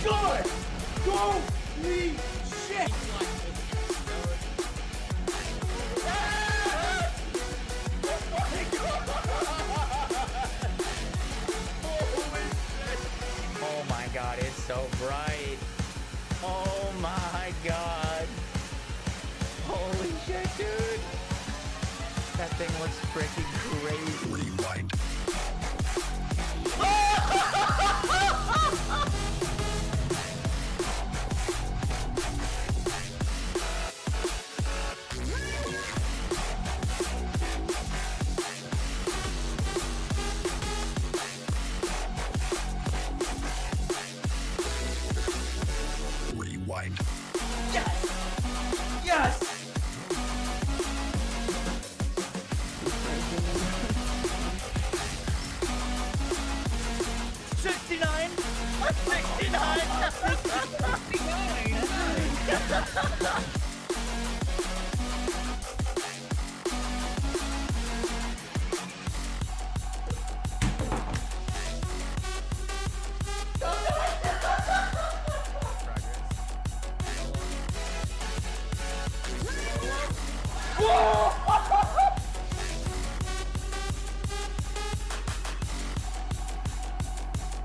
god! Holy shit! Oh my god, it's so bright. Oh my god. Holy shit, dude. That thing looks freaking crazy. Rewind. Rewind. Yes! Yes! $69!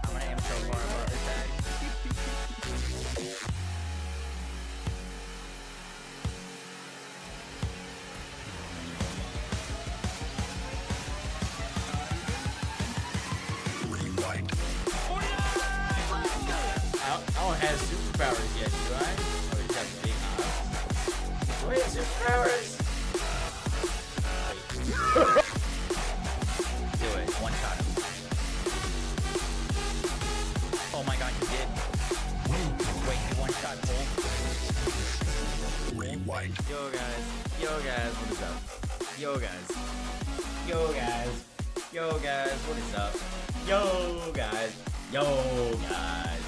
I'm gonna aim so far above his head. Rewind. I don't have superpowers yet, do I? Oh, he's got big eyes. Wait, superpowers? Do it. One shot him. Oh my god, he did. Wait, he one shot Cole. Rewind. Yo guys, what is up? Yo guys, what is up? Yo guys, yo guys,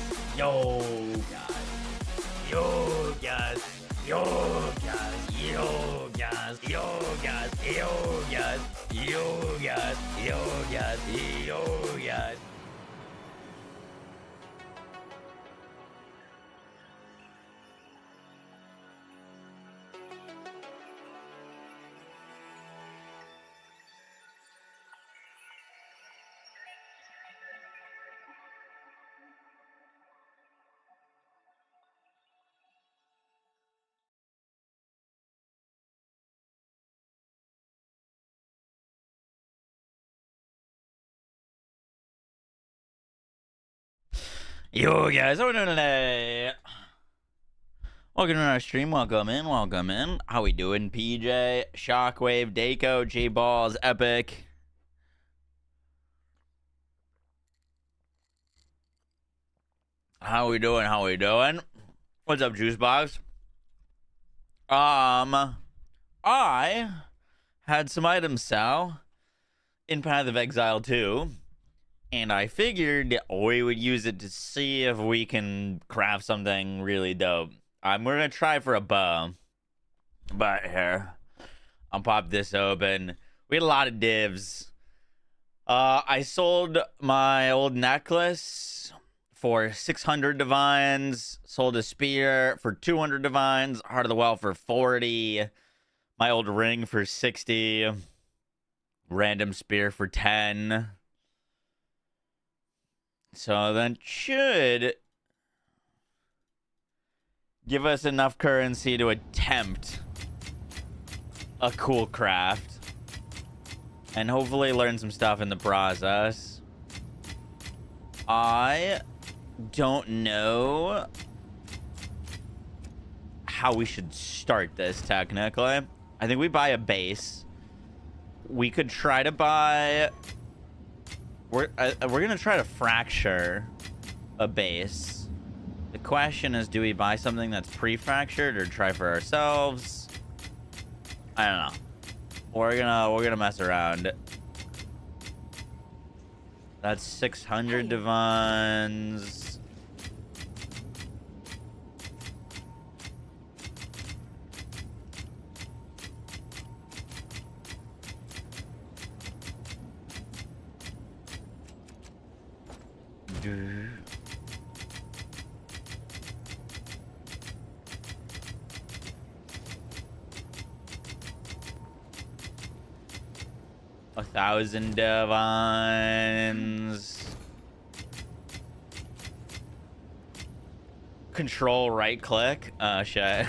Yo guys, what are we doing today? Welcome to our stream. Welcome in. How we doing? PJ, Shockwave, Daco, J Balls, Epic. How we doing? What's up, Juicebox? I had some items sell in Path of Exile 2. And I figured we would use it to see if we can craft something really dope. We're going to try for a bow. But here, I'll pop this open. We had a lot of divs. I sold my old necklace for 600 divines. Sold a spear for 200 divines. Heart of the Well for 40. My old ring for 60. Random spear for 10. So that should give us enough currency to attempt a cool craft and hopefully learn some stuff in the process. I don't know how we should start this technically. I think we buy a base. We could try to buy... We're gonna try to fracture a base. The question is, do we buy something that's pre-fractured or try for ourselves? I don't know. We're gonna mess around. That's 600 divines. 1,000 divines. Control right click. Shit.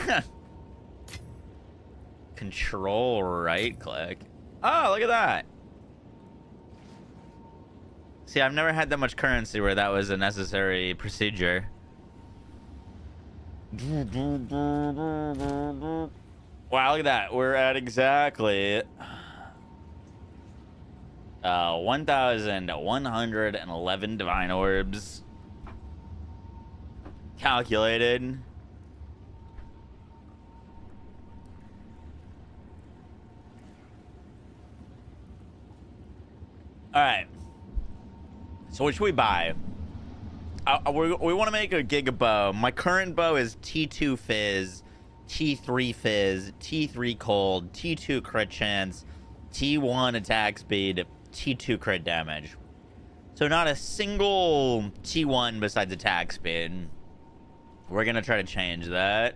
Control right click. Oh, look at that. See, I've never had that much currency where that was a necessary procedure. Wow, look at that. We're at exactly 1,111 divine orbs. Calculated. All right. So what should we buy? We want to make a Giga bow. My current bow is T2 Fizz, T3 Fizz, T3 Cold, T2 crit chance, T1 attack speed, T2 crit damage. So not a single T1 besides attack speed. We're going to try to change that.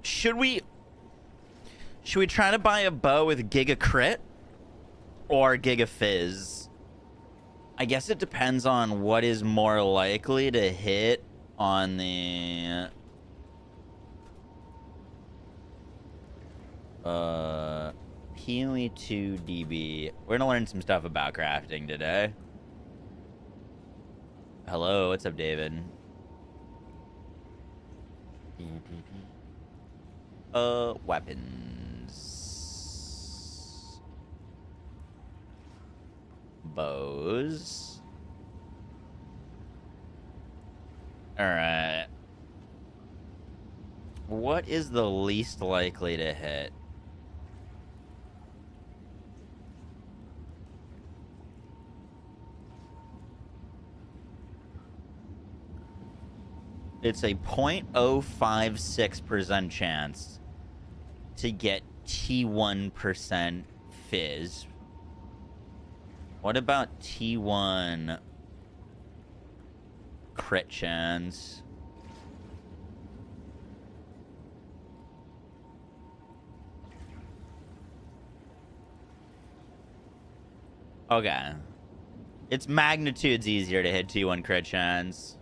Should we try to buy a bow with Giga Crit or Giga Fizz? I guess it depends on what is more likely to hit on the Healy 2 DB. We're gonna learn some stuff about crafting today. Hello, what's up, David? Weapons. Bows. Alright. What is the least likely to hit? It's a 0.056% chance to get T1% Fizz. What about T1 crit chance? Okay. It's magnitudes easier to hit T1 crit chance.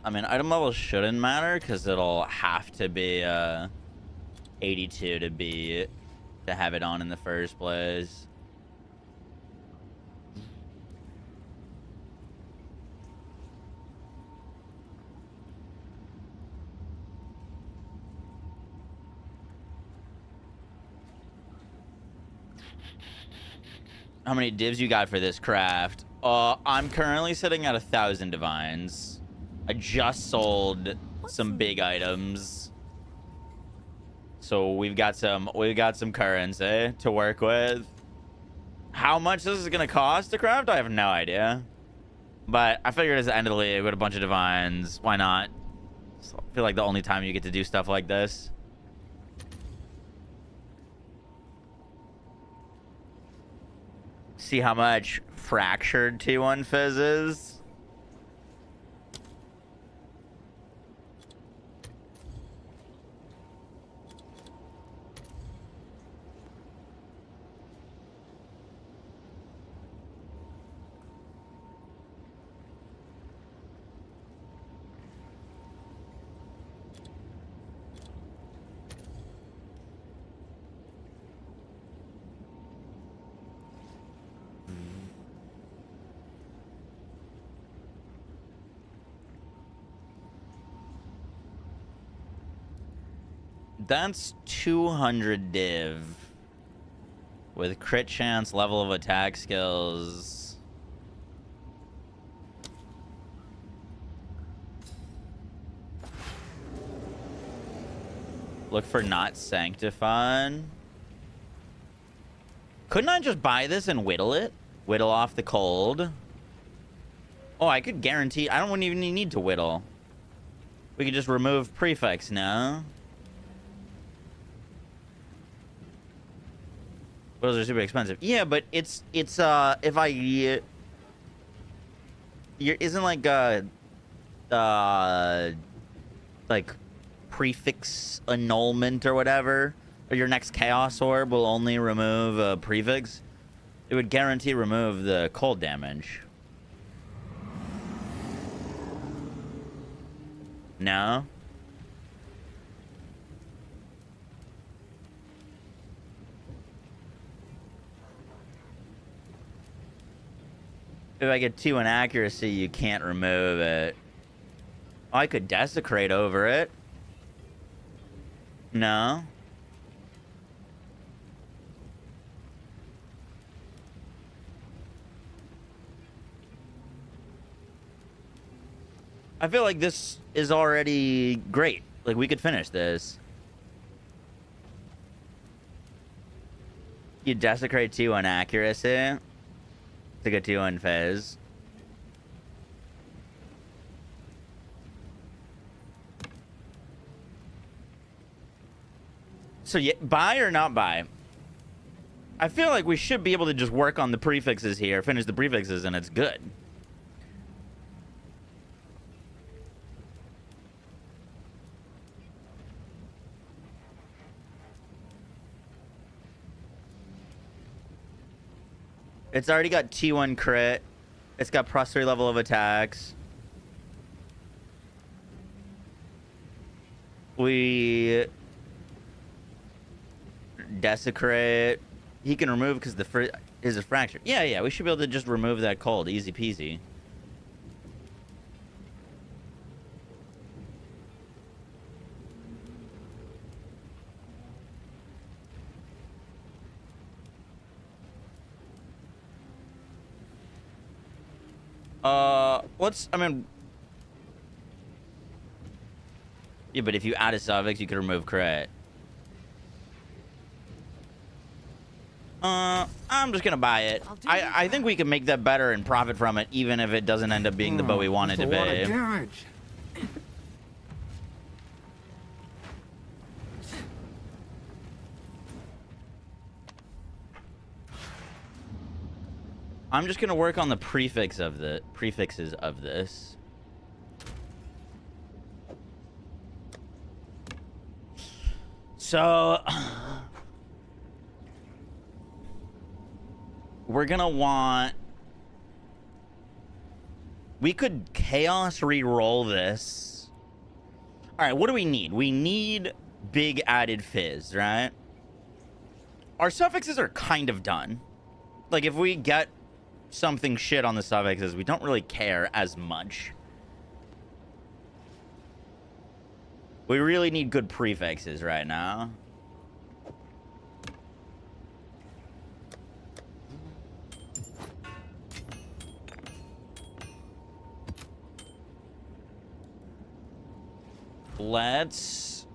I mean, item level shouldn't matter because it'll have to be 82 to have it on in the first place. How many divs you got for this craft? I'm currently sitting at 1,000 divines. I just sold some big items, so we've got some currency to work with. How much this is gonna cost to craft, I have no idea. But I figured it's the end of the league with a bunch of divines. Why not? So I feel like the only time you get to do stuff like this. See how much fractured T1 Fizz is. That's 200 div with crit chance, level of attack skills. Look for not sanctified. Couldn't I just buy this and whittle it? Whittle off the cold. Oh, I could guarantee... I don't even need to whittle. We could just remove prefix now. Those are super expensive. Yeah, but it's if I... isn't like prefix annulment or whatever, or your next chaos orb will only remove a prefix. It would guarantee remove the cold damage. No. If I get 2 in accuracy, you can't remove it. Oh, I could desecrate over it. No. I feel like this is already great. Like, we could finish this. You desecrate 2 on accuracy to get 2 on phase. So, yeah, buy or not buy? I feel like we should be able to just work on the prefixes here, finish the prefixes, and it's good. It's already got T1 crit. It's got +3 level of attacks. We desecrate. He can remove because the is a fracture. Yeah, we should be able to just remove that cold. Easy peasy. I mean... Yeah, but if you add a suffix, you could remove crit. I'm just gonna buy it. I think we can make that better and profit from it, even if it doesn't end up being the bow we want it to be. I'm just gonna work on the prefixes of this. So we're gonna want... We could chaos re-roll this. All right, what do we need? We need big added fizz, right? Our suffixes are kind of done. Like, if we get something shit on the suffixes, we don't really care as much. We really need good prefixes right now. Let's...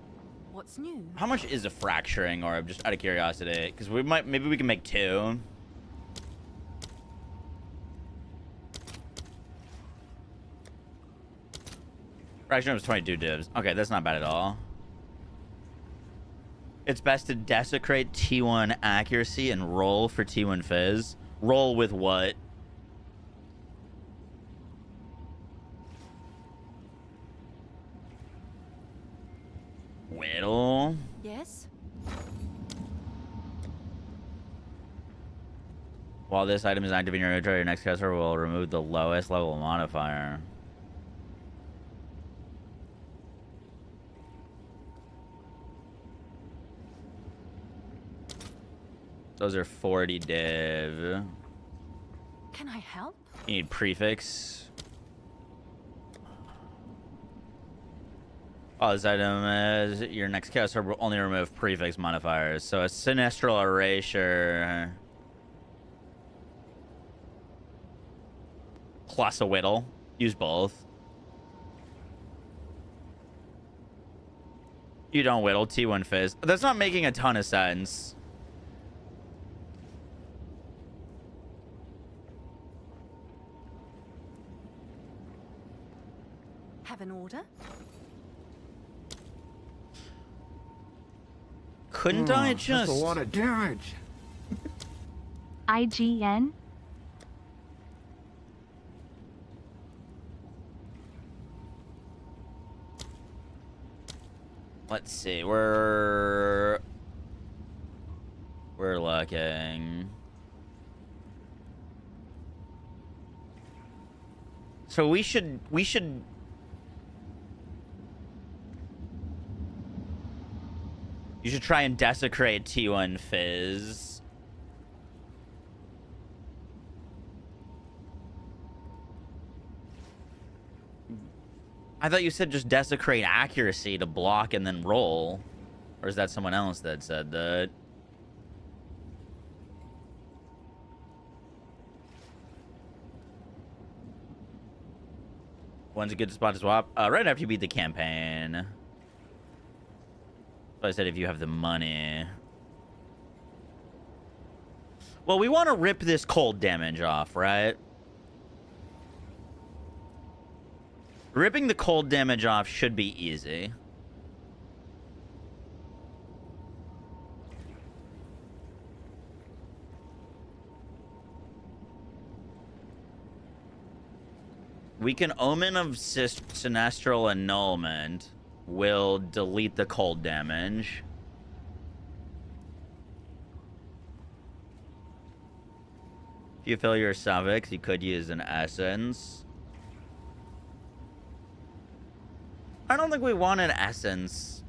What's new? How much is a fracturing orb, just out of curiosity? Because we might... Maybe we can make 2. Fracturing was 22 divs. Okay, that's not bad at all. It's best to desecrate T1 accuracy and roll for T1 fizz. Roll with what? Whittle. Yes. While this item is active in your inventory, your next caster will remove the lowest level modifier. Those are 40 div. Can I help? You need prefix. Oh, this item is your next caster will only remove prefix modifiers. So a sinistral erasure plus a whittle. Use both. You don't whittle T1 Fizz. That's not making a ton of sense. Have an order? Couldn't I just... That's a lot of damage. IGN? Let's see. We're looking. So we should you should try and desecrate T1 Fizz. I thought you said just desecrate accuracy to block and then roll. Or is that someone else that said that? When's a good spot to swap? Right after you beat the campaign. So I said if you have the money. Well, we want to rip this cold damage off, right? Ripping the cold damage off should be easy. We can Omen of Sinestral Annulment. Will delete the cold damage. If you fill your suffix, you could use an essence. I don't think we want an essence.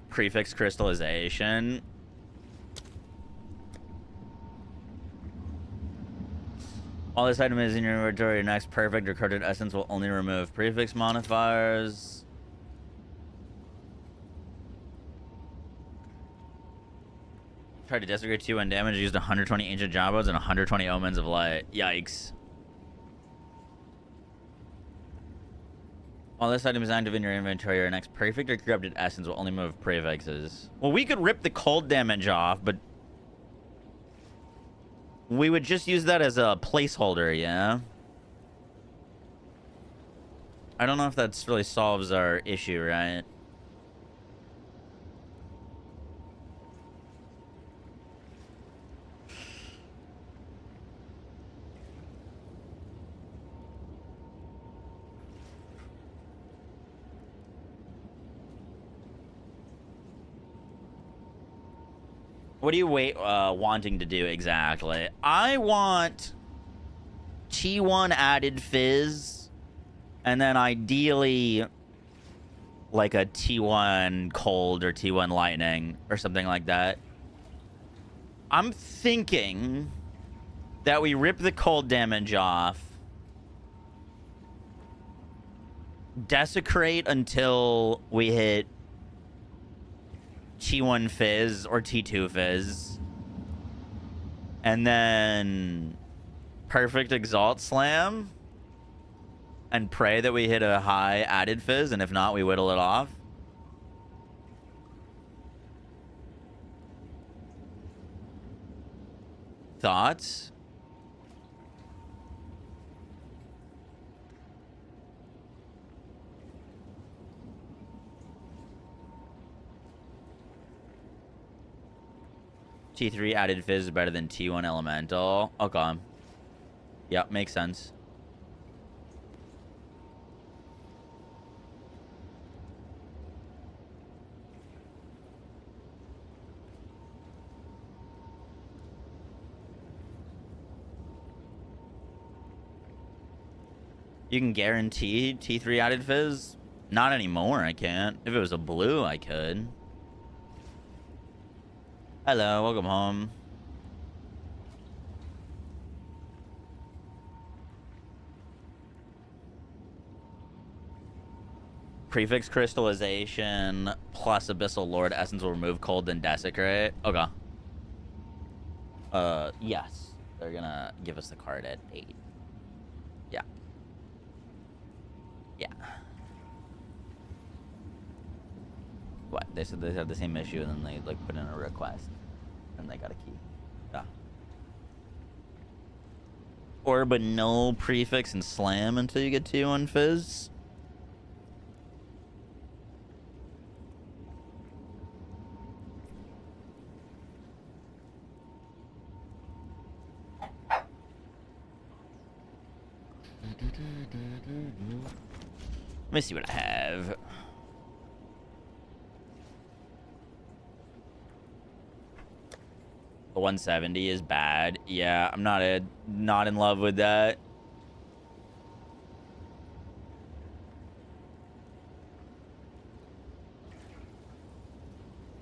Prefix crystallization. While this item is in your inventory, your next perfect or carded essence will only remove prefix modifiers. Tried to desecrate 2-1 damage, used 120 ancient jabos and 120 omens of light. Yikes. While this item is active in your inventory, your next perfect or corrupted essence will only move prefixes. Well, we could rip the cold damage off, but we would just use that as a placeholder, yeah? I don't know if that really solves our issue, right? What are you wanting to do exactly? I want T1 added Fizz, and then ideally like a T1 cold or T1 lightning or something like that. I'm thinking that we rip the cold damage off, desecrate until we hit T1 Fizz or T2 Fizz, and then perfect Exalt Slam and pray that we hit a high added Fizz, and if not, we whittle it off. Thoughts? T3 added Fizz is better than T1 Elemental. Okay. Yep, makes sense. You can guarantee T3 added Fizz? Not anymore, I can't. If it was a blue, I could. Hello, welcome home. Prefix crystallization plus Abyssal Lord Essence will remove cold and desecrate. Okay. Yes. They're gonna give us the card at 8. Yeah. Yeah. What? They said they have the same issue, and then they like put in a request, and they got a key. Yeah. Or but no prefix and slam until you get to on fizz. Let me see what I have. The 170 is bad. Yeah, I'm not in love with that.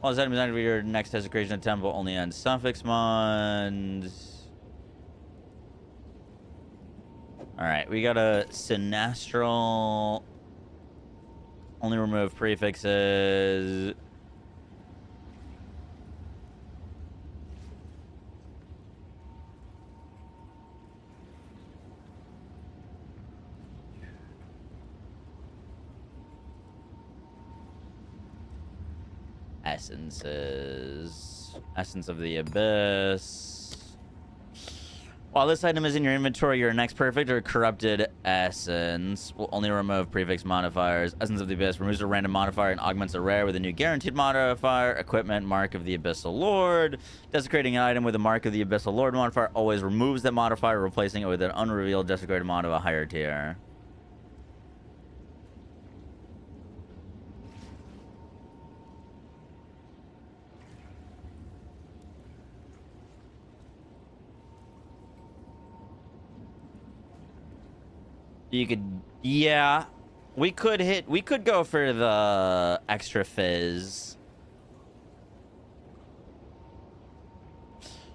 Well, this item is not your next desecration attempt will only end suffix mods. Alright, we got a sinestral. Only remove prefixes. Essences. Essence of the Abyss. While this item is in your inventory, your next perfect or corrupted essence will only remove prefix modifiers. Essence of the Abyss removes a random modifier and augments a rare with a new guaranteed modifier. Equipment, Mark of the Abyssal Lord. Desecrating an item with a Mark of the Abyssal Lord modifier always removes that modifier, replacing it with an unrevealed desecrated mod of a higher tier. You could, yeah, we could go for the extra fizz.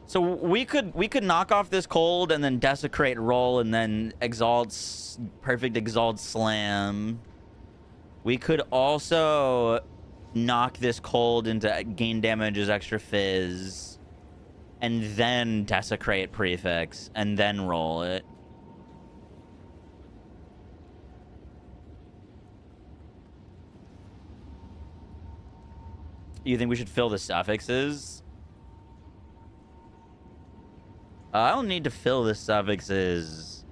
So we could knock off this cold and then desecrate roll and then perfect exalt slam. We could also knock this cold into gain damage as extra fizz and then desecrate prefix and then roll it. You think we should fill the suffixes? I don't need to fill the suffixes.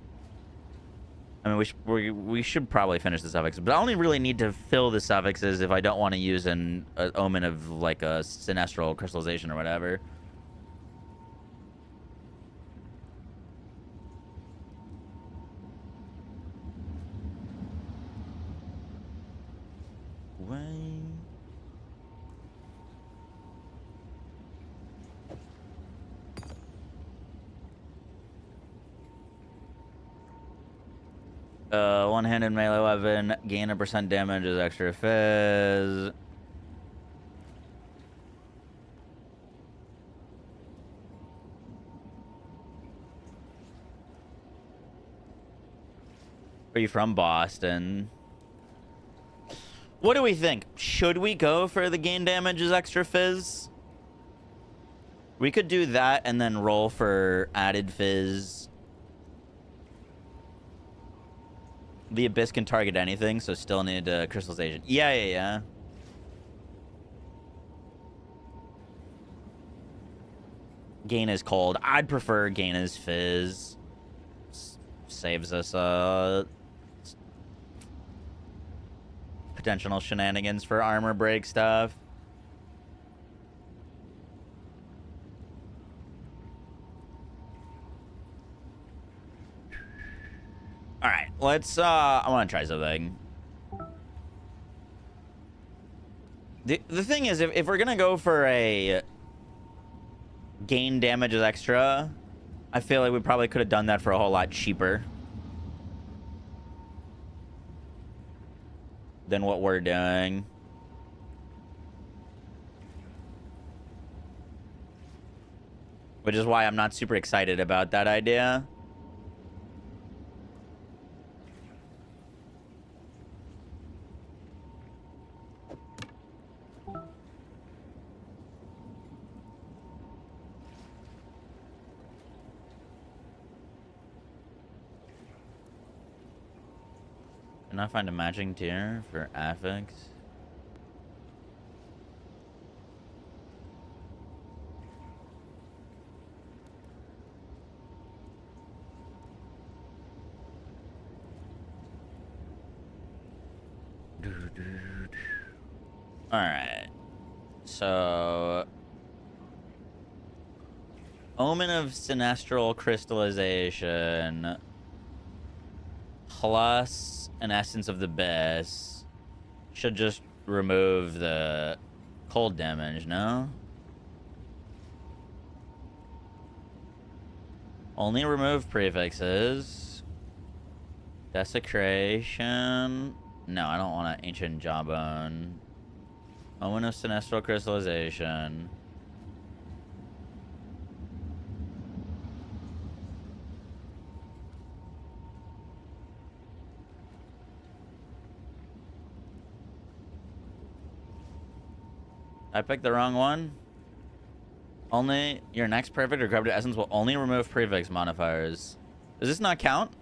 I mean, we should probably finish the suffixes, but I only really need to fill the suffixes if I don't want to use an omen of like a sinestral crystallization or whatever. One-handed melee weapon, gain a % damage as extra fizz. Are you from Boston? What do we think? Should we go for the gain damage as extra fizz? We could do that and then roll for added fizz. The Abyss can target anything, so still need crystallization. Yeah. Gain is cold. I'd prefer gain is fizz. Saves us potential shenanigans for armor break stuff. All right, let's I want to try something. The thing is, if we're gonna go for a gain damage as extra, I feel like we probably could have done that for a whole lot cheaper than what we're doing. Which is why I'm not super excited about that idea. Can I find a matching tier for affix? Alright. So... Omen of Sinestral Crystallization plus an Essence of the Abyss should just remove the cold damage, no? Only remove prefixes. Desecration. No, I don't want an Ancient Jawbone. Omen of Sinestral Crystallization. I picked the wrong one. Only your next perfect or corrupted essence will only remove prefix modifiers. Does this not count?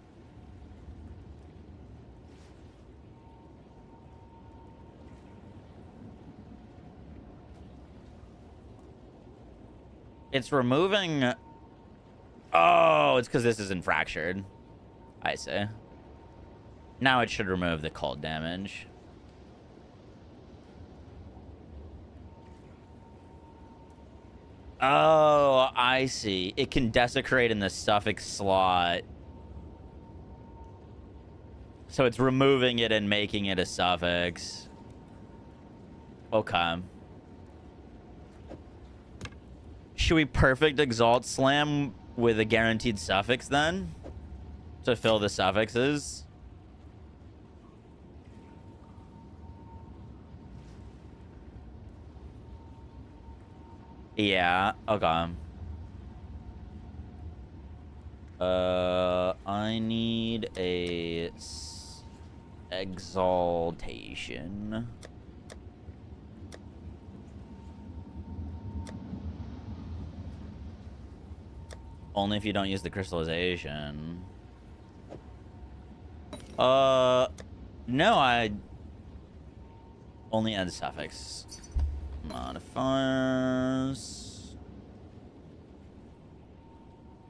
It's removing... Oh, it's because this isn't fractured. I see. Now it should remove the cold damage. Oh, I see. It can desecrate in the suffix slot. So it's removing it and making it a suffix. Okay. Should we perfect exalt slam with a guaranteed suffix then? To fill the suffixes? Yeah, okay. I need a exaltation. Only if you don't use the crystallization. No, I only add suffix. Modifiers.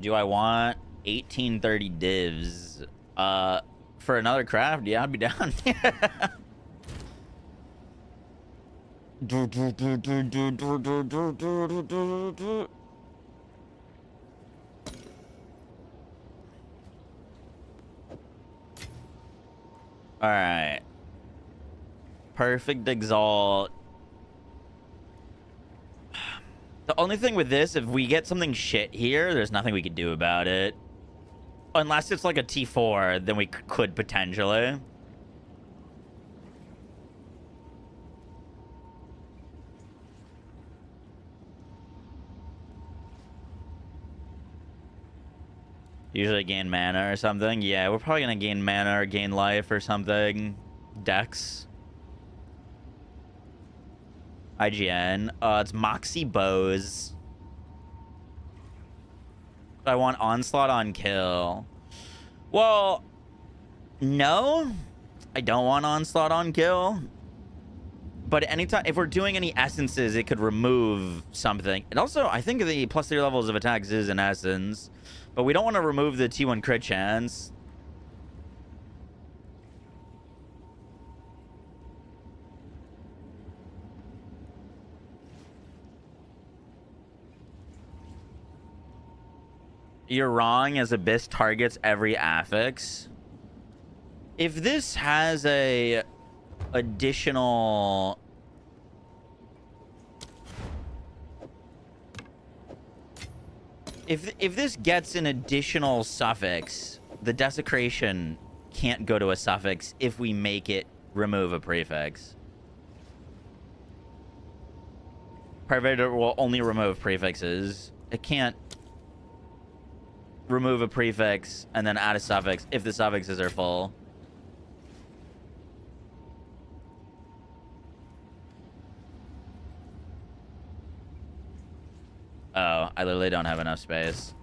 Do I want 1830 divs? For another craft? Yeah, I'd be down. Alright. Perfect exalt. The only thing with this, if we get something shit here, there's nothing we could do about it. Unless it's like a T4, then we could potentially. Usually gain mana or something. Yeah, we're probably gonna gain mana or gain life or something. Dex. IGN. It's Moxie Bows. I want onslaught on kill. Well, no. I don't want onslaught on kill. But anytime, if we're doing any essences, it could remove something. And also, I think the +3 levels of attacks is an essence. But we don't want to remove the T1 crit chance. You're wrong, as Abyss targets every affix. If this has a additional... If this gets an additional suffix, the desecration can't go to a suffix if we make it remove a prefix. Pervador will only remove prefixes. It can't remove a prefix and then add a suffix if the suffixes are full. Oh, I literally don't have enough space.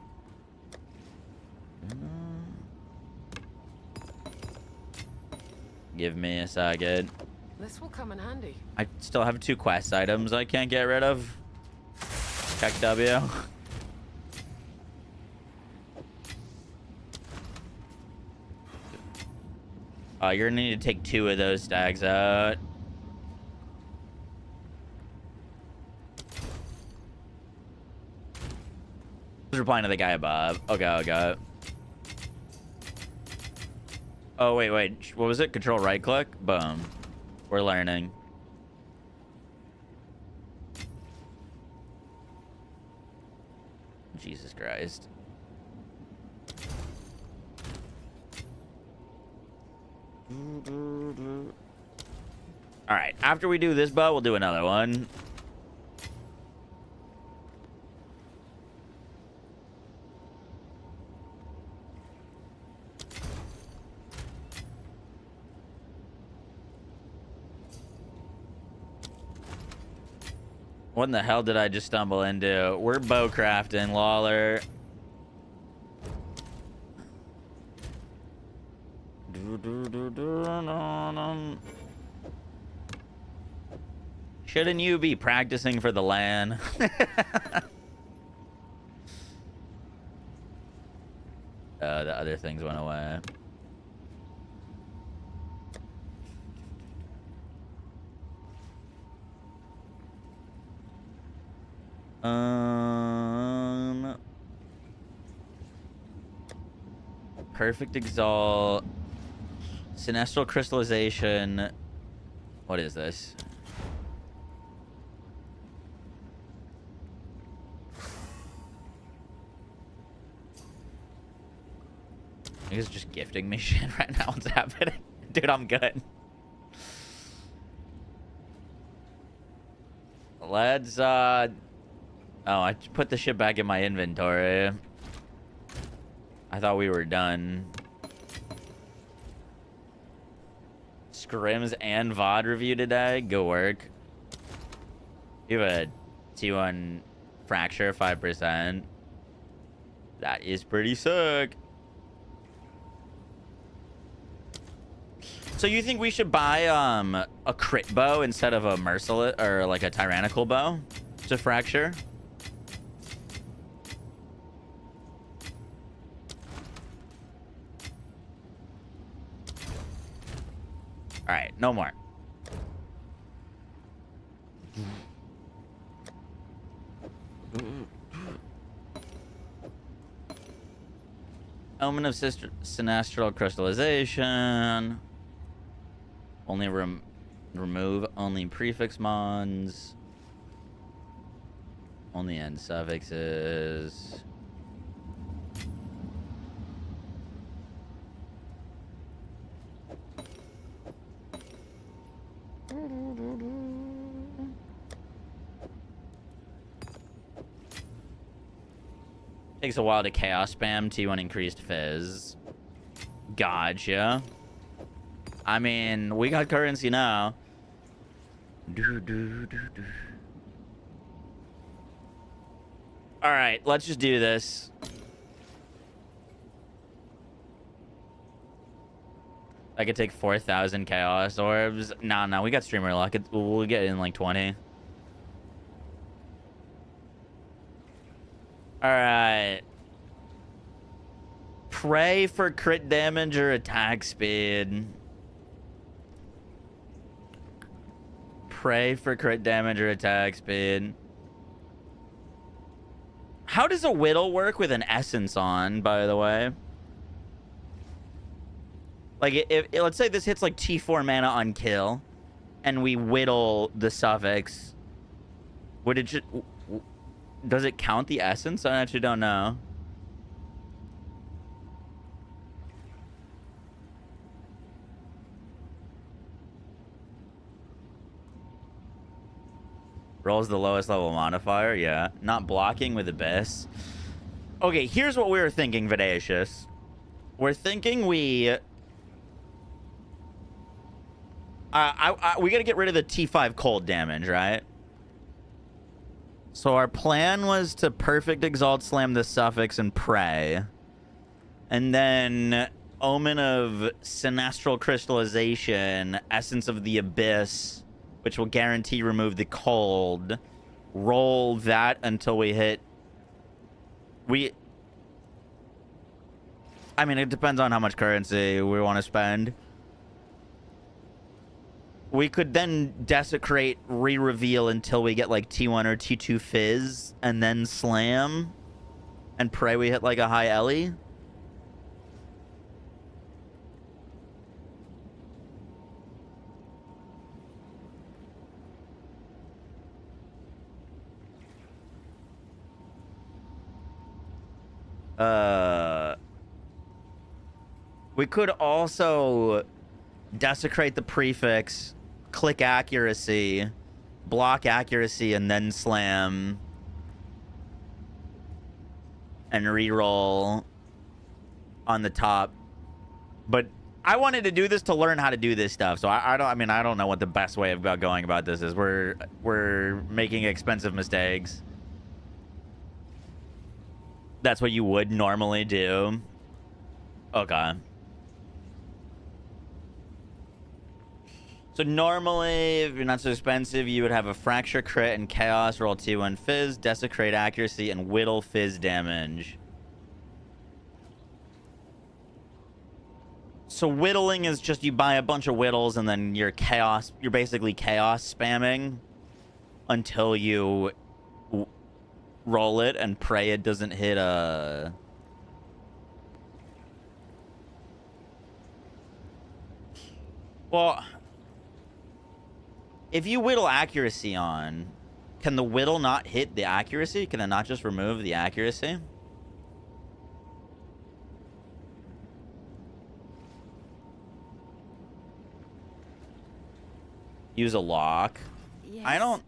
Give me a second. This will come in handy. I still have 2 quest items I can't get rid of. Check W. You're gonna need to take 2 of those stacks out. I was replying to the guy above. Okay, okay. Oh, wait. What was it? Control right click? Boom. We're learning. Jesus Christ. All right. After we do this bow, we'll do another one. What in the hell did I just stumble into? We're bow crafting, Lawler. Shouldn't you be practicing for the LAN? The other things went away. Perfect Exalt. Sinestral Crystallization. What is this? He's just gifting me shit right now. What's happening? Dude, I'm good. Let's, oh, I put the shit back in my inventory. I thought we were done. Scrims and VOD review today. Good work. You have a T1 fracture, 5%. That is pretty sick. So you think we should buy a crit bow instead of a merciless or like a tyrannical bow to fracture? All right, no more. Element of Sinestral Crystallization. Only remove only prefix mons. Only end suffixes. Takes a while to chaos spam. T1 increased fizz. Gotcha. I mean, we got currency now. Alright, let's just do this. I could take 4,000 chaos orbs. No, we got streamer luck. We'll get in like 20. Alright. Pray for crit damage or attack speed. Pray for crit damage or attack speed. How does a whittle work with an essence on, by the way? Like, if let's say this hits like T4 mana on kill, and we whittle the suffix, would it just... Does it count the essence? I actually don't know. Rolls the lowest level modifier, yeah. Not blocking with Abyss. Okay, here's what we were thinking, Vidacious. We're thinking we... we gotta get rid of the T5 cold damage, right? So our plan was to perfect exalt slam the suffix and pray. And then Omen of Sinestral Crystallization, Essence of the Abyss, which will guarantee remove the cold. Roll that until we hit... I mean, it depends on how much currency we want to spend. We could then desecrate, re-reveal until we get like T1 or T2 fizz, and then slam, and pray we hit like a high Ellie. We could also desecrate the prefix, click accuracy, block accuracy, and then slam. And reroll on the top. But I wanted to do this to learn how to do this stuff. So I don't know what the best way of going about this is. We're making expensive mistakes. That's what you would normally do. Okay. So normally, if you're not so expensive, you would have a fracture crit and chaos, roll T1 fizz, desecrate accuracy, and whittle fizz damage. So whittling is just you buy a bunch of whittles and then you're basically chaos spamming until you roll it and pray it doesn't hit a... Well, if you whittle accuracy on, can the whittle not hit the accuracy? Can it not just remove the accuracy? Use a lock. Yes. I don't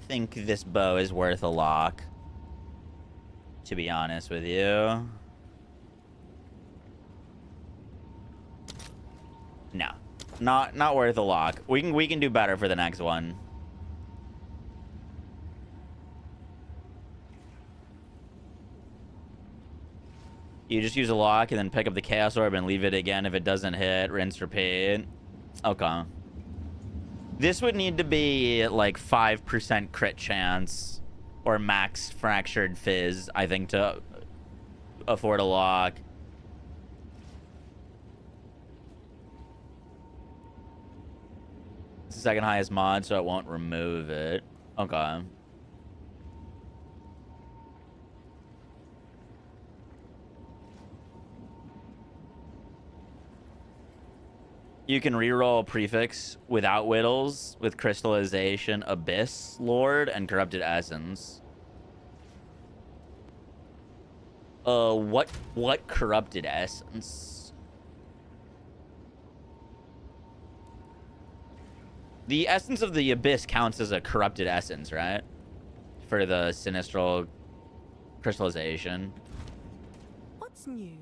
think this bow is worth a lock, to be honest with you. No. Not worth a lock. We can do better for the next one. You just use a lock and then pick up the Chaos Orb and leave it again. If it doesn't hit, rinse, repeat. Okay. This would need to be like 5% crit chance or max fractured fizz, I think, to afford a lock. It's the second highest mod, so it won't remove it. Okay. You can reroll prefix without whittles with crystallization, abyss, lord, and corrupted essence. What corrupted essence? The essence of the abyss counts as a corrupted essence, right? For the sinistral crystallization. What's new?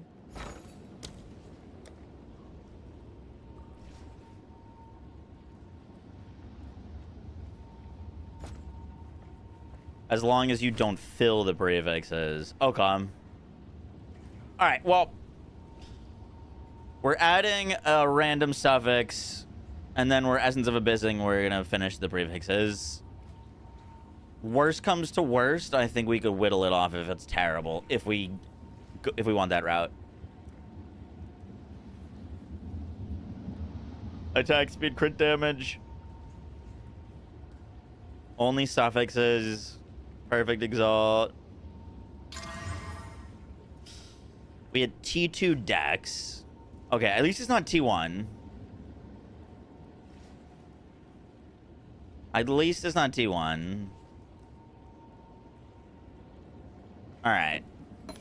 As long as you don't fill the prefixes. Okay. Alright, well. We're adding a random suffix. And then we're Essence of Abyssing. We're going to finish the prefixes. Worst comes to worst, I think we could whittle it off if it's terrible. If we want that route. Attack speed, crit damage. Only suffixes. Perfect exalt. We had T2 dex. Okay, at least it's not T1. At least it's not T1. Alright.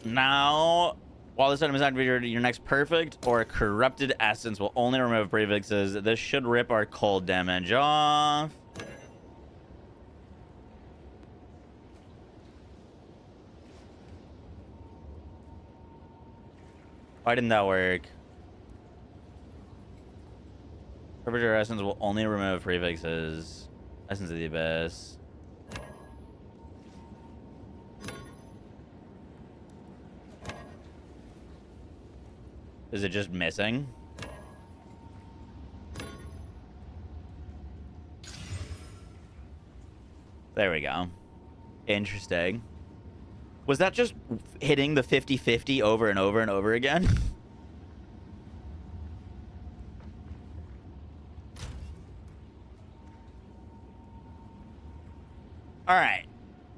Now, while this item is activated, your next perfect or corrupted essence will only remove prefixes. This should rip our cold damage off. Why didn't that work? Perfect or essence will only remove prefixes. Essence of the Abyss. Is it just missing? There we go. Interesting. Was that just hitting the 50-50 over and over and over again? All right.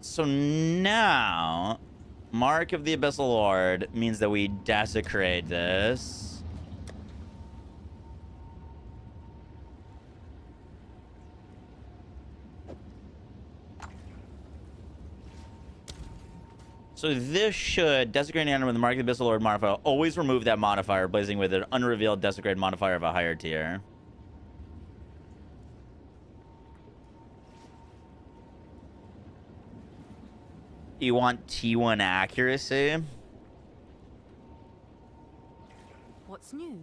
So now, Mark of the Abyssal Lord means that we desecrate this. So this should desecrate an animal with the Mark of the Abyssal Lord modifier. Always remove that modifier, blazing with an unrevealed desecrated modifier of a higher tier. You want T1 accuracy? What's new?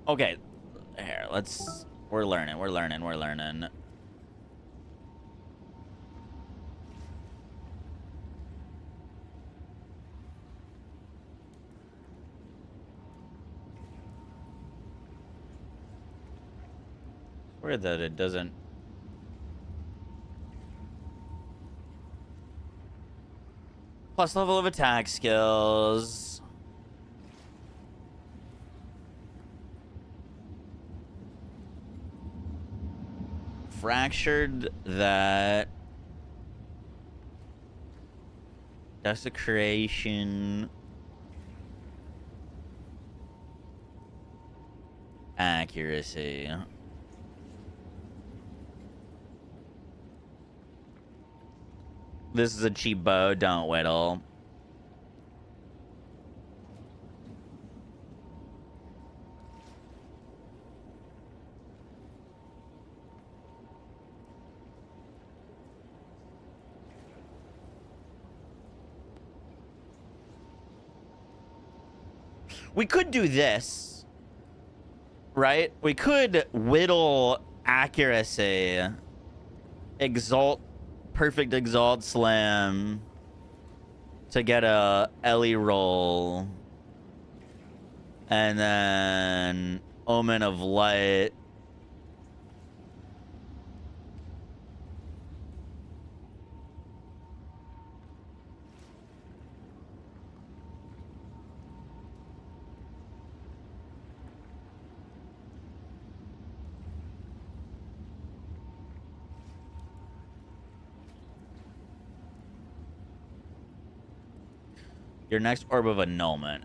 Okay. Here, we're learning. Weird that it doesn't. Plus level of attack skills. Fractured that. Desecration. Accuracy. This is a cheap bow, don't whittle. We could do this, right? We could whittle accuracy, perfect exalt slam to get a Ellie roll, and then Omen of Light. Your next orb of annulment.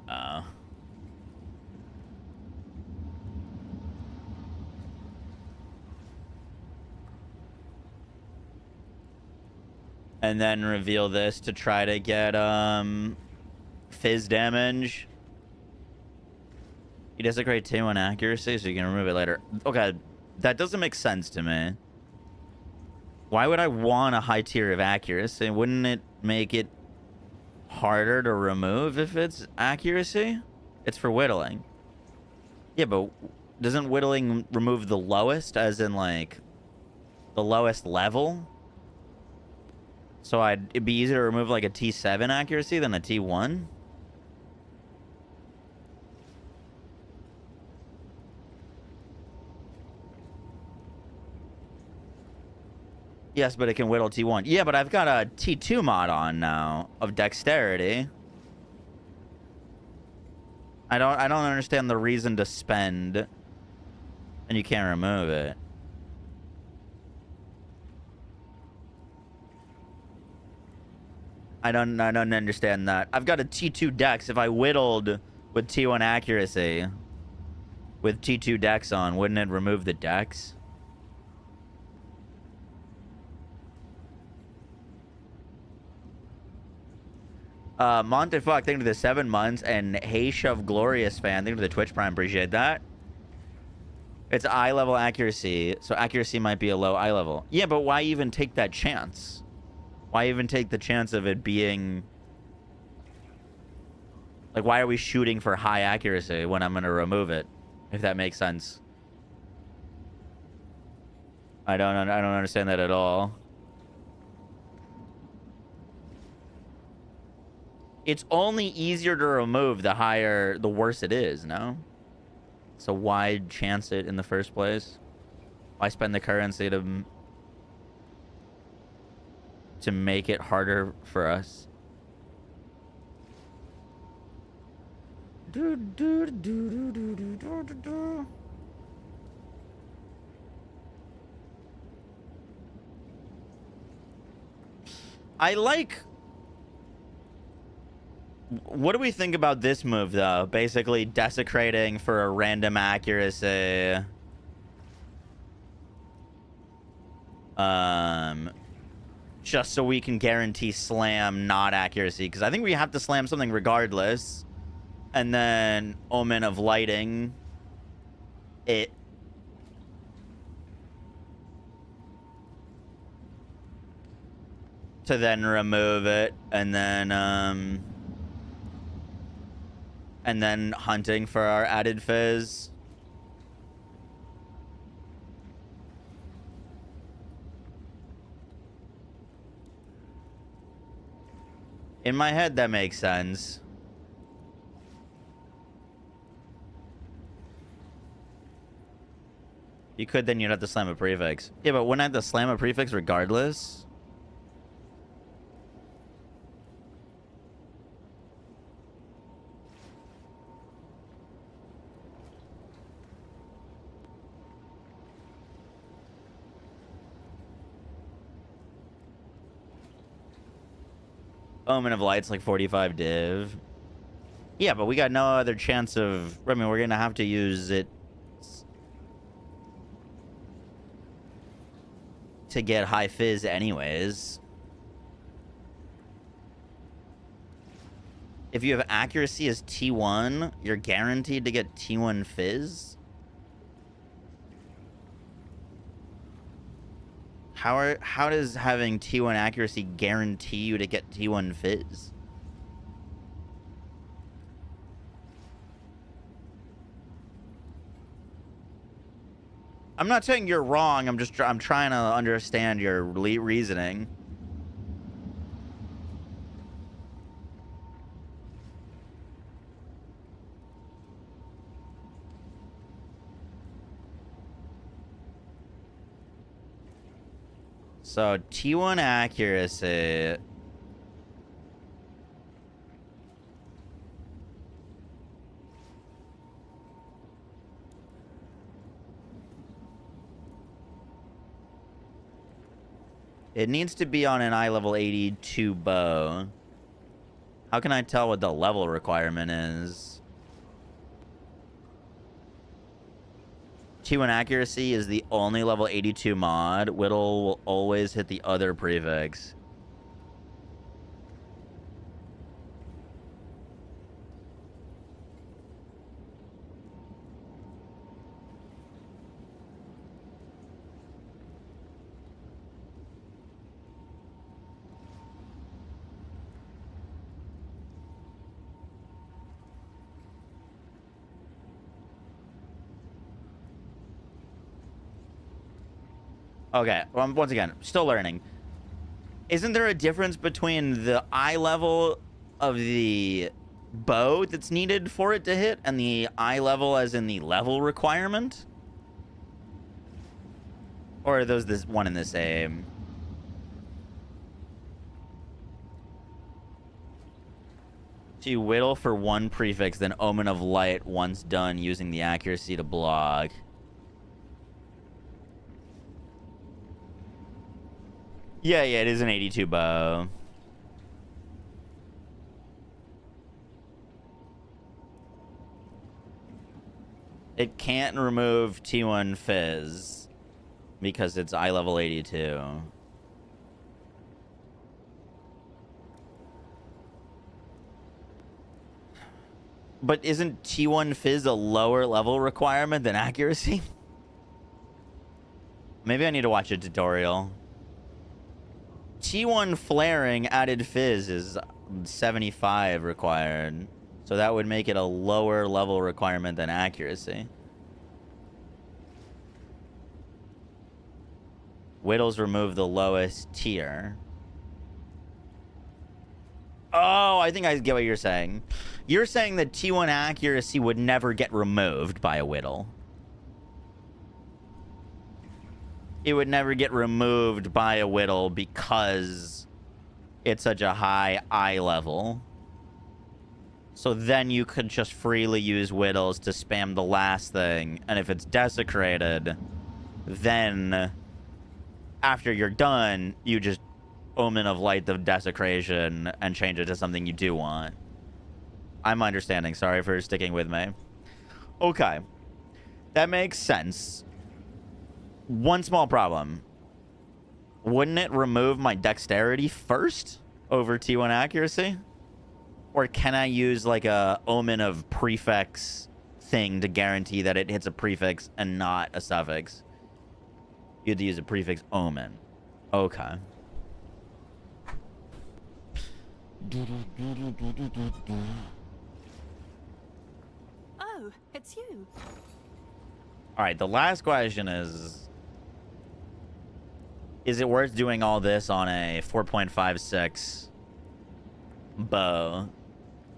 And then reveal this to try to get fizz damage. You desecrate 2 on accuracy, so you can remove it later. Okay, that doesn't make sense to me. Why would I want a high tier of accuracy? Wouldn't it make it harder to remove if it's accuracy? It's for whittling. Yeah, but doesn't whittling remove the lowest, as in like the lowest level? So it'd be easier to remove like a T7 accuracy than a T1? Yes, but it can whittle T1. Yeah, but I've got a T2 mod on now of dexterity. I don't understand the reason to spend, and you can't remove it. I don't understand that. I've got a T2 dex. If I whittled with T1 accuracy with T2 dex on, wouldn't it remove the dex? Montefuck, thank you for the 7 months, and Hey Shove Glorious fan, thank you for the Twitch Prime, appreciate that. It's eye level accuracy, so accuracy might be a low eye level. Yeah, but why even take that chance? Why even take the chance of it being... Like, why are we shooting for high accuracy when I'm going to remove it? If that makes sense. I don't understand that at all. It's only easier to remove the higher, the worse it is, no? So why chance it in the first place? Why spend the currency to make it harder for us? I like... What do we think about this move, though? Basically desecrating for a random accuracy. Just so we can guarantee slam, not accuracy. Because I think we have to slam something regardless. And then Omen of Lighting it. To then remove it. And then hunting for our added fizz. In my head, that makes sense. You could, then you'd have to slam a prefix. Yeah, but wouldn't I have to slam a prefix regardless? Omen of Light's like 45 div. Yeah, but we got no other chance of... I mean, we're going to have to use it to get high fizz anyways. If you have accuracy as T1, you're guaranteed to get T1 fizz? How does having T1 accuracy guarantee you to get T1 fizz? I'm not saying you're wrong. I'm trying to understand your reasoning. So T1 accuracy. It needs to be on an eye level 82 bow. How can I tell what the level requirement is? T1 accuracy is the only level 82 mod. Whittle will always hit the other prefix. Okay, well, once again, still learning. Isn't there a difference between the eye level of the bow that's needed for it to hit and the eye level as in the level requirement? Or are those this one and the same? So you whittle for one prefix, then Omen of Light once done using the accuracy to block. Yeah, it is an 82 bow. It can't remove T1 fizz because it's eye level 82. But isn't T1 fizz a lower level requirement than accuracy? Maybe I need to watch a tutorial. T1 flaring added fizz is 75 required. So that would make it a lower level requirement than accuracy. Whittles remove the lowest tier. Oh, I think I get what you're saying. You're saying that T1 accuracy would never get removed by a whittle. It would never get removed by a whittle because it's such a high eye level. So then you could just freely use whittles to spam the last thing. And if it's desecrated, then after you're done, you just Omen of Light the desecration and change it to something you do want. I'm understanding. Sorry for sticking with me. Okay. That makes sense. One small problem. Wouldn't it remove my dexterity first over T1 accuracy? Or can I use like a Omen of prefix thing to guarantee that it hits a prefix and not a suffix? You have to use a prefix Omen. Okay. Oh, it's you. All right, the last question is it worth doing all this on a 4.56 bow?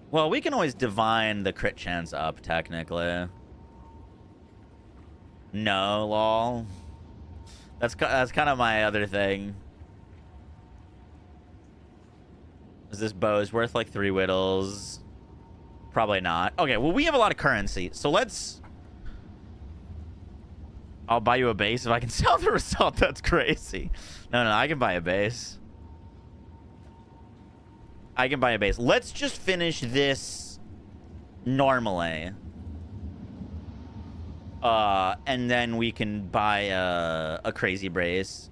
Well, we can always divine the crit chance up, technically. No, lol. That's kind of my other thing. Is this bow's worth like 3 whittles? Probably not. Okay, well, we have a lot of currency, so let's... I'll buy you a base if I can sell the result. That's crazy. No, I can buy a base. I can buy a base. Let's just finish this normally. And then we can buy a crazy brace.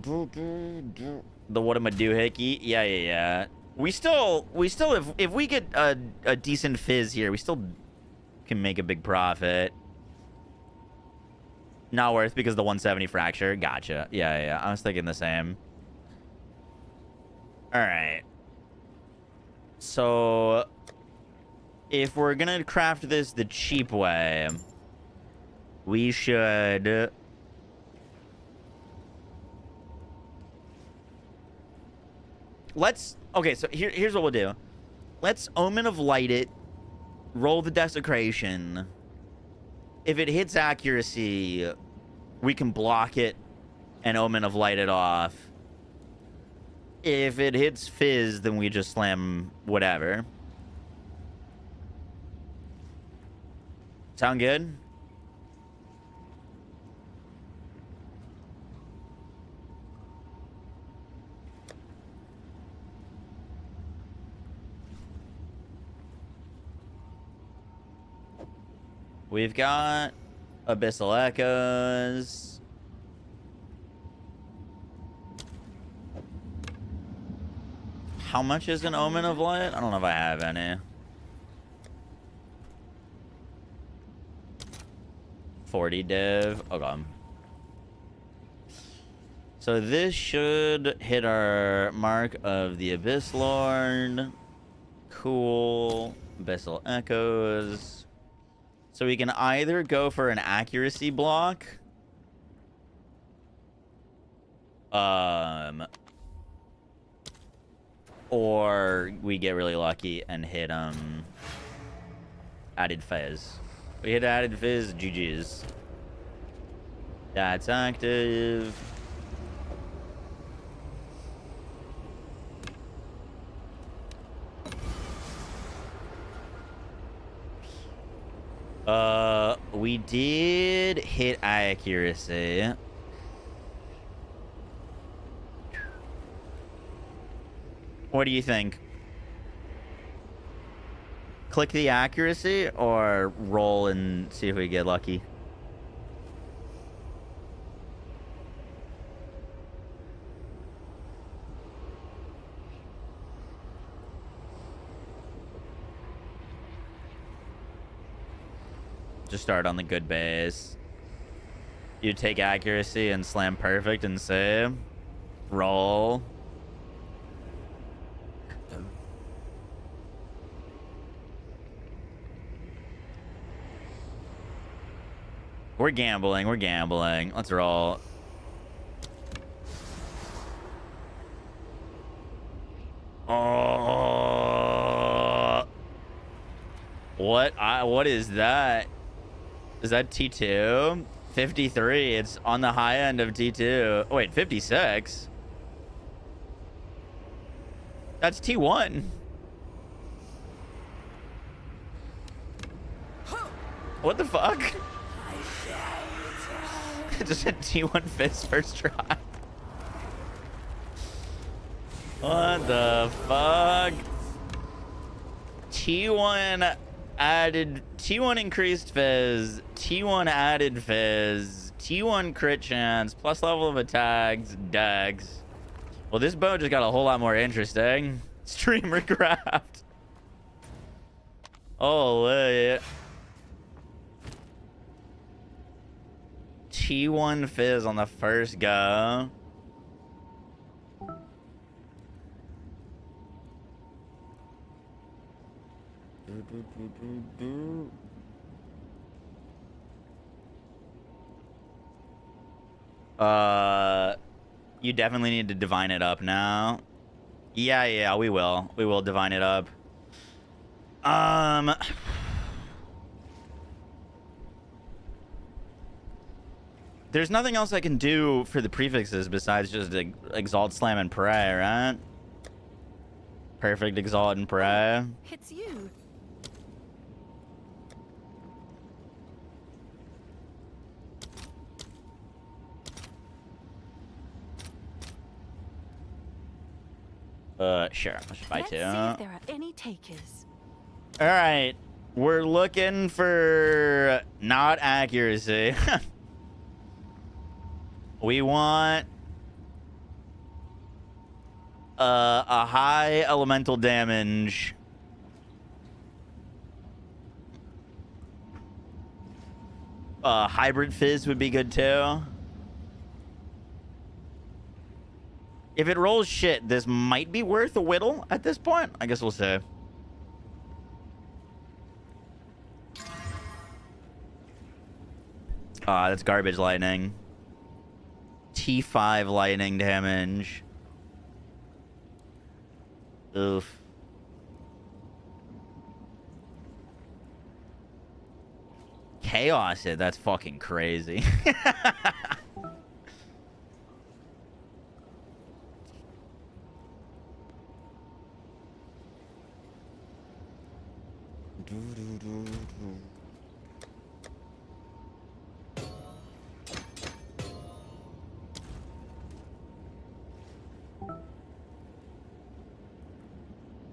The what am I do hickey? Yeah. We still if we get a decent fizz here, we still can make a big profit. Not worth because of the 170 fracture. Gotcha. Yeah. I was thinking the same. All right. So if we're gonna craft this the cheap way, we should okay, so here's what we'll do. Let's Omen of Light it, roll the desecration. If it hits accuracy, we can block it and Omen of Light it off. If it hits fizz, then we just slam whatever. Sound good? We've got Abyssal Echoes. How much is an Omen of Light? I don't know if I have any. 40 div. Okay. So this should hit our mark of the Abyss Lord. Cool. Abyssal Echoes. So we can either go for an accuracy block. Or we get really lucky and hit added fizz. We hit added fizz, GG's. That's active. We did hit accuracy. What do you think? Click the accuracy or roll and see if we get lucky? Just start on the good base. You take accuracy and slam perfect and save. Roll. We're gambling. We're gambling. Let's roll. Oh. What is that? Is that T2? 53. It's on the high end of T2. Oh, wait, 56. That's T1. What the fuck? Just a T1 fist first try. What the fuck? T1 added, T1 increased fizz, T1 added fizz, T1 crit chance, plus level of attacks, dex. Well, this bow just got a whole lot more interesting. Streamer craft. Holy. T1 fizz on the first go. You definitely need to divine it up now. Yeah, we will. We will divine it up. There's nothing else I can do for the prefixes besides just exalt, slam, and pray, right? Perfect, exalt, and pray. It's you. Sure. Let's just buy Let's two. see if there are any takers. All right. We're looking for not accuracy. We want a high elemental damage. Hybrid fizz would be good too. If it rolls shit, this might be worth a whittle at this point. I guess we'll see. That's garbage lightning. T5 lightning damage. Oof. Chaos it. That's fucking crazy.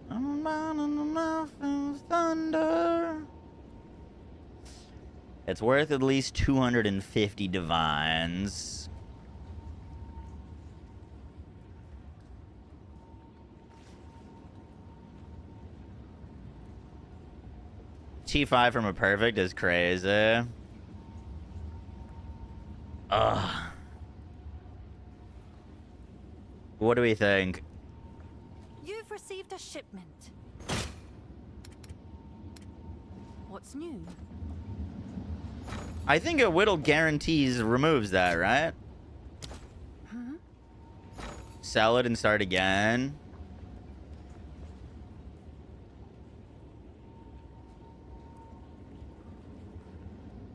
I'm bound in the mouth of thunder. It's worth at least 250 divines. T5 from a perfect is crazy. Ugh. What do we think? You've received a shipment. What's new? I think a whittle guarantees removes that, right? Huh? Sell it and start again.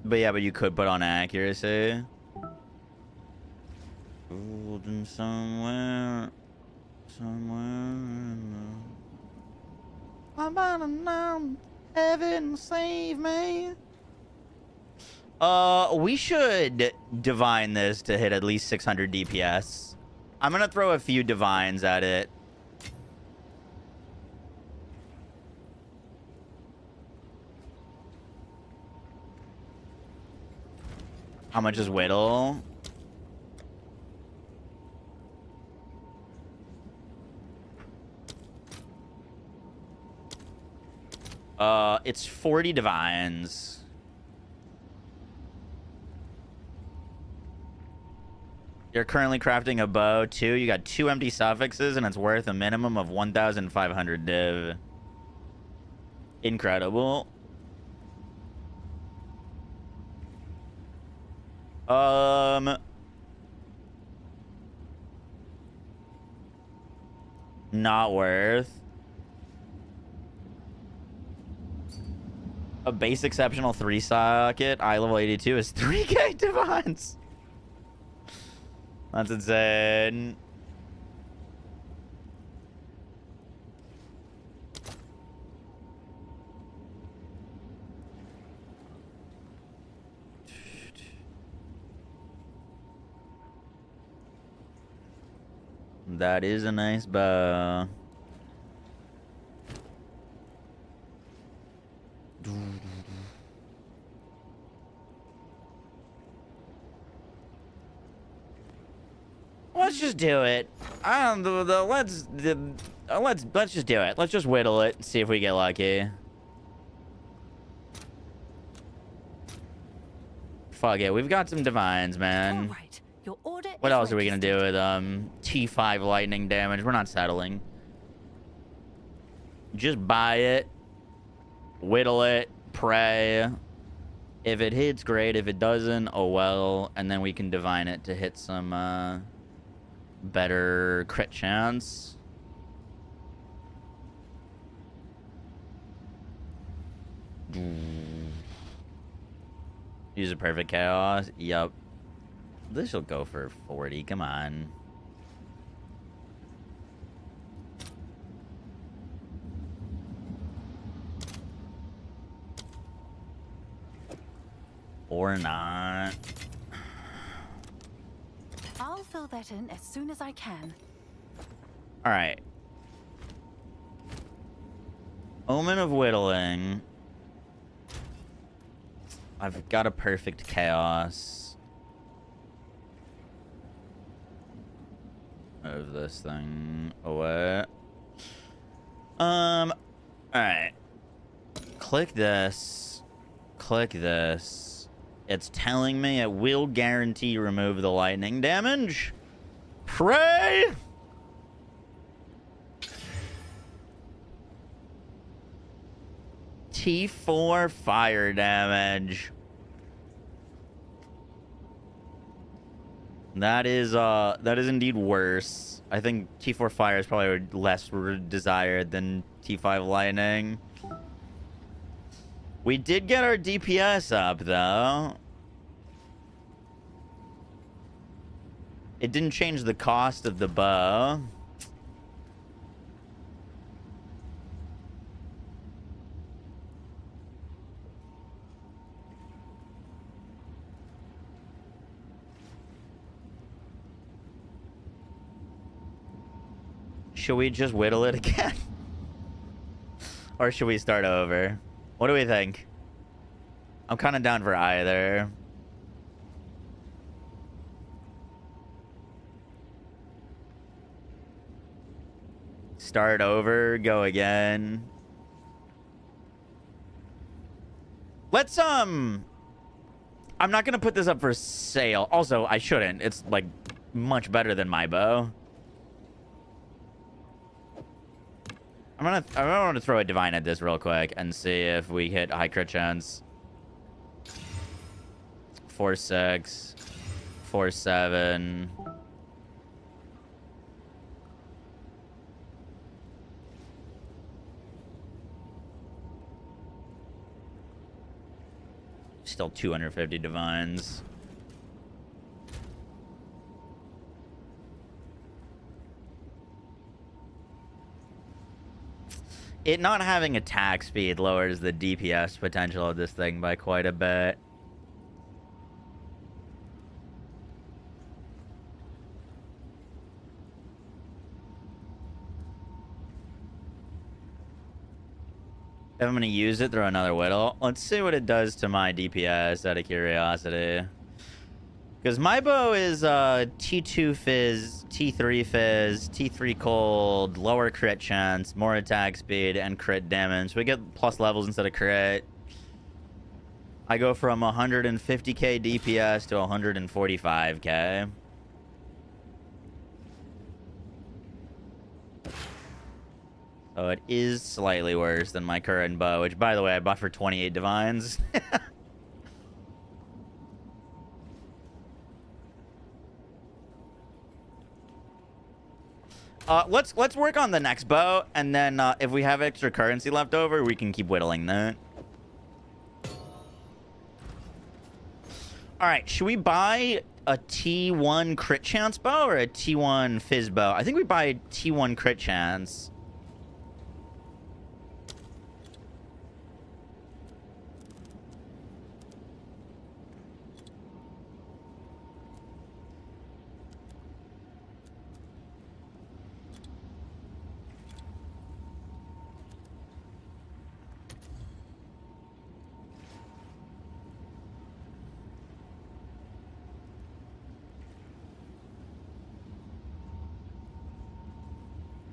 But yeah, but you could put on accuracy. Golden somewhere. I'm about now. Heaven save me. We should divine this to hit at least 600 DPS. I'm gonna throw a few divines at it. How much is whittle? It's 40 divines. You're currently crafting a bow, too. You got 2 empty suffixes, and it's worth a minimum of 1,500 div. Incredible. Not worth. A base exceptional 3 socket, eye level 82 is 3k divines. That's insane. That is a nice bow. Let's just do it. Let's just do it. Let's just whittle it and see if we get lucky. Fuck it, we've got some divines, man. All right. Your order What is else are we gonna do registered. with T5 lightning damage? We're not settling. Just buy it, whittle it, pray. If it hits, great. If it doesn't, oh well. And then we can divine it to hit some better crit chance. Use a perfect chaos. Yup. This will go for 40. Come on. Or not. I'll fill that in as soon as I can. All right. Omen of Whittling. I've got a perfect chaos. Move this thing away. All right. Click this. Click this. It's telling me it will guarantee remove the lightning damage. Pray! T4 fire damage. That is indeed worse. I think T4 fire is probably less desired than T5 lightning. We did get our DPS up, though. It didn't change the cost of the bow. Should we just whittle it again? Or should we start over? What do we think? I'm kind of down for either. Start over, go again. Let's, I'm not gonna put this up for sale. Also, I shouldn't. It's, like, much better than my bow. I want to throw a divine at this real quick and see if we hit high crit chance. 4-6, 4-7. Still 250 divines. It not having attack speed lowers the DPS potential of this thing by quite a bit. If I'm going to use it, throw another whittle. Let's see what it does to my DPS out of curiosity. Because my bow is T2 Fizz, T3 Fizz, T3 Cold, lower crit chance, more attack speed, and crit damage. We get plus levels instead of crit. I go from 150k DPS to 145k. Oh, it is slightly worse than my current bow, which, by the way, I bought for 28 divines. Let's work on the next bow, and then if we have extra currency left over, we can keep whittling that. All right, should we buy a T1 crit chance bow or a T1 fizz bow? I think we buy T1 crit chance.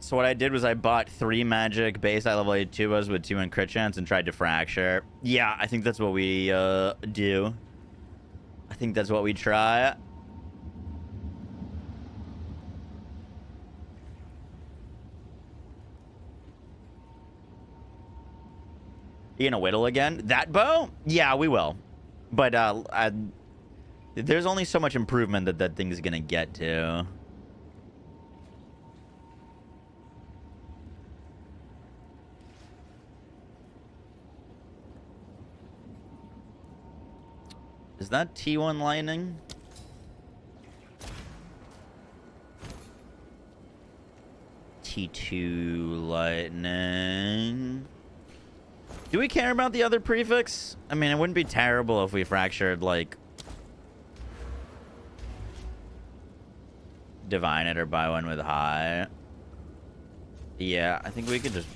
So what I did was I bought 3 magic base high level 82 bows with 2 in crit chance and tried to fracture. Yeah, I think that's what we do. I think that's what we try. You gonna whittle again? That bow? Yeah, we will. But there's only so much improvement that that thing's gonna get to. Is that T1 lightning? T2 lightning. Do we care about the other prefix? I mean, it wouldn't be terrible if we fractured, like, divine it or buy one with high. Yeah, I think we could just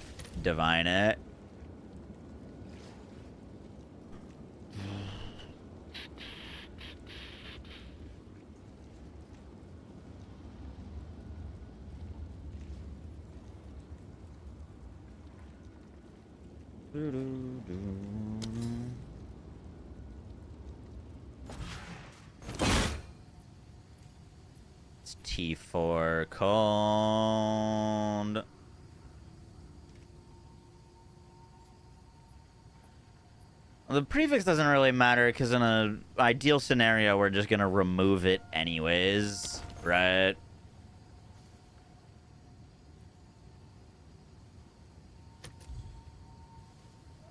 divine it. It's T4 cold. The prefix doesn't really matter because in an ideal scenario, we're just going to remove it anyways, right?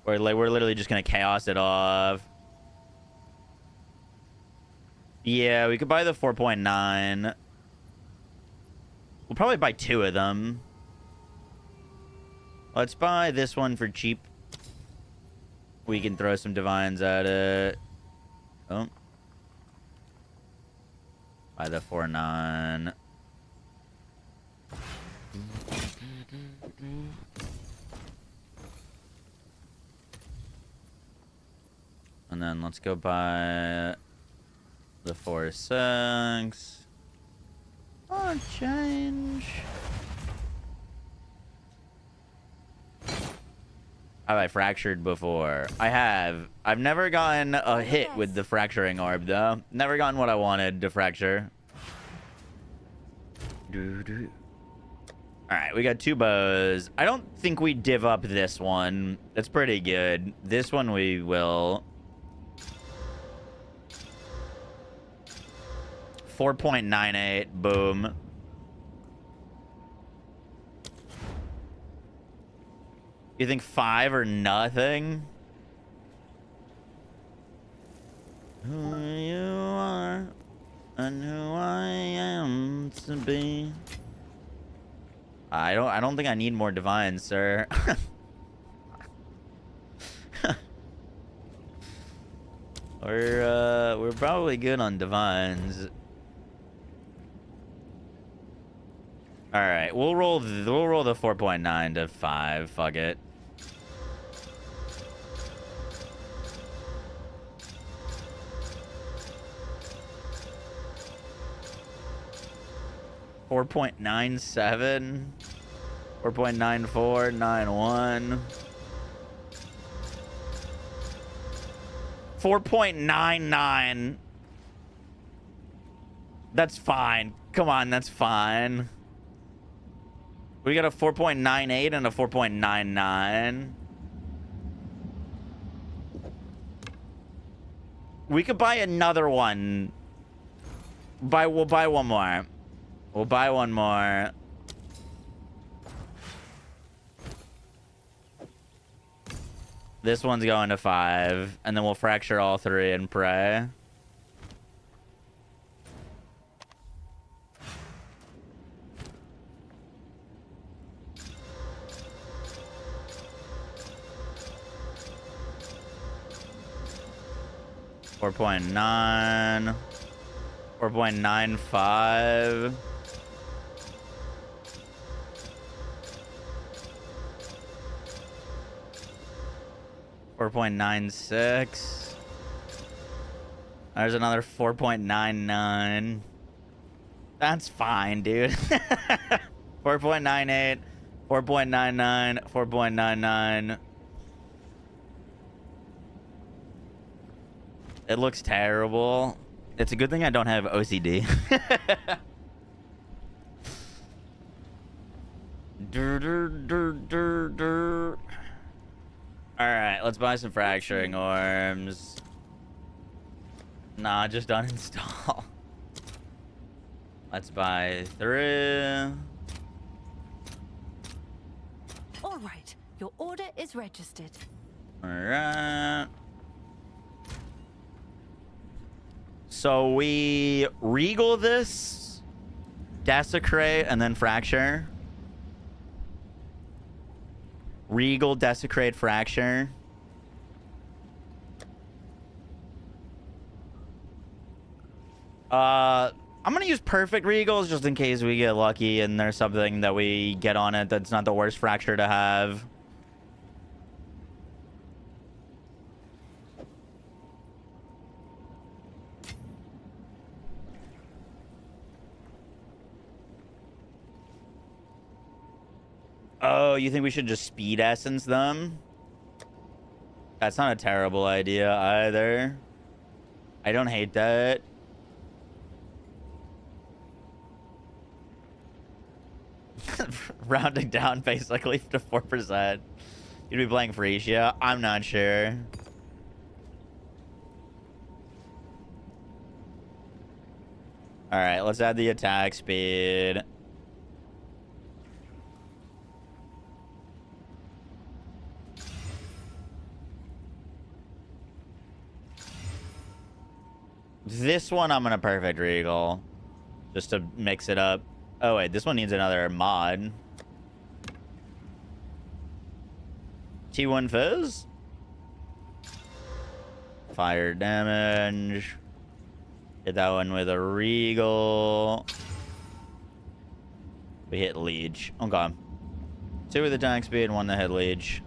Or like we're literally just gonna chaos it off. Yeah, we could buy the 4.9. We'll probably buy 2 of them. Let's buy this one for cheap. We can throw some divines at it. Oh. Buy the 4.9. And then let's go buy the 4.6. Oh, change. Have I fractured before? I have. I've never gotten a hit with the fracturing orb, though. Never gotten what I wanted to fracture. Alright, we got 2 bows. I don't think we div up this one. That's pretty good. This one we will. 4.98. Boom. You think 5 or nothing? Who you are and who I am to be. I don't think I need more divines, sir. We're probably good on divines. All right, we'll roll the 4.9 to 5. Fuck it. $4.97, 4.94, 91, 4.99. That's fine. Come on, that's fine. We got a 4.98 and a 4.99. We could buy another one. We'll buy one more. We'll buy one more. This one's going to 5, and then we'll fracture all 3 and pray. $4.9, $4.95. $4.96. There's another 4.99. That's fine, dude. 4.98, 4.99, 4.99. It looks terrible. It's a good thing I don't have OCD. Alright, let's buy some fracturing arms. Nah, just uninstall. Let's buy 3. All right, your order is registered. Alright. So we regal this, desecrate, and then fracture. Regal, desecrate, fracture. I'm gonna use perfect regals just in case we get lucky and there's something that we get on it that's not the worst fracture to have. Oh, you think we should just speed essence them? That's not a terrible idea either. I don't hate that. Rounding down basically to 4%. You'd be playing Frisia? I'm not sure. Alright, let's add the attack speed. This one I'm gonna perfect regal. Just to mix it up. Oh wait, this one needs another mod. T1 Fizz. Fire damage. Hit that one with a regal. We hit leech. Okay. 2 with attack speed, 1 to hit leech.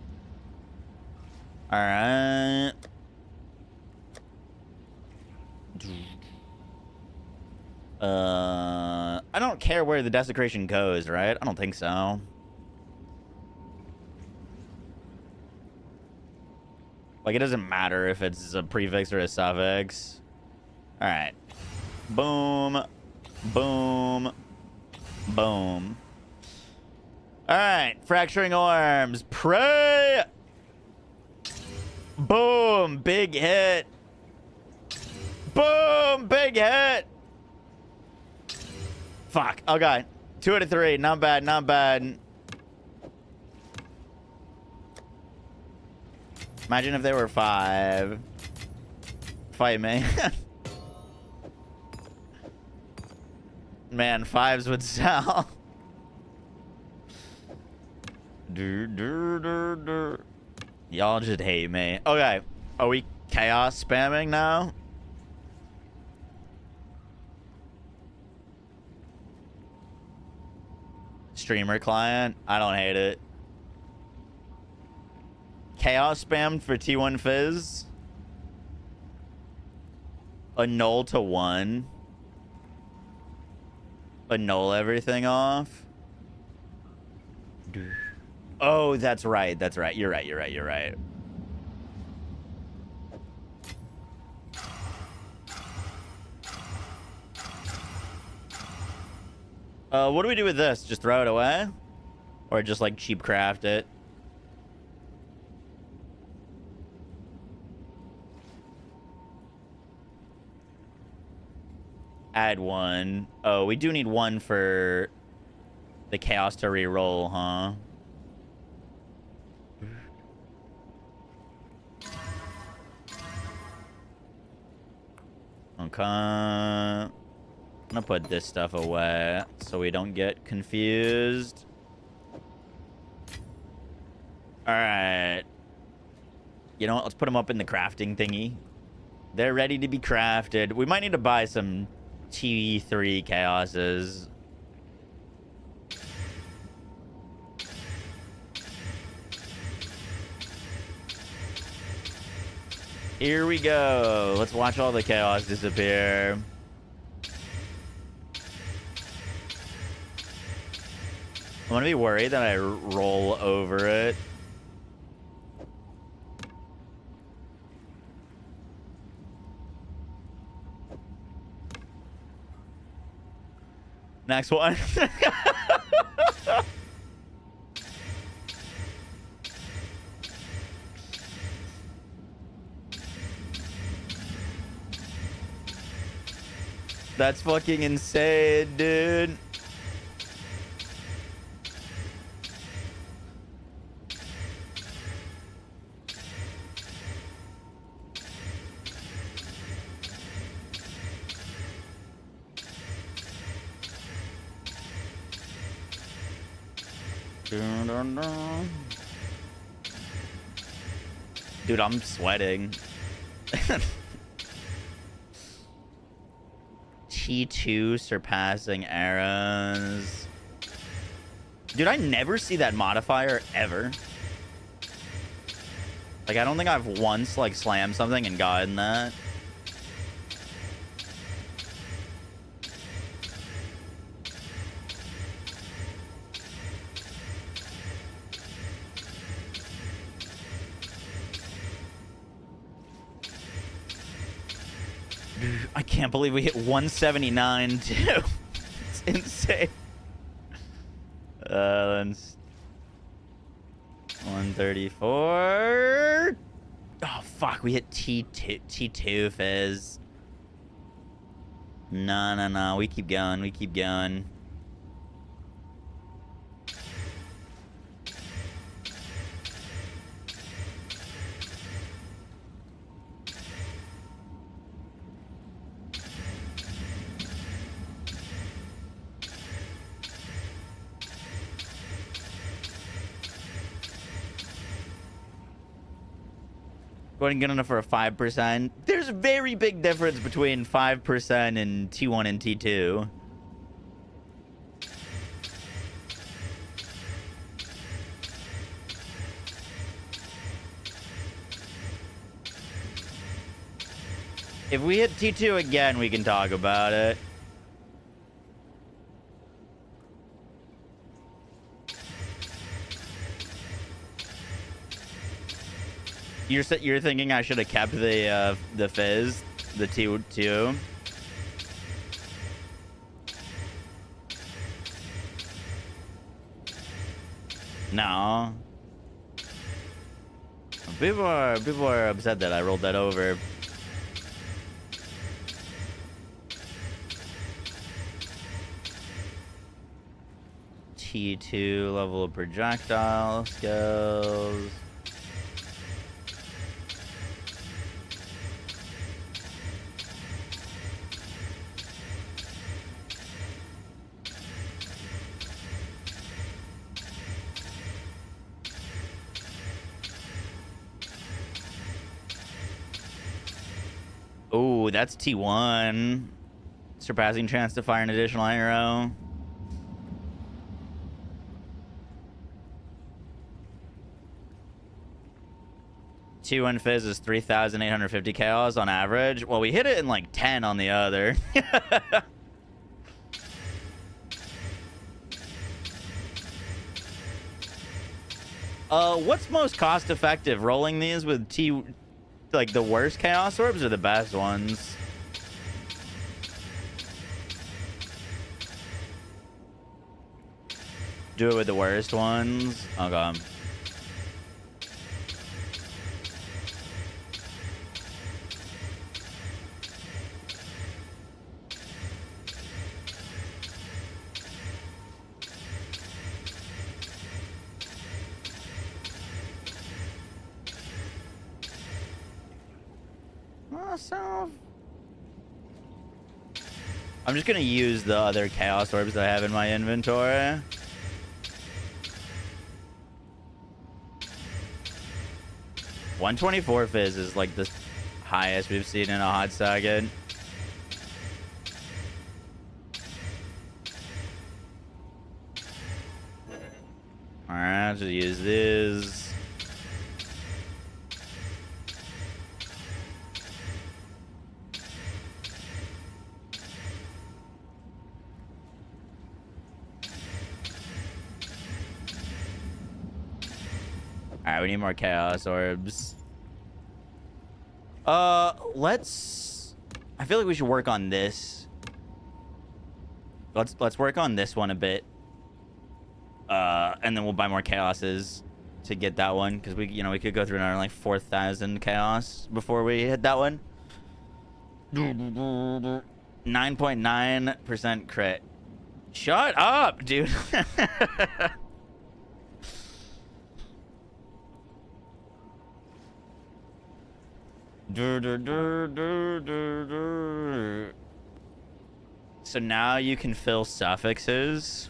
Alright. I don't care where the desecration goes, right? I don't think so. Like, it doesn't matter if it's a prefix or a suffix. Alright. Boom. Boom. Boom. Alright. Fracturing arms. Pray! Boom. Big hit. Boom! Big hit! Fuck. Okay. 2 out of 3. Not bad. Not bad. Imagine if they were 5. Fight me. Man, 5s would sell. Y'all just hate me. Okay. Are we chaos spamming now? Streamer client. I don't hate it. Chaos spammed for T1 Fizz. Annul to 1. Annul everything off. Oh, that's right. That's right. You're right. You're right. You're right. What do we do with this? Just throw it away? Or just like cheap craft it. Add one. Oh, we do need one for the chaos to reroll, huh? Okay. I'm gonna put this stuff away so we don't get confused. Alright. You know what? Let's put them up in the crafting thingy. They're ready to be crafted. We might need to buy some T3 chaoses. Here we go. Let's watch all the chaos disappear. I'm gonna be worried that I roll over it. Next one. That's fucking insane, dude. Dude, I'm sweating. T2 surpassing arrows. Dude, I never see that modifier ever. Like, I don't think I've once, like, slammed something and gotten that. I can't believe we hit 179 too. It's insane. That's 134. Oh fuck, we hit T2 fizz. No. We keep going. We keep going. Go ahead and get enough for a 5%. There's a very big difference between 5% and T1 and T2. If we hit T2 again, we can talk about it. You're thinking I should have kept the fizz, the T2. No. People are upset that I rolled that over. T2 level of projectile skills. Oh, that's T1. Surpassing chance to fire an additional arrow. T1 fizz is 3,850 chaos on average. Well, we hit it in like 10 on the other. What's most cost effective? Rolling these with like the worst chaos orbs or the best ones? Do it with the worst ones. Okay. So I'm just gonna use the other chaos orbs that I have in my inventory. $124 fizz is like the highest we've seen in a hot second. Alright, I'll just use this. Alright, we need more chaos orbs. Let's... I feel like we should work on this. Let's work on this one a bit. And then we'll buy more chaoses to get that one. Because we could go through another like 4,000 chaos before we hit that one. 9.9% crit. Shut up, dude. So now you can fill suffixes.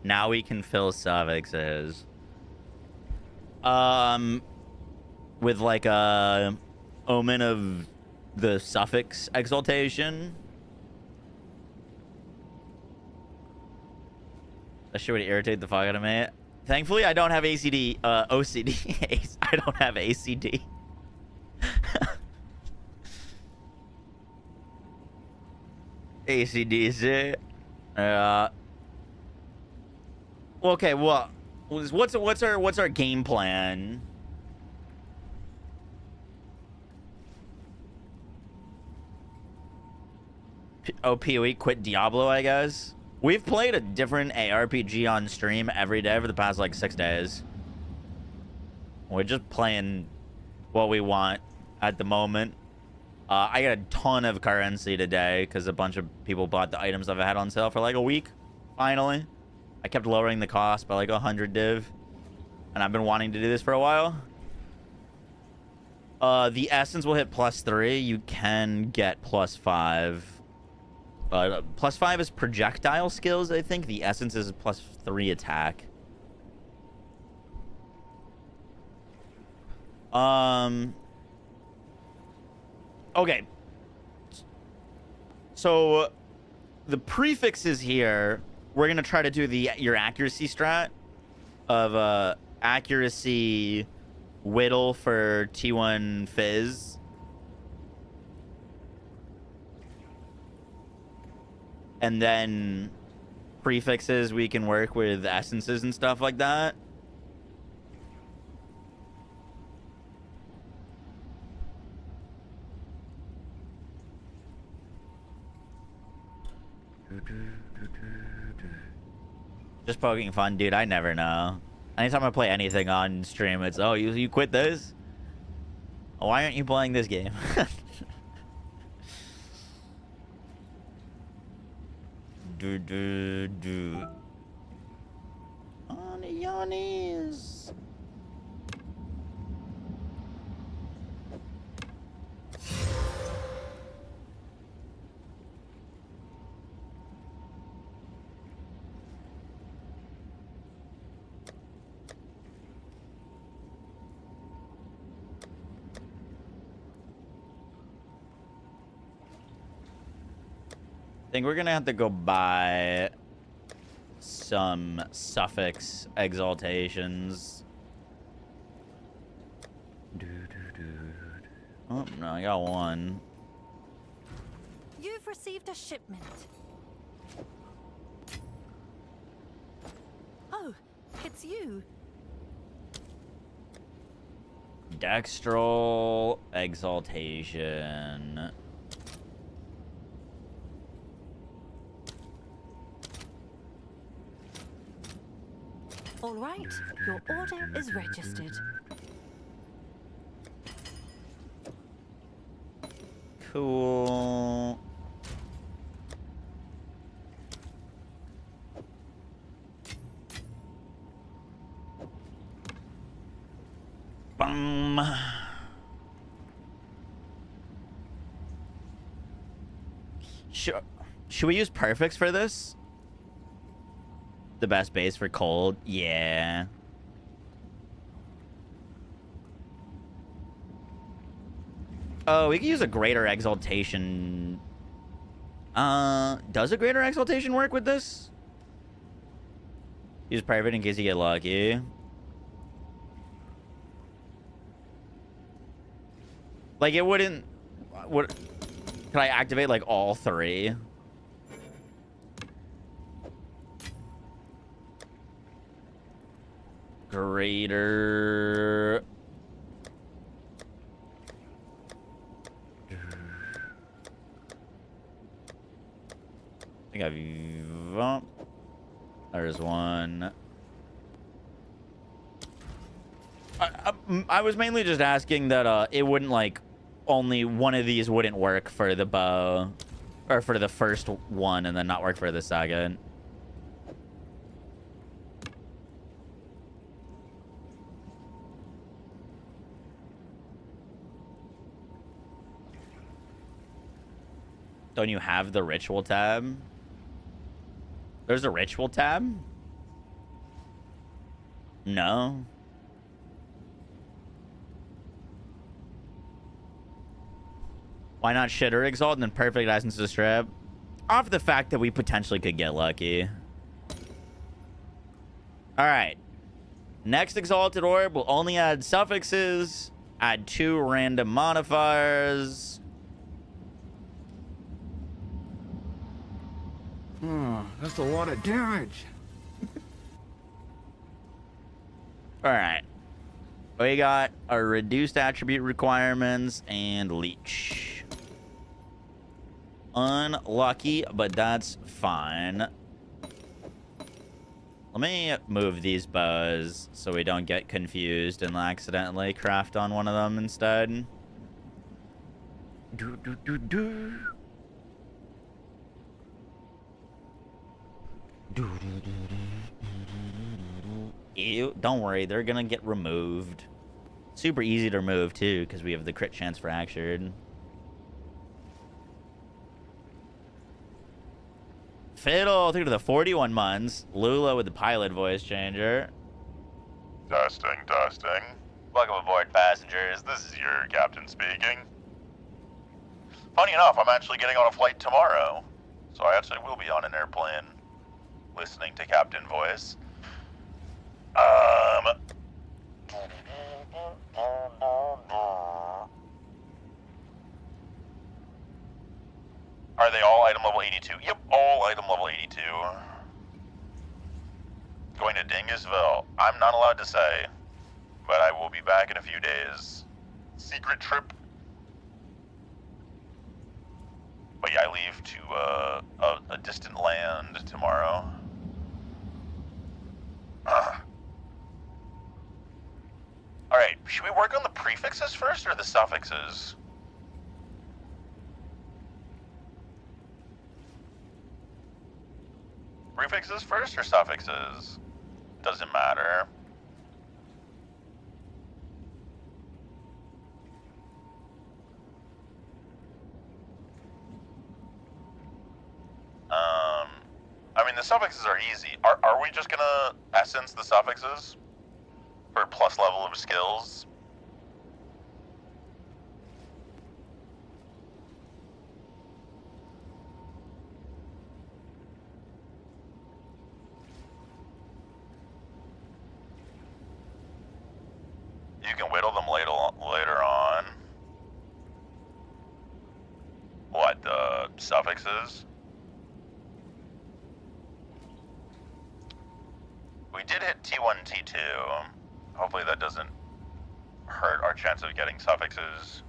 Now we can fill suffixes. With like a omen of the suffix exaltation. That shit would irritate the fuck out of me. Thankfully, I don't have OCD. I don't have ACD. ACDC. Okay, well, what's our game plan? PoE quit Diablo, I guess. We've played a different ARPG on stream every day for the past, like, 6 days. We're just playing what we want at the moment. I got a ton of currency today because a bunch of people bought the items I've had on sale for, like, a week, finally. I kept lowering the cost by, like, 100 div. And I've been wanting to do this for a while. The essence will hit +3. You can get +5. +5 is projectile skills, I think. The essence is +3 attack. Okay. So the prefixes here, we're gonna try to do your accuracy strat of accuracy whittle for T1 fizz. And then prefixes, we can work with essences and stuff like that. Just poking fun, dude. I never know. Anytime I play anything on stream, it's, oh, you quit this? Why aren't you playing this game? On your knees. I think we're gonna have to go buy some suffix exaltations. Oh, no, I got one. You've received a shipment. Oh, it's you. Dextral exaltation. All right, your order is registered. Cool. Boom. Should we use prefix for this? The best base for cold? Yeah. Oh, we can use a greater exaltation. Does a greater exaltation work with this? Use private in case you get lucky. Like, it wouldn't... Can I activate, like, all three? Greater... I think there's one. I was mainly just asking that it wouldn't, like, only one of these wouldn't work for the bow, or for the first one, and then not work for the second. Don't you have the ritual tab? There's a ritual tab? No. Why not Shitter Exalt and then Perfect License to Strip? Off the fact that we potentially could get lucky. Alright. Next Exalted Orb will only add suffixes, add 2 random modifiers. Oh, that's a lot of damage. Alright. We got our reduced attribute requirements and leech. Unlucky, but that's fine. Let me move these bows so we don't get confused and accidentally craft on one of them instead. Ew, don't worry, they're gonna get removed. Super easy to remove too, because we have the crit chance fractured. Fiddle through to the 41 months. Lula with the pilot voice changer. Testing, testing. Welcome aboard, passengers. This is your captain speaking. Funny enough, I'm actually getting on a flight tomorrow, so I actually will be on an airplane listening to Captain Voice. Are they all item level 82? Yep, all item level 82. Going to Dingusville. I'm not allowed to say, but I will be back in a few days. Secret trip. But yeah, I leave to a distant land tomorrow. Alright, should we work on the prefixes first or the suffixes? Prefixes first or suffixes? Doesn't matter. I mean, the suffixes are easy. Are we just gonna essence the suffixes for plus level of skills? You can whittle them later on. What, the suffixes? We did hit T1, T2. Hopefully that doesn't hurt our chance of getting suffixes.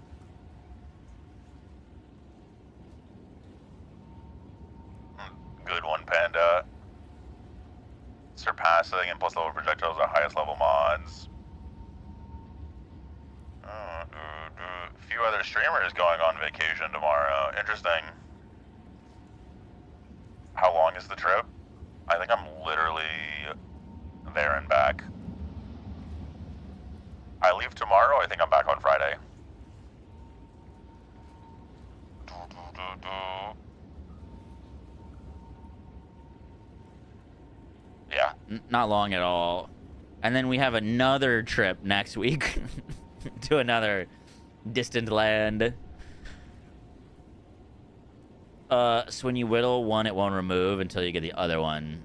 Good one, Panda. surpassing and plus level projectiles are highest level mods. A few other streamers going on vacation tomorrow. Interesting. How long is the trip? I think I'm literally there and back. I leave tomorrow, I think I'm back on Friday. Yeah. Not long at all. And then we have another trip next week to another distant land. So when you whittle one, it won't remove until you get the other one.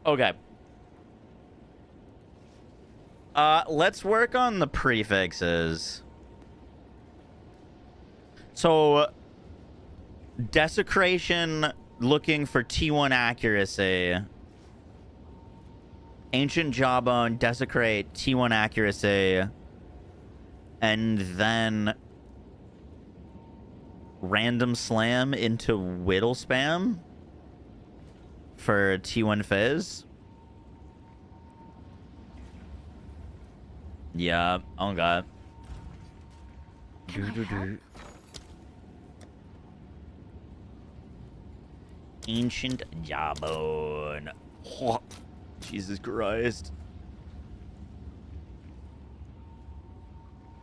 Okay. Let's work on the prefixes. So, desecration looking for T1 accuracy. Ancient Jawbone, desecrate, T1 accuracy. And then random slam into whittle spam for T1 fizz. Yeah, oh god. Ancient Jawbone. Oh, Jesus Christ.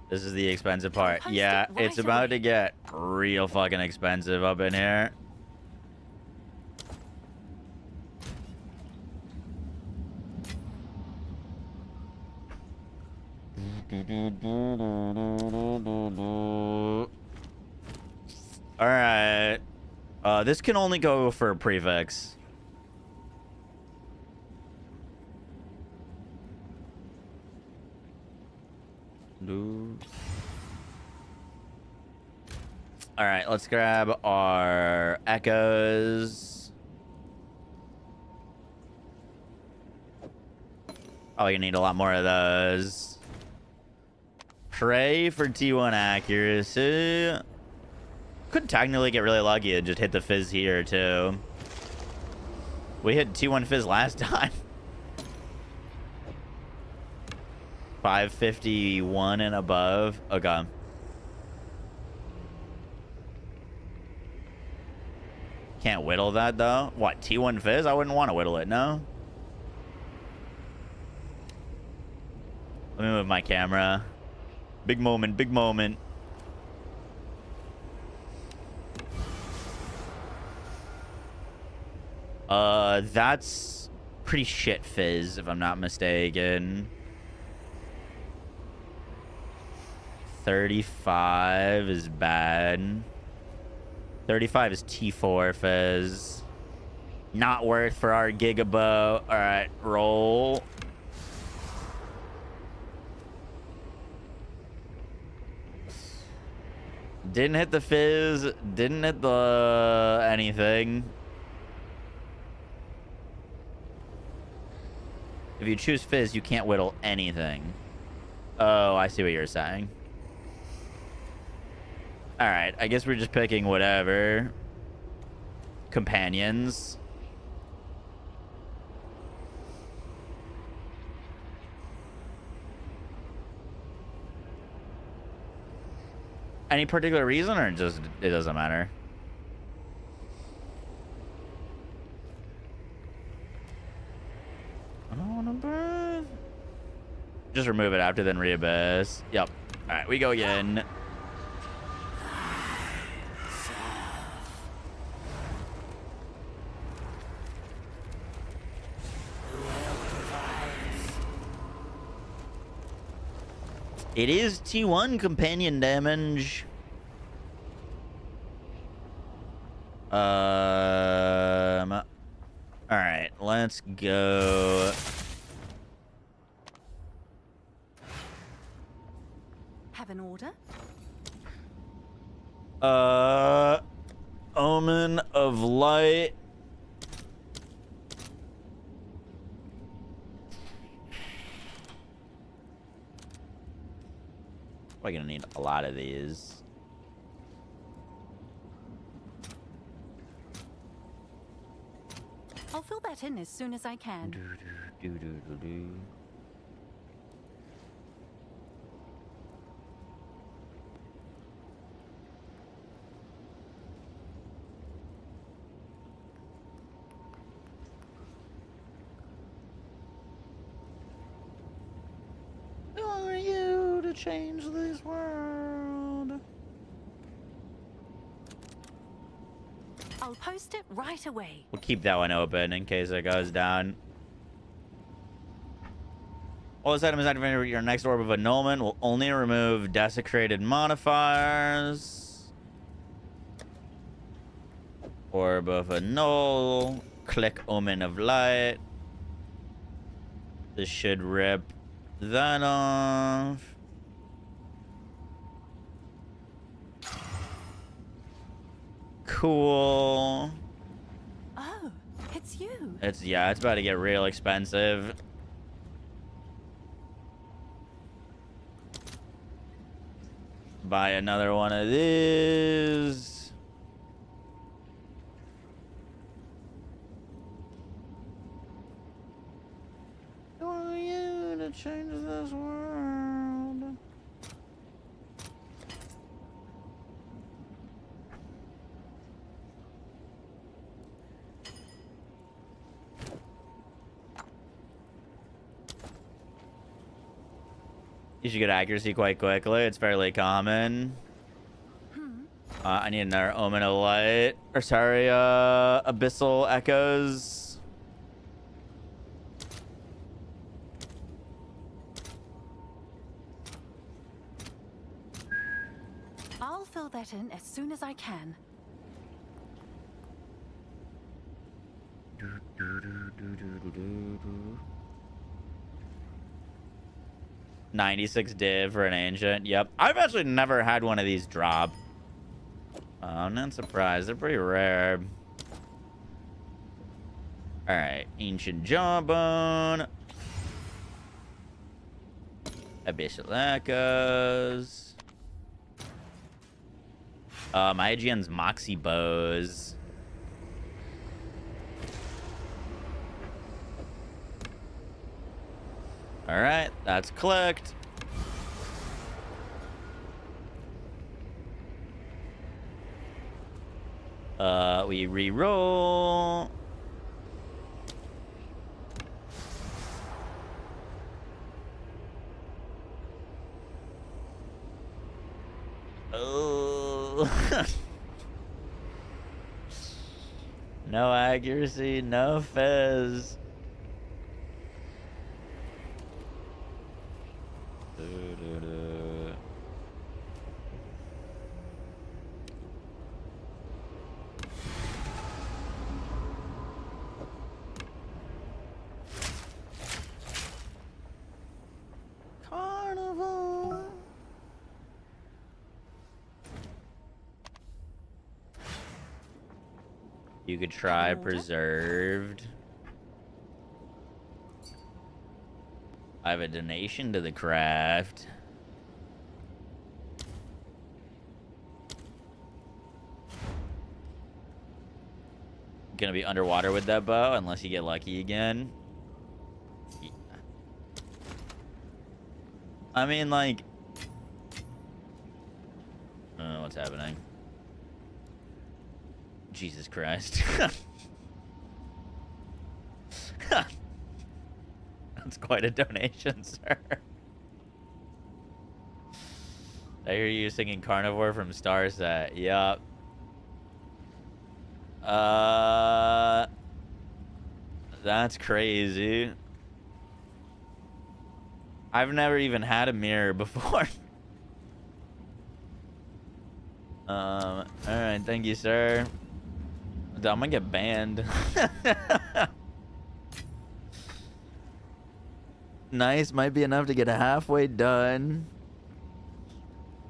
This is the expensive part. Yeah, it's about to get real fucking expensive up in here. Alright. This can only go for a prefix. Alright, let's grab our echoes. Oh, you need a lot more of those. Pray for T1 accuracy. Could technically get really lucky and just hit the fizz here, too. We hit T1 fizz last time. 551 and above. Okay. Can't whittle that, though. What, T1 fizz? I wouldn't want to whittle it, no? Let me move my camera. Big moment, big moment. That's pretty shit fizz, if I'm not mistaken. 35 is bad. 35 is T4 fizz. Not worth for our Giga bow. Alright, roll. Didn't hit the fizz. Didn't hit the anything. If you choose fizz, you can't whittle anything. Oh, I see what you're saying. Alright, I guess we're just picking whatever. Companions. Any particular reason, or just it doesn't matter? I don't want to burn. Just remove it after, then re-abyss. Yep. Alright, we go again. It is T1 companion damage. Alright, let's go. Have an order? Omen of Light. Probably gonna need a lot of these. I'll fill that in as soon as I can. Who are you to change this world? I'll post it right away. We'll keep that one open in case it goes down. All this item is activated with your next orb of annulment. Will only remove desecrated modifiers. Orb of annul. Click Omen of Light. This should rip that off. Cool. Oh, it's you. It's about to get real expensive. Buy another one of these. Who are you to change this world? You should get accuracy quite quickly. It's fairly common. I need another Omen of Light. Or sorry, Abyssal Echoes. I'll fill that in as soon as I can. 96 div for an ancient. Yep. I've actually never had one of these drop. I'm not surprised. They're pretty rare. Alright. Ancient Jawbone. Abyssal Echoes. My IGN's Moxie Bows. All right, that's clicked. We re-roll. Oh. No accuracy, no fizz. Carnival. You could try preserved. I have a donation to the craft. Gonna be underwater with that bow unless you get lucky again. Yeah. I mean, like, I don't know what's happening. Jesus Christ. That's quite a donation, sir. I hear you singing Carnivore from Starset. Yup. That's crazy. I've never even had a mirror before. Alright, thank you, sir. I'm gonna get banned. Nice, might be enough to get halfway done.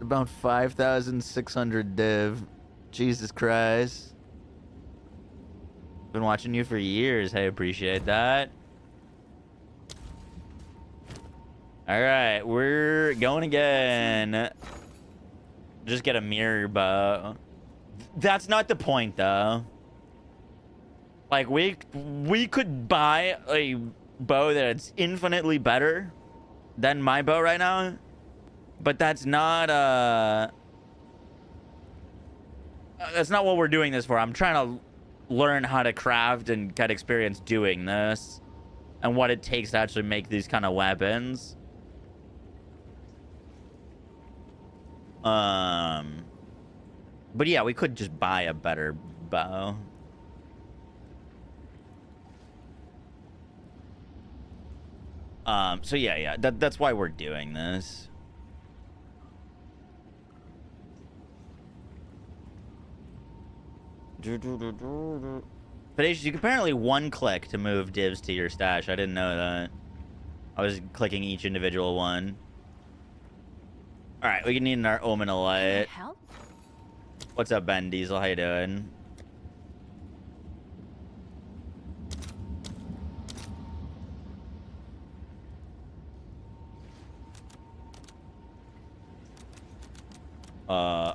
About 5,600 div. Jesus Christ. Been watching you for years. I appreciate that. Alright, we're going again. Just get a mirror bow. That's not the point, though. Like, we could buy a bow that's infinitely better than my bow right now, but that's not what we're doing this for. I'm trying to learn how to craft and get experience doing this and what it takes to actually make these kind of weapons. But yeah, we could just buy a better bow. So yeah, that's why we're doing this. But you can apparently one click to move divs to your stash. I didn't know that. I was clicking each individual one. All right, we need our Omen of Light. Help? What's up, Ben Diesel? How you doing?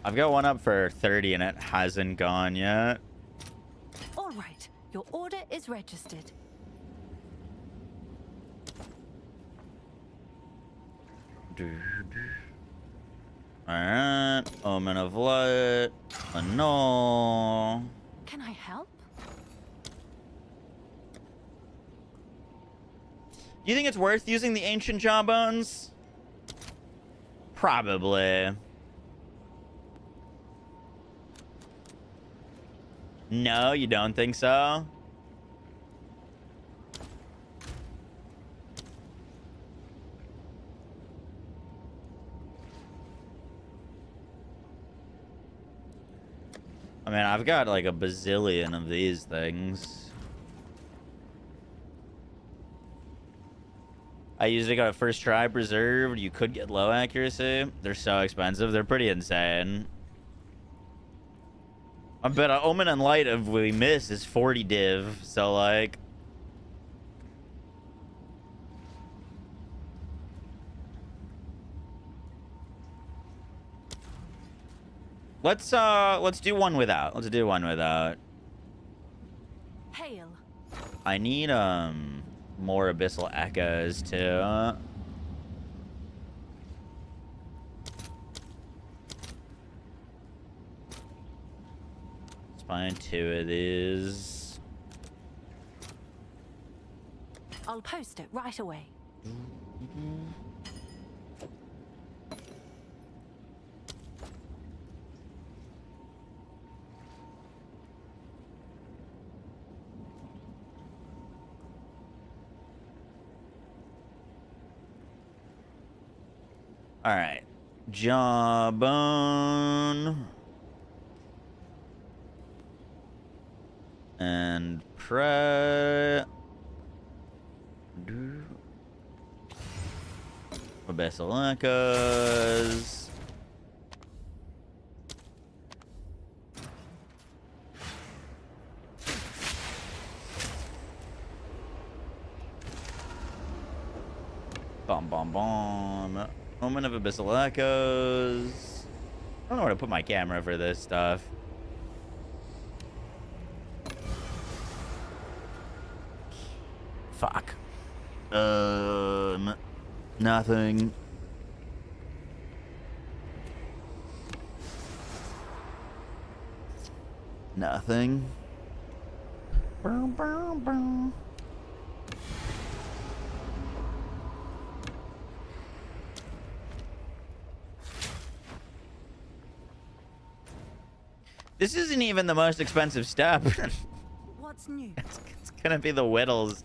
I've got one up for 30 and it hasn't gone yet. All right, your order is registered. Alright, Omen of Light. No. Can I help? Do you think it's worth using the ancient jawbones? Probably. No, you don't think so? I mean, I've got like a bazillion of these things. I usually got a first try preserved. You could get low accuracy. They're so expensive. They're pretty insane. I bet an Omen and Light if we miss is 40 div. So like, let's do one without. Let's do one without. Hail. I need more Abyssal Echoes too. Let's find 2 of these. I'll post it right away. All right, Jawbone and Abyssal Echoes. Bomb, bomb, bomb. Omen of Abyssal Echoes. I don't know where to put my camera for this stuff. Fuck. Nothing. Nothing. Boom, boom, boom. This isn't even the most expensive step. What's new? It's gonna be the whittles.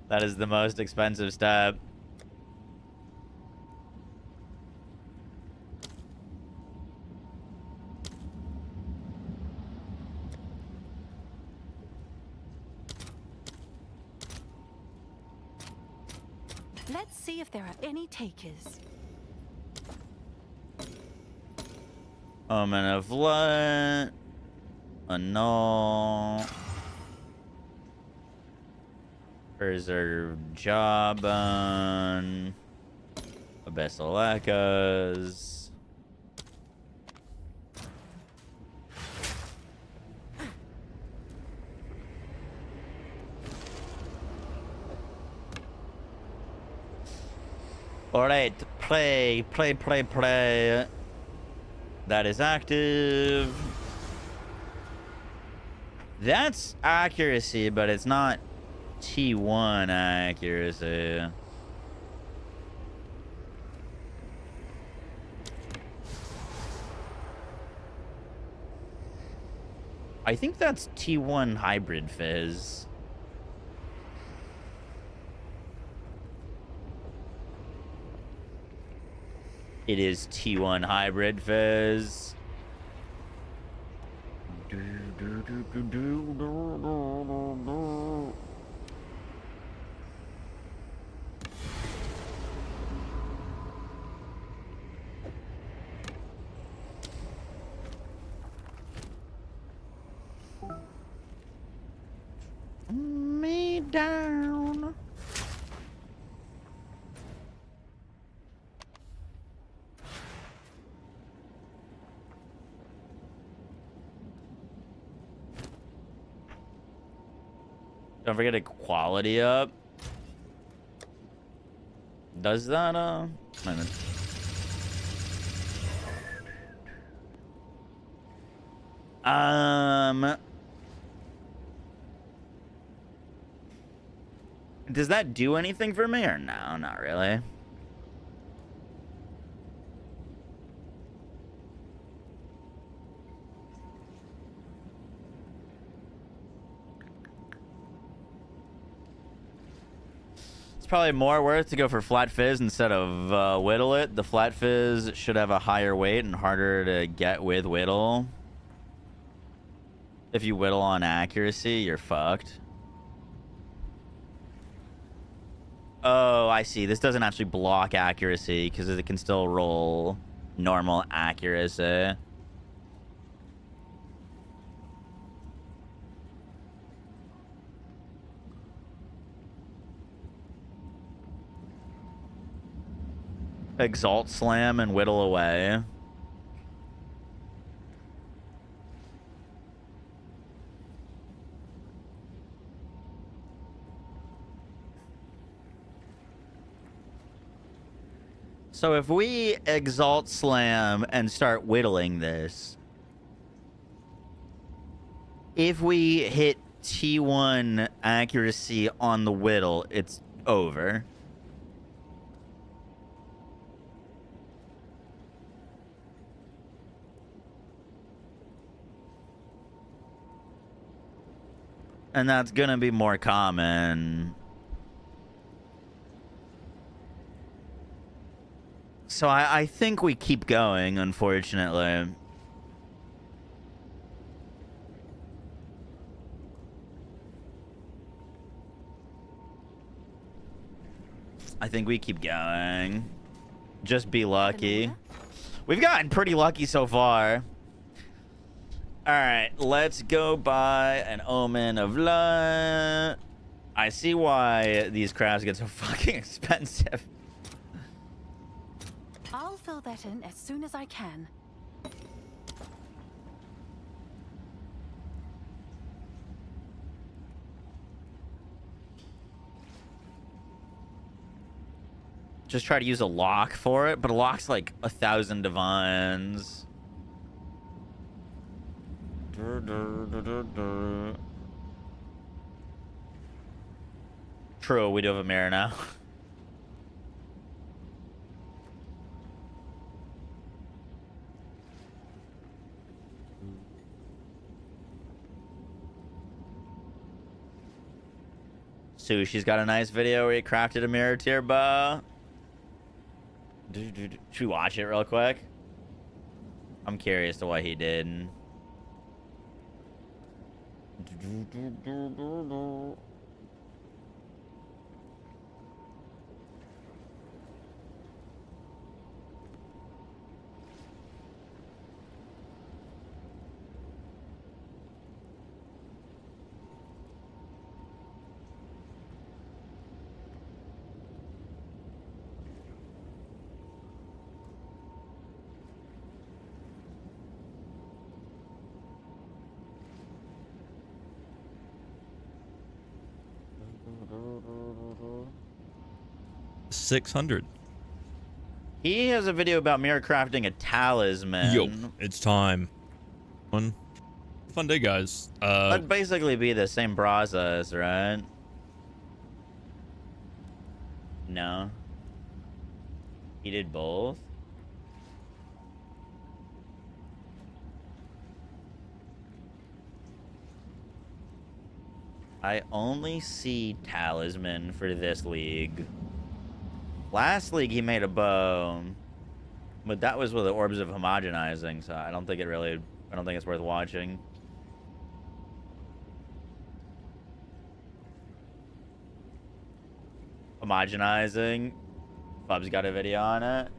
That is the most expensive step. Let's see if there are any takers. Omen of Light. Annul. Preserve Jawbone. Abyssal Echoes. All right, play. That is active. That's accuracy, but it's not T1 accuracy. I think that's T1 hybrid fizz. It is T1 hybrid fizz. Me down. Don't forget to quality up. Does that, does that do anything for me or no? Not really. It's probably more worth to go for flat fizz instead of whittle it. The flat fizz should have a higher weight and harder to get with whittle. If you whittle on accuracy, you're fucked. Oh, I see. This doesn't actually block accuracy because it can still roll normal accuracy. Exalt slam and whittle away. So if we exalt slam and start whittling this, if we hit T1 accuracy on the whittle, it's over. And that's gonna be more common. So I think we keep going, unfortunately. I think we keep going. Just be lucky. We've gotten pretty lucky so far. Alright, let's go buy an Omen of Luck. I see why these crafts get so fucking expensive. I'll fill that in as soon as I can. Just try to use a lock for it, but a lock's like 1,000 divines. True, we do have a mirror now. Sushi's got a nice video where he crafted a mirror tier bow. Should we watch it real quick? I'm curious to what he did. $600. He has a video about mirror crafting a talisman. Yo, it's time. Fun day, guys. That'd basically be the same process, right? No. He did both? I only see talisman for this league. Last league he made a bow, but that was with the orbs of homogenizing, so I don't think it's worth watching. Homogenizing. Bub's got a video on it.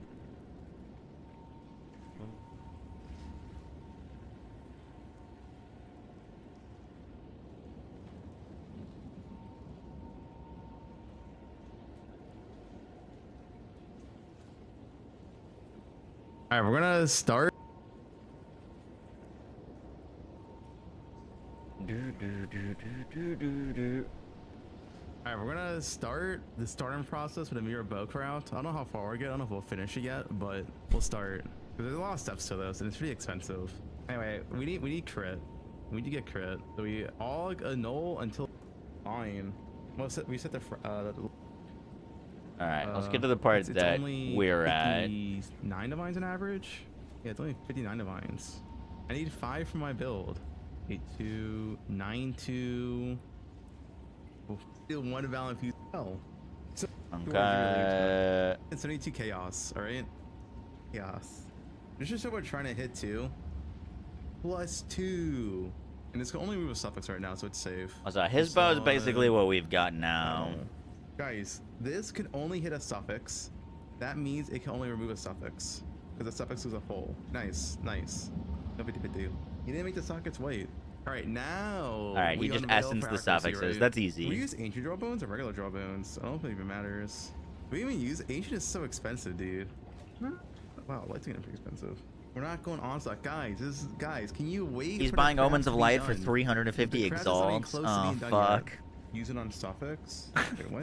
All right, we're gonna start. All right, we're gonna start the starting process with a mirror bow craft. I don't know how far we get. I don't know if we'll finish it yet, but we'll start. There's a lot of steps to this, and it's pretty expensive. Anyway, we need crit. We need to get crit. So we all annul until fine. Well, we set the. All right, let's get to the part that we're at. 59 divines on average. Yeah, it's only 59 divines. I need 5 for my build. 8 2 9 2. We'll steal 1 Valent Fuse. Oh. So, Okay. it's 72 chaos, alright? Chaos. This is what we're trying to hit too. +2. And it's only move a suffix right now, so it's safe. So his bow is basically what we've got now. Guys, this can only hit a suffix. That means it can only remove a suffix. Because the suffix is a full. Nice, nice. No big deal. You didn't make the sockets wait. Alright, now. Alright, he just essenced the suffixes. Right? That's easy. We use ancient drawbones or regular drawbones? I don't think it even matters. We even use ancient is so expensive, dude. Wow, light's gonna be expensive. We're not going on to that, guys. Guys, can you wait? He's for buying the craft Omens of to be Light for done? 350 The craft is not even exalts. close to Oh being done fuck. yet. Use it on suffix. Wait, what?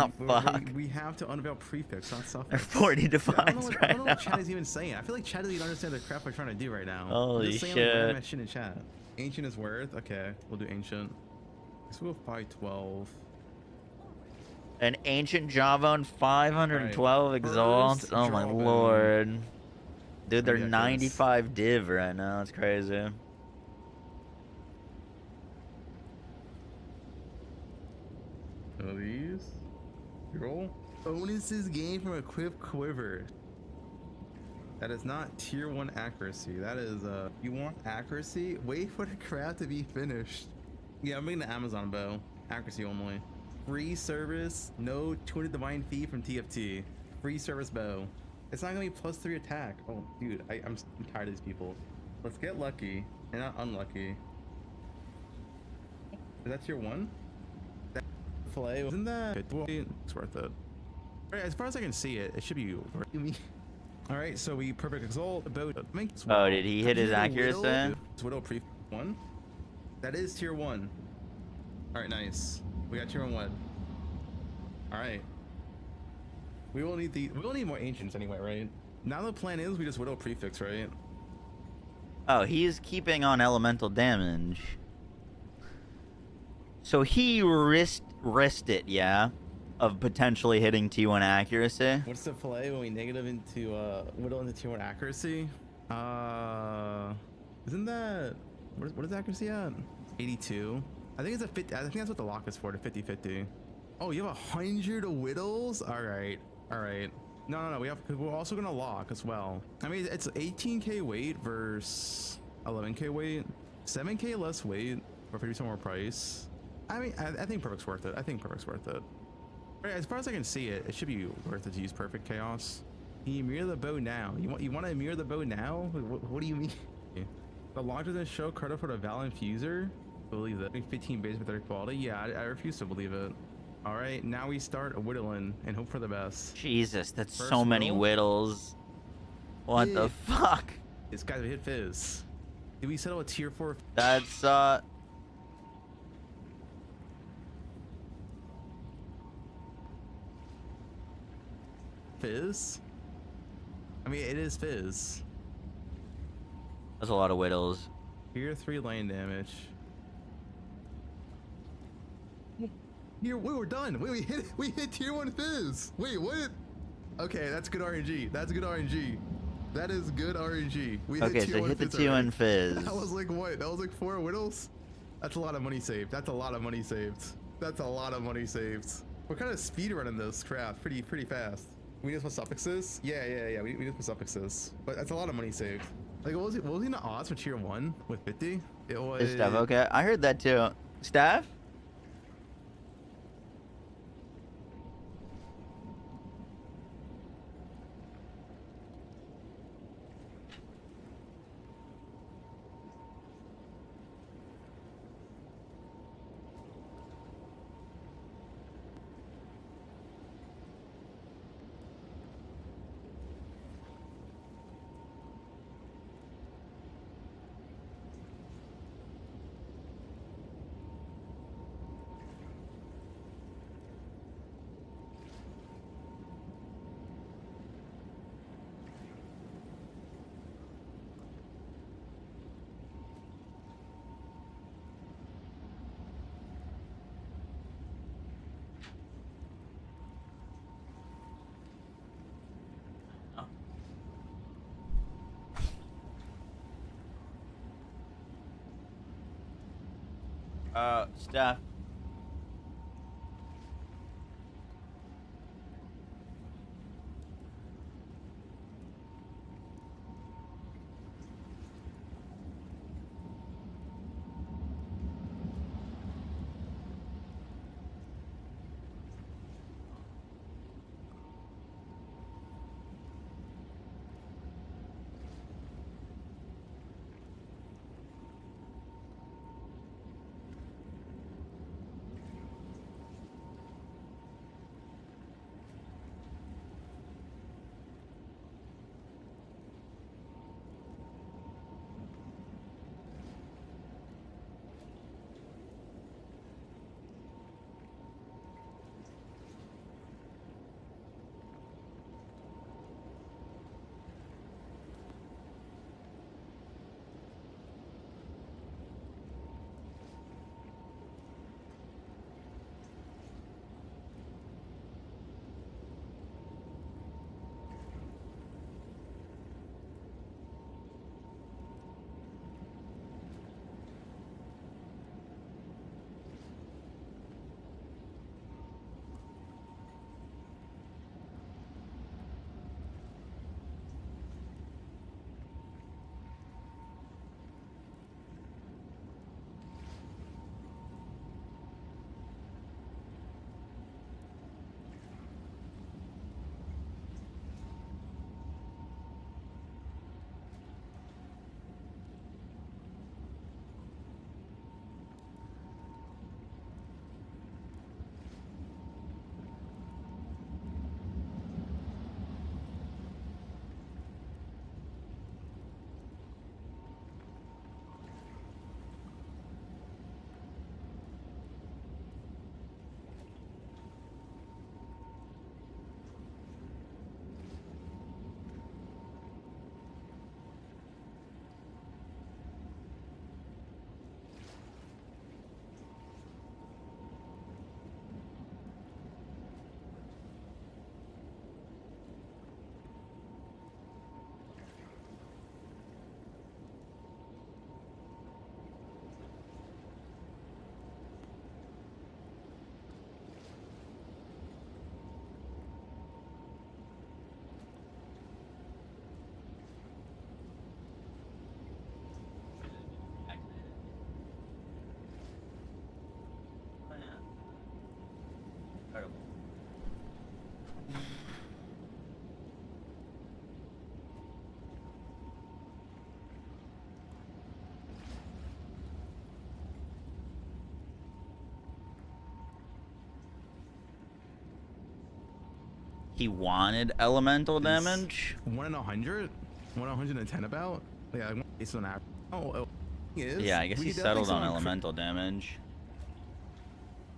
Oh fuck. We have to unveil prefix, not They're suffix. 40 I don't know defines what, I right don't know what now. chat is even saying. I feel like chat doesn't even understand the crap we're trying to do right now. Holy We're just saying, shit. Like, random shit in chat. Ancient is worth. Okay, we'll do ancient. This will buy 12. An ancient Javon 512 Right. exalts. First Oh my drawbone. lord. Dude, they're Yeah, 95 div right now. That's crazy. One of these. Roll. Bonuses gained from equipped quiver. That is not tier 1 accuracy. That is you want accuracy? Wait for the craft to be finished. Yeah, I'm making the Amazon bow. Accuracy only. Free service, no 200 divine fee from TFT. Free service bow. It's not gonna be +3 attack. Oh, dude, I'm tired of these people. Let's get lucky and not unlucky. Is that tier 1? That fillet, isn't that? It's worth it. Alright, as far as I can see it, it should be worth it. Alright, so we perfect exalt about. Oh, did he hit his accuracy? Widow pre 1. That is tier 1. Alright, nice. We got tier 1. Alright. We will need more ancients anyway, right? Now the plan is we just widow prefix, right? Oh, he's keeping on elemental damage. So he risked it, yeah, of potentially hitting T1 accuracy. What's the play when we negative into widow into tier 1 accuracy? Isn't that what is accuracy at? 82. I think it's a 50. I think that's what the lock is for, the 50-50. Oh, you have 100 widows? All right. No. We have, because we're also gonna lock as well. I mean, it's 18k weight versus 11k weight, 7k less weight for 50% more price. I mean, I think perfect's worth it. Right, as far as I can see it, it should be worth it to use perfect chaos. Can you mirror the bow now? You want to mirror the bow now? What do you mean? The launcher doesn't show credit for the Valent Fuser. Believe that. 15 base with their quality. Yeah, I refuse to believe it. All right, now we start whittling and hope for the best. Jesus, that's First so many whittle. whittles. What the fuck? This guy's a hit fizz. Did we settle a tier 4 That's fizz? I mean, it is Fizz. That's a lot of whittles. Tier 3 lane damage. Here, wait, we're done. Wait, we hit tier 1 Fizz. Wait, what? Okay, that's good RNG. That's good RNG. That is good RNG. We Okay, hit tier so 1 hit the Fizz tier already. 1 fizz. That was like what? That was like 4 whittles? That's a lot of money saved. That's a lot of money saved. That's a lot of money saved. We're kind of speedrunning this crap pretty fast. We just put suffixes? Yeah. We just put suffixes. But that's a lot of money saved. Like, what was it? What was the odds for tier 1 with 50? It was. Is Steph okay? I heard that too. Steph? Steph. He wanted elemental damage. 1 in 100? 1 in 110 about? Yeah, based on average. Oh, is. Yeah, I guess he settled on elemental damage.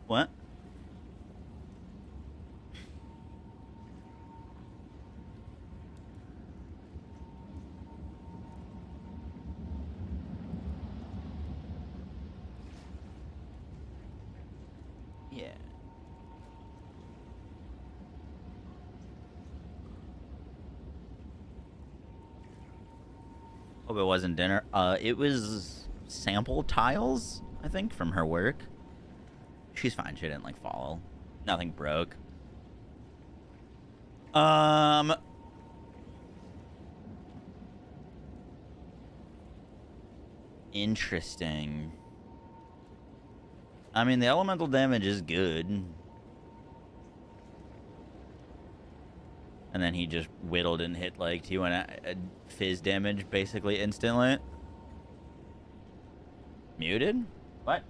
What? Yeah. Hope it wasn't dinner. It was sample tiles, I think, from her work. She's fine. She didn't, like, fall. Nothing broke. Interesting. I mean, the elemental damage is good. And then he just whittled and hit, like, T1 fizz damage basically instantly. Muted? What?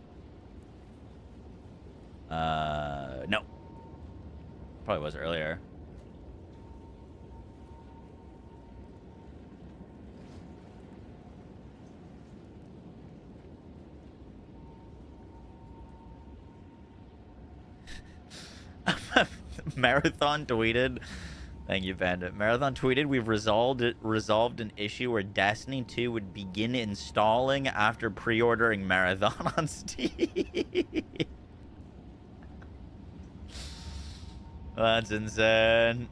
No. Probably was earlier. Marathon tweeted, thank you, Bandit. Marathon tweeted, we've resolved an issue where Destiny 2 would begin installing after pre-ordering Marathon on Steam. That's insane.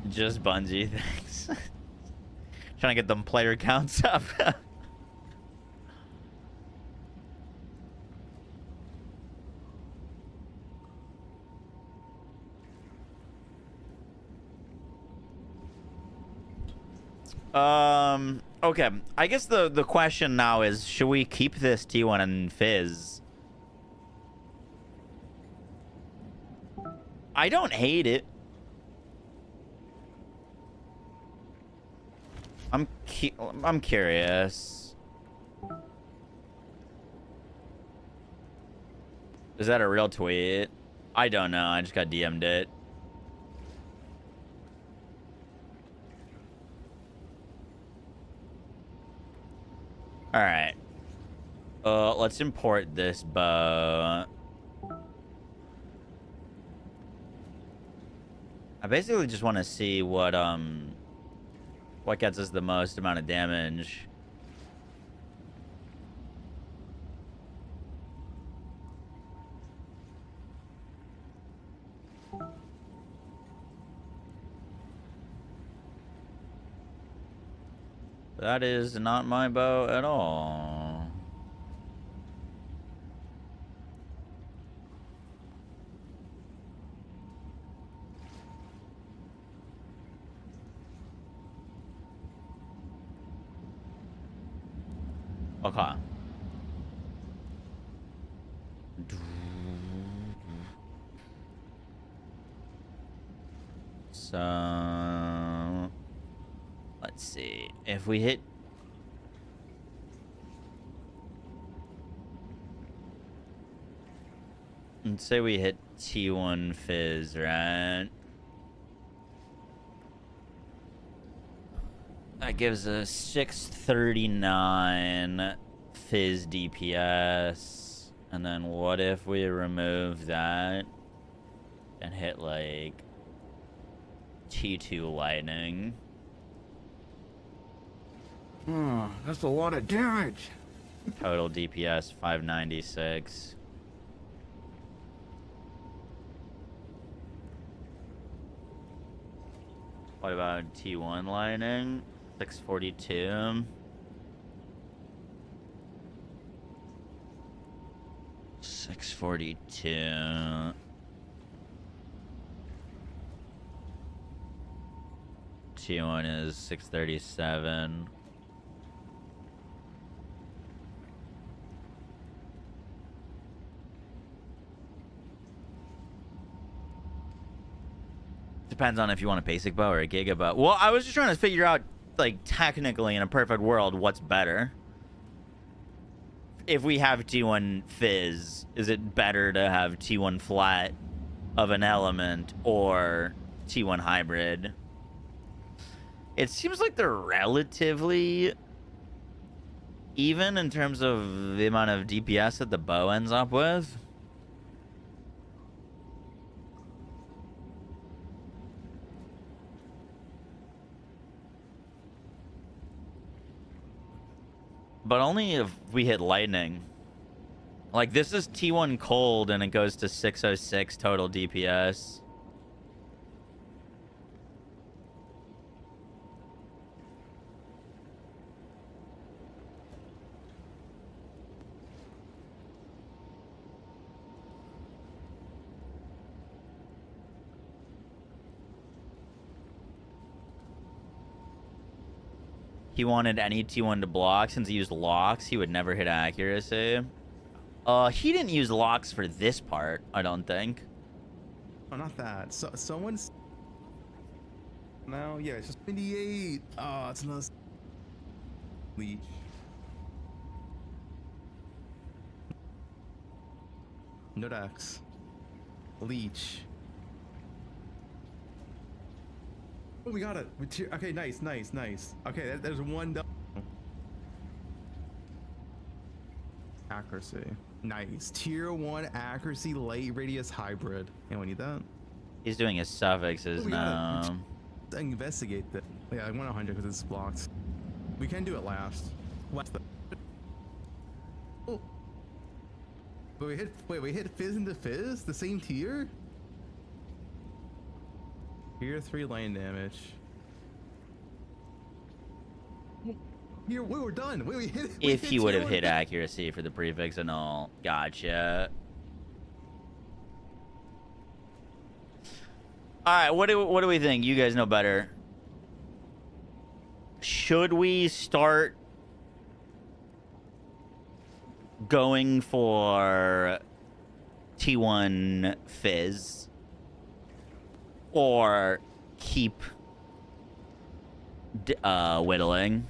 Just Bungie, thanks. Trying to get them player counts up. Okay. I guess the question now is, should we keep this T1 and Fizz? I don't hate it. I'm curious. Is that a real tweet? I don't know. I just got DM'd it. All right. Let's import this bow. I basically just want to see what gets us the most amount of damage. That is not my bow at all. Okay. So let's see if we hit. Let's say we hit T1 Fizz, right? That gives us 639 Fizz DPS. And then what if we remove that and hit like T2 Lightning? Oh, that's a lot of damage. Total DPS 596. What about T1 Lightning? 642. 642. T1 is 637. Depends on if you want a basic bow or a giga bow. Well, I was just trying to figure out, like, technically in a perfect world, what's better. If we have T1 Fizz, is it better to have T1 flat of an element or T1 hybrid? It seems like they're relatively even in terms of the amount of DPS that the bow ends up with. But only if we hit lightning. Like, this is T1 cold, and it goes to 606 total DPS. He wanted any T1 to block. Since he used locks, he would never hit accuracy. He didn't use locks for this part, I don't think. Oh, not that. So someone's now, yeah, it's just 28. Oh, it's another leech. No dex. Leech. Oh, we got it. Okay, nice. Okay, there's one. Accuracy. Nice. Tier 1 accuracy, light radius hybrid. And we need that. He's doing his suffixes now. Investigate that. Yeah, I want 100 because it's blocked. We can do it last. Oh. We hit Fizz into Fizz? The same tier? Tier 3 lane damage. Here, we were done. We hit. If he would have hit accuracy for the prefix and all. Gotcha. Alright, what do we think? You guys know better. Should we start going for T1 Fizz? Or keep whittling?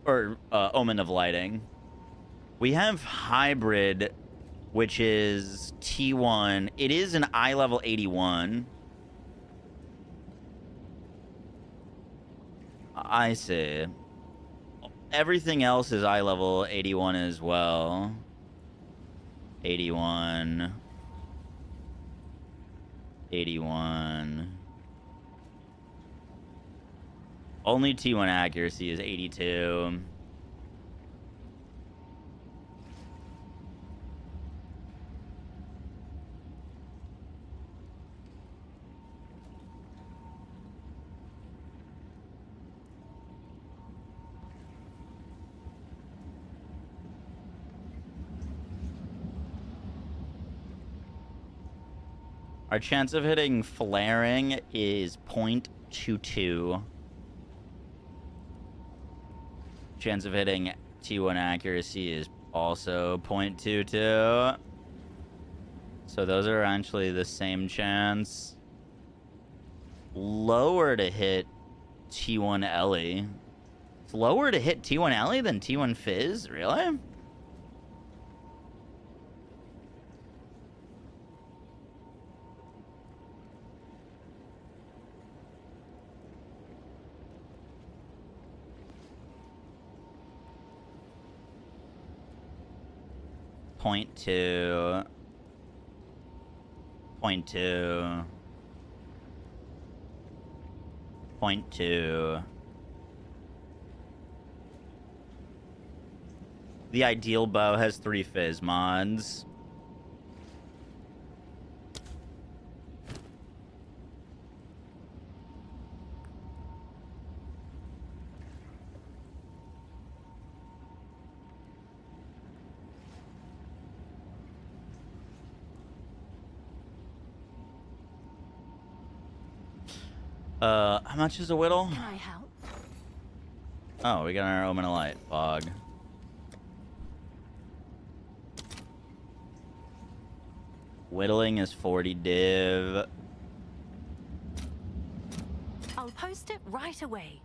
Or Omen of Lighting. We have Hybrid, which is T1. It is an eye level 81. I see. Everything else is eye level 81 as well. 81. 81. Only T1 accuracy is 82. Our chance of hitting flaring is 0.22. Chance of hitting T1 accuracy is also 0.22. So those are actually the same chance. Lower to hit T1 Ellie. It's lower to hit T1 Ellie than T1 Fizz? Really? Point two. Point two. Point two. The ideal bow has 3 fizz mods. How much is a whittle? Can I help? Oh, we got our Omen of Light fog. Whittling is 40 div. I'll post it right away.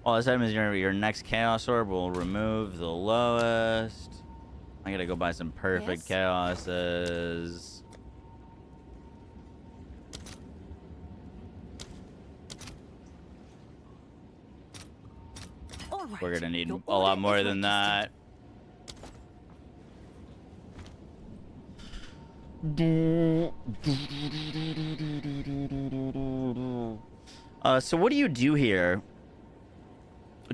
Well, this item is your next Chaos Orb will remove the lowest. I gotta go buy some perfect Chaoses. All right. We're gonna need Your a lot order more is than registered. that. So what do you do here?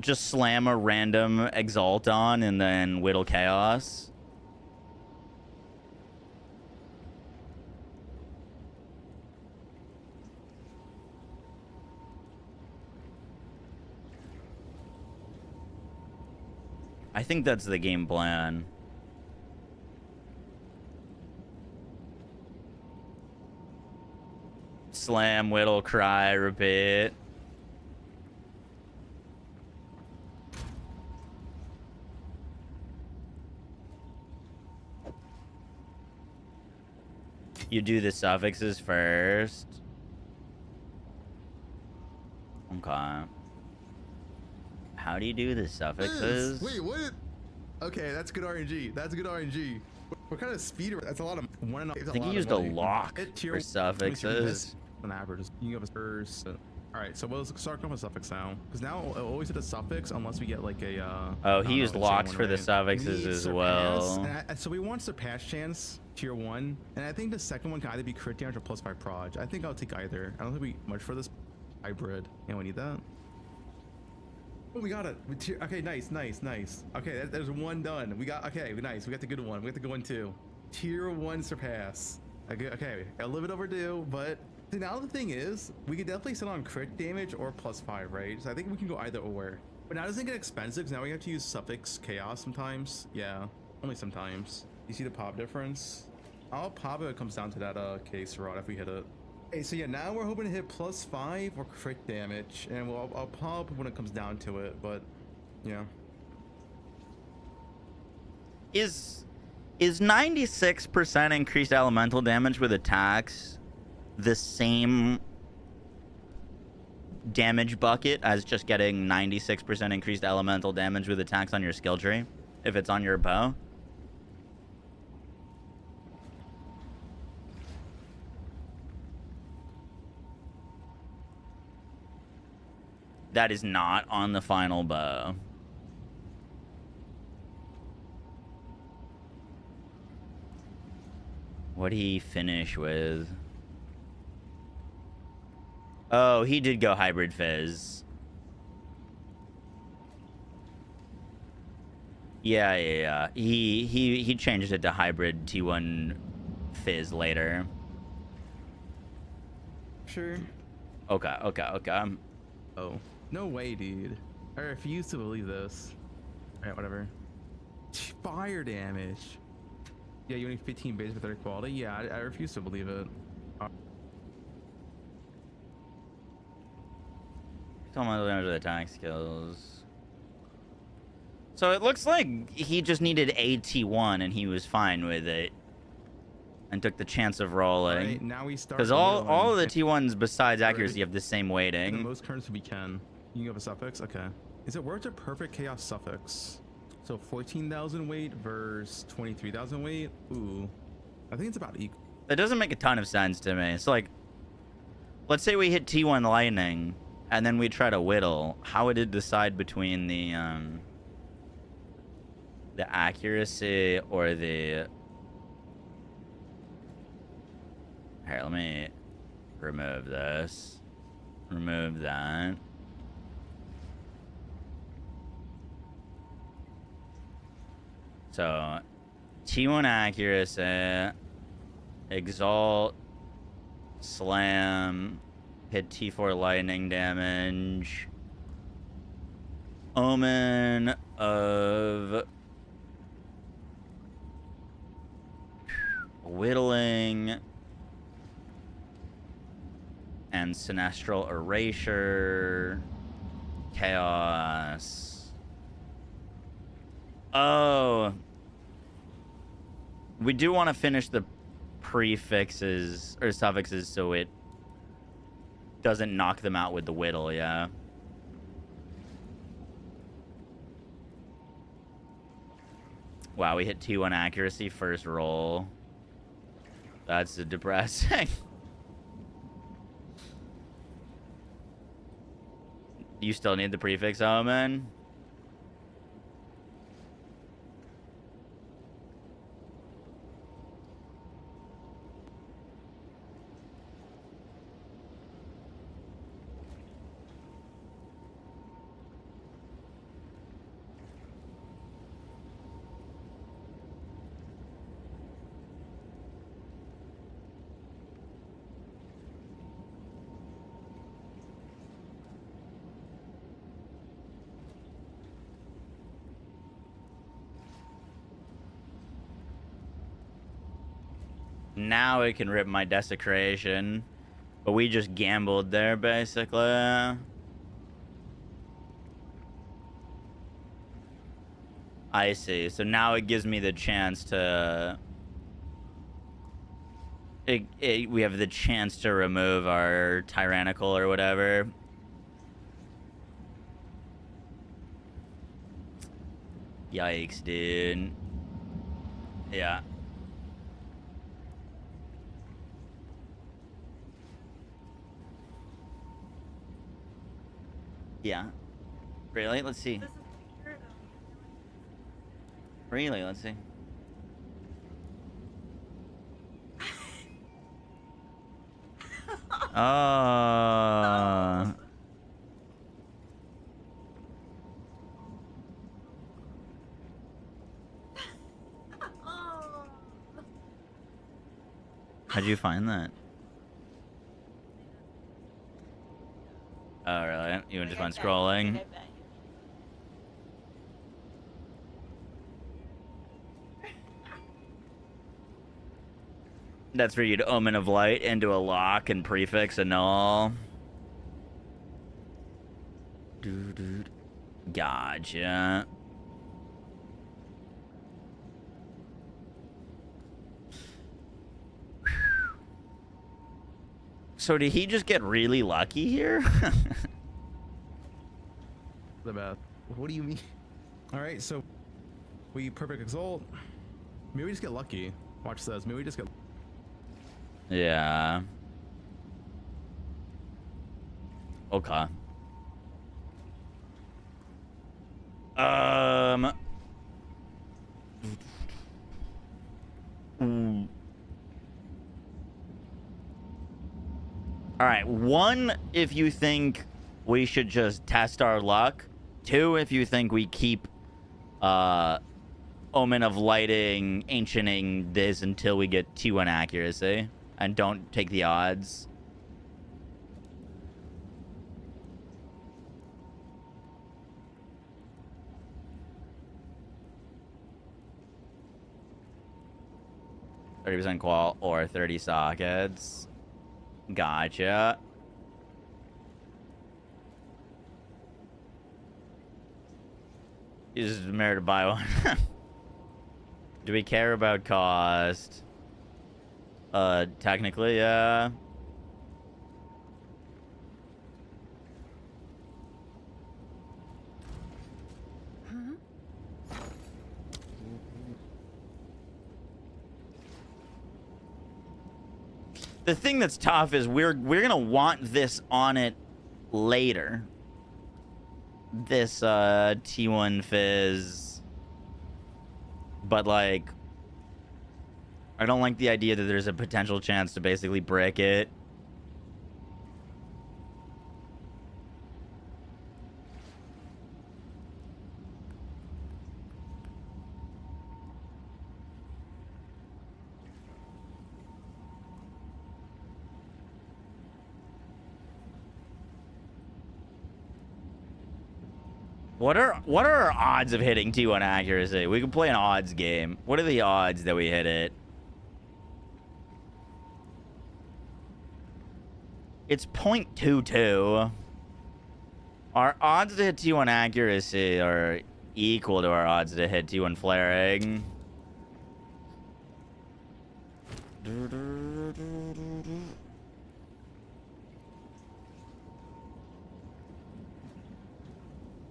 just slam a random exalt on and then whittle chaos. I think that's the game plan. Slam, whittle, cry, repeat. You do the suffixes first. Okay. How do you do the suffixes? Wait, what? Okay, that's good RNG. That's good RNG. What kind of speed? That's a lot of one and a half. I think he used a lock for suffixes. An average. You can go first. All right, so we'll start off with suffix now, because now it'll always hit a suffix unless we get like a. Oh, he used locks for the suffixes as well. So we want surpass chance tier 1, and I think the second one can either be crit damage or +5 proj. I think I'll take either. I don't think we much for this hybrid. And we need that. Oh, we got it. Okay, nice. Okay, there's one done. We got, okay, nice. We got the good one. We got the good one too. Tier 1 surpass. Okay, a little bit overdue, but see, now the thing is, we could definitely sit on crit damage or +5, right? So I think we can go either or. But now it doesn't get expensive, because now we have to use suffix chaos sometimes. Yeah, only sometimes. You see the pop difference? I'll pop it when it comes down to that case rod if we hit it. Okay, so yeah, now we're hoping to hit +5 or crit damage, and I'll pop when it comes down to it, but yeah. Is 96% increased elemental damage with attacks the same damage bucket as just getting 96% increased elemental damage with attacks on your skill tree if it's on your bow? That is not on the final bow. What did he finish with? Oh, he did go hybrid fizz. Yeah. He changed it to hybrid T1 fizz later. Sure. Okay. Oh, no way, dude. I refuse to believe this. All right, whatever. Fire damage. Yeah, you only 15 base with better quality. Yeah, I refuse to believe it. Elemental damage with attack skills. So it looks like he just needed a T1 and he was fine with it. And took the chance of rolling. Right, now we start. Because all of the T1s besides accuracy have the same weighting. The most currency we can. You can go with a suffix? Okay. Is it worth a perfect chaos suffix? So 14,000 weight versus 23,000 weight? Ooh. I think it's about equal. It doesn't make a ton of sense to me. It's like, let's say we hit T1 lightning and then we try to whittle. How would it decide between the accuracy or the... Here, let me remove this. Remove that. So, T1 accuracy, exalt, slam, hit T4 lightning damage, omen of whittling, and sinestral erasure, chaos. Oh, we do want to finish the prefixes or suffixes so it doesn't knock them out with the whittle, yeah. Wow, we hit T1 accuracy first roll. That's depressing. You still need the prefix omen? Now it can rip my desecration. But we just gambled there, basically. I see. So now it gives me the chance to... we have the chance to remove our tyrannical or whatever. Yikes, dude. Yeah. Yeah. Really? Let's see. Really? Let's see. Oh. How'd you find that? Oh, really? You just went scrolling? That's where you'd Omen of Light into a lock and prefix a null. Dude. Gotcha. So did he just get really lucky here? About what do you mean? All right, so we perfect exalt. Maybe we just get lucky. Watch this. Maybe we just get. Yeah. Okay. All right. 1, if you think we should just test our luck. 2, if you think we keep Omen of Lighting, Ancienting this until we get T1 accuracy. And don't take the odds. %30 qual or 30 sockets. Gotcha. Is merit to buy one? Do we care about cost? Technically, yeah. The thing that's tough is we're gonna want this on it later. This T1 fizz. But like, I don't like the idea that there's a potential chance to basically brick it. What are our odds of hitting T1 accuracy? We can play an odds game. What are the odds that we hit it? It's 0.22. Our odds to hit T1 accuracy are equal to our odds to hit T1 flaring.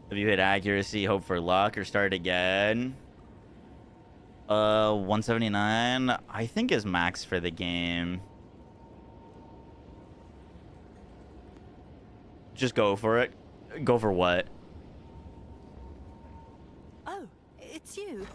If you hit accuracy, hope for luck or start again. 179, I think is max for the game. Just go for it. Go for what? Oh, it's you.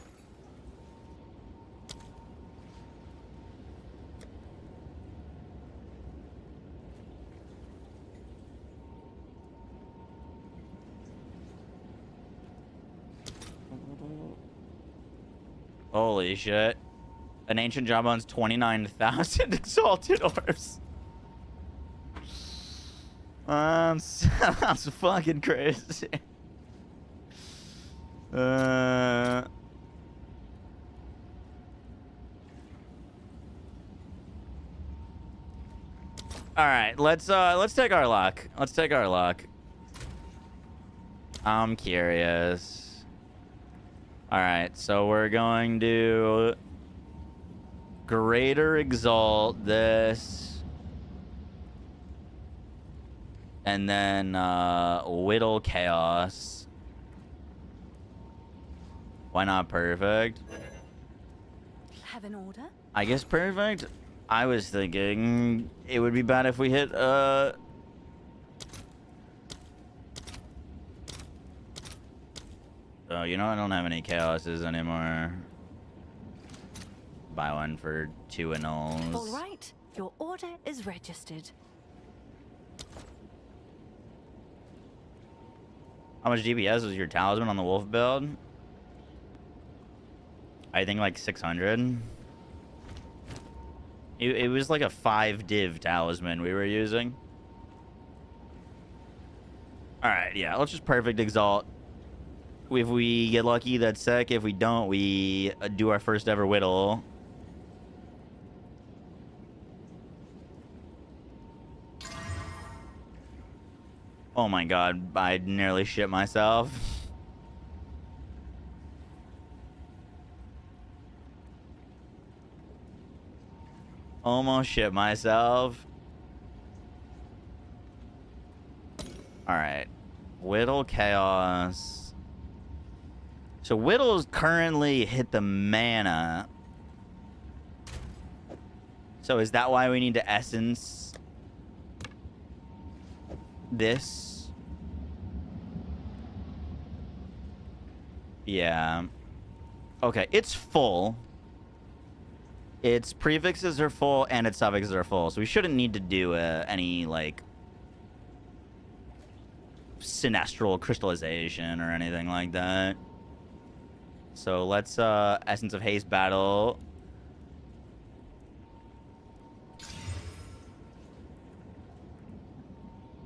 Holy shit. An ancient jawbone's 29,000 exalted orbs. Sounds fucking crazy. All right, let's take our luck. Let's take our luck. I'm curious. All right, so we're going to greater exalt this, and then whittle chaos. Why not perfect? Have an order? I guess perfect. I was thinking it would be bad if we hit oh, you know, I don't have any chaoses anymore. Buy one for 2 annals. All right, your order is registered. How much DPS was your talisman on the wolf build? I think like 600. It was like a 5 div talisman we were using. Alright, yeah, let's just perfect exalt. If we get lucky, that's sick. If we don't, we do our first ever whittle. Oh my god, I nearly shit myself. Almost shit myself. Alright. Whittle chaos. So Whittle's currently hit the mana. So is that why we need to essence this? Yeah. Okay, it's full. Its prefixes are full and its suffixes are full, so we shouldn't need to do any like sinestral crystallization or anything like that. So let's Essence of Haste battle.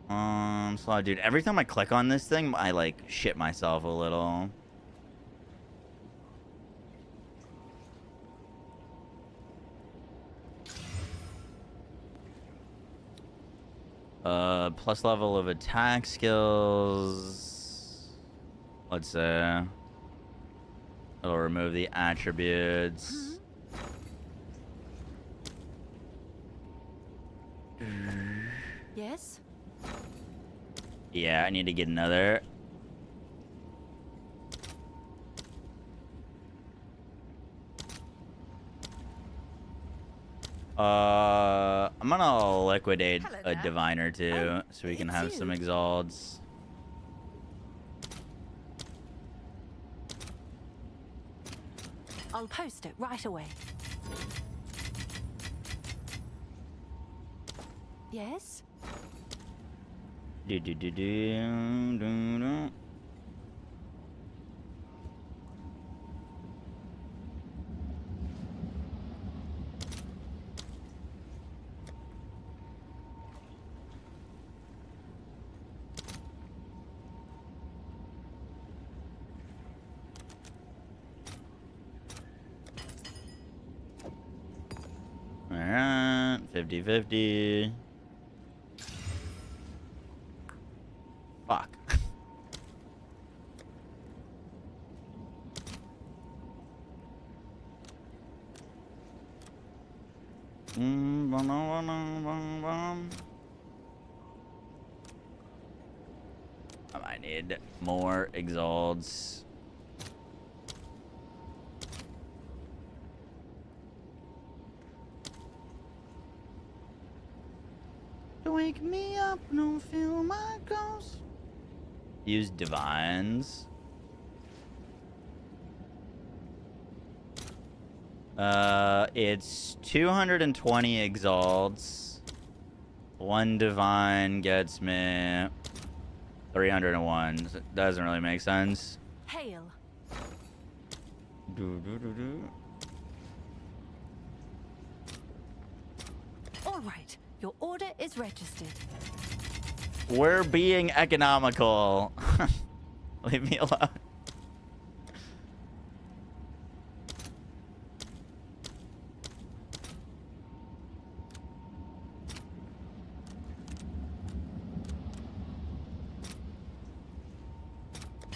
So dude, every time I click on this thing, I like shit myself a little. Plus level of attack skills. Let's say it'll remove the attributes. Yes? Yeah, I need to get another. I'm gonna liquidate Hello a there. divine or two Oh, so we can it's have you. some exalts. I'll post it right away. Yes? Do do do do do do. Alright, 50-50. Fuck. I might need more exalts. Wake me up, don't feel my ghost. Use divines. It's 220 exalts. 1 divine gets me 301. Doesn't really make sense. Hail. All right, your order is registered. We're being economical. Leave me alone.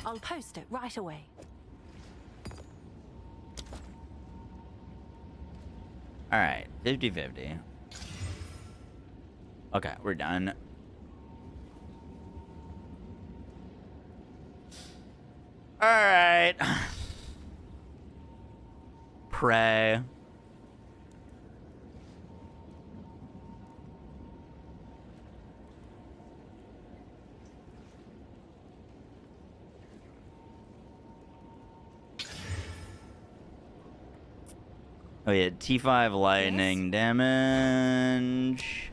I'll post it right away. All right, 50-50. Okay, we're done. All right. Pray. Oh yeah, T5 lightning damage.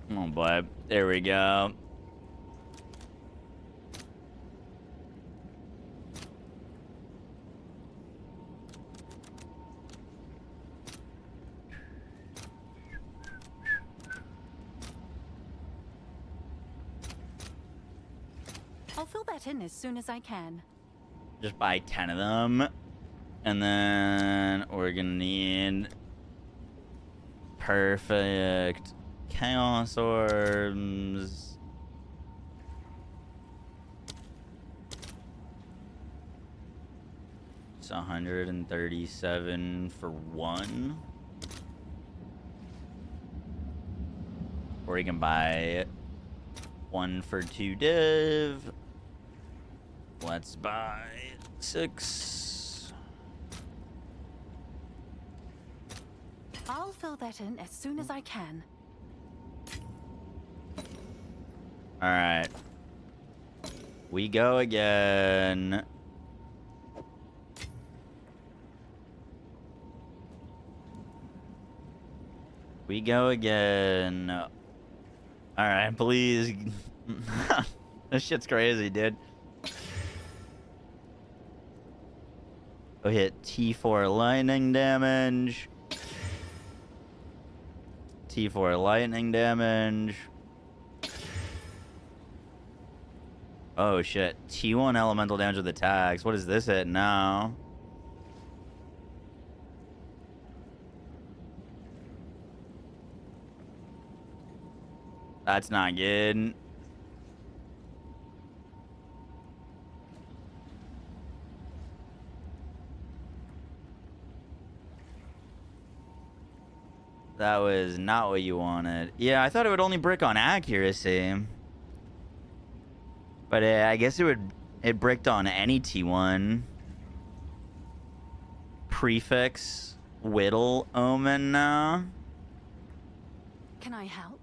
Oh boy, there we go. I'll fill that in as soon as I can. Just buy 10 of them. And then we're gonna need perfect chaos orbs. It's 137 for one. Or you can buy 1 for 2 div. Let's buy 6. I'll fill that in as soon as I can. All right. We go again. We go again. All right, please. This shit's crazy, dude. Go hit T4 lightning damage. T4 lightning damage. Oh shit. T1 elemental damage with attacks. What is this at now? That's not good. That was not what you wanted. Yeah, I thought it would only brick on accuracy. But I guess it bricked on any T1. Prefix, whittle, omen now. Can I help?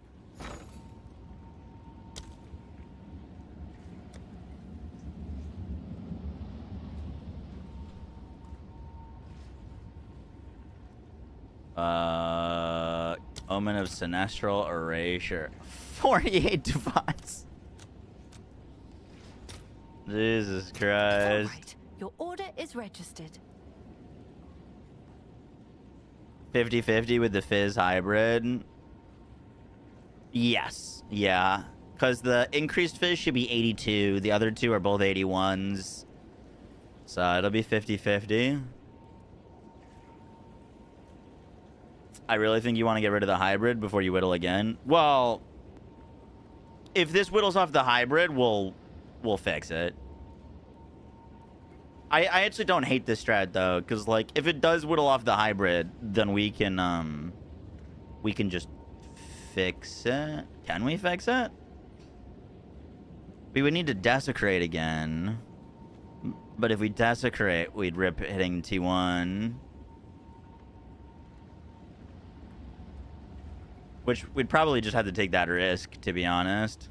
Omen of Sinestral Erasure. 48 device. Jesus All Christ. right. Your order is registered. 50-50 with the Fizz hybrid. Yes. Yeah. Because the increased Fizz should be 82. The other two are both 81s. So it'll be 50-50. I really think you want to get rid of the hybrid before you whittle again. Well, if this whittles off the hybrid, we'll fix it. I actually don't hate this strat though, because like if it does whittle off the hybrid, then we can just fix it. Can we fix it? We would need to desecrate again. But if we desecrate, we'd rip hitting T1. Which we'd probably just have to take that risk, to be honest.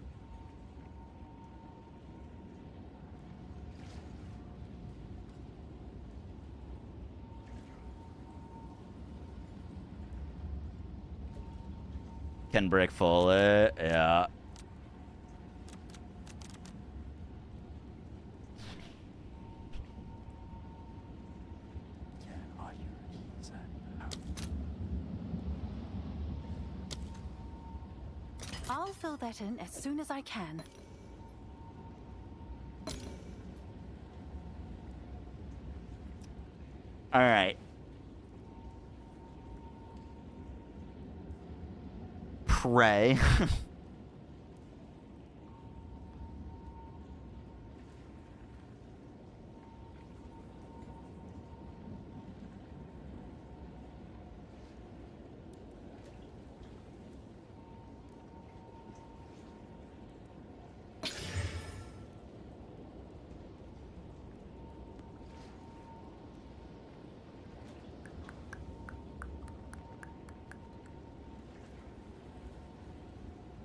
Can brick full it? Yeah. I'll fill that in as soon as I can. All right. pray.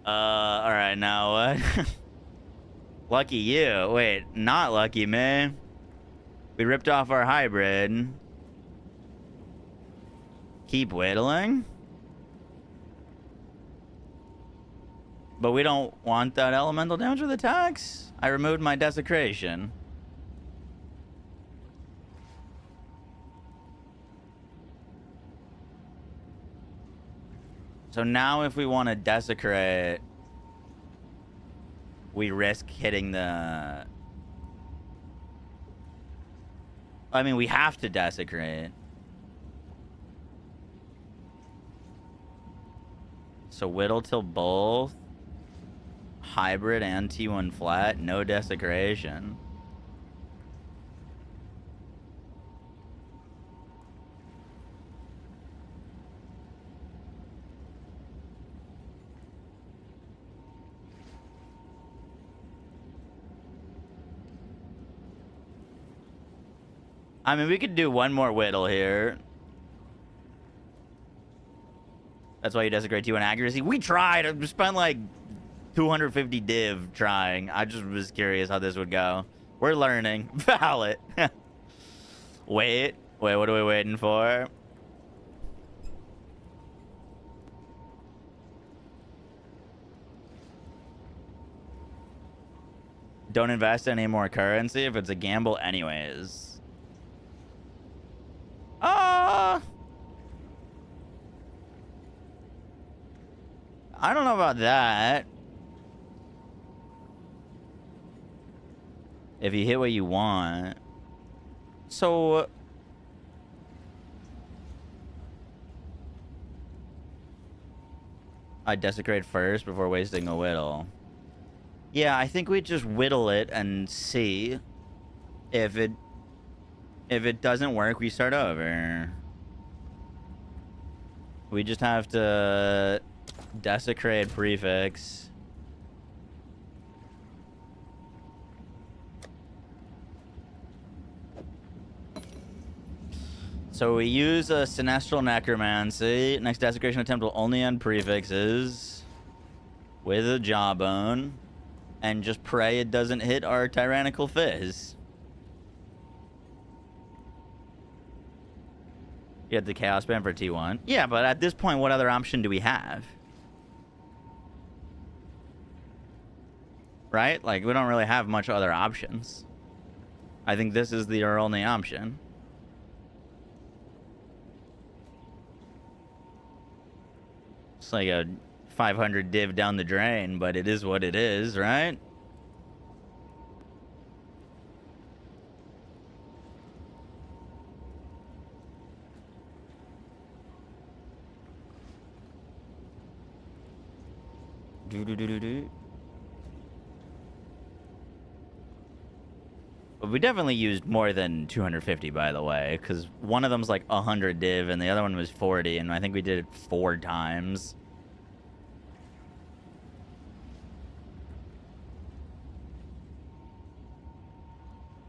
All right, now what? Lucky you. Wait, not lucky me. We ripped off our hybrid. Keep whittling? But we don't want that elemental damage with attacks? I removed my desecration. So now if we want to desecrate, we risk hitting the... I mean, we have to desecrate. So whittle till both. Hybrid and T1 flat. No desecration. I mean, we could do one more whittle here. That's why you desecrate T1 accuracy. We tried. I spent like 250 div trying. I just was curious how this would go. We're learning. Valid. Wait, what are we waiting for? Don't invest any more currency if it's a gamble anyways. I don't know about that. If you hit what you want. So... I desecrate first before wasting a whittle. Yeah, I think we just whittle it and see. If it doesn't work, we start over. We just have to desecrate prefix. So we use a Sinestral Necromancy. Next desecration attempt will only end prefixes with a jawbone. And just pray it doesn't hit our Tyrannical Fizz. You had the Chaos Band for T1. Yeah, but at this point, what other option do we have? Right? Like, we don't really have much other options. I think this is our only option. It's like a 500 div down the drain, but it is what it is, right? But we definitely used more than 250, by the way, because one of them's like 100 div and the other one was 40, and I think we did it 4 times.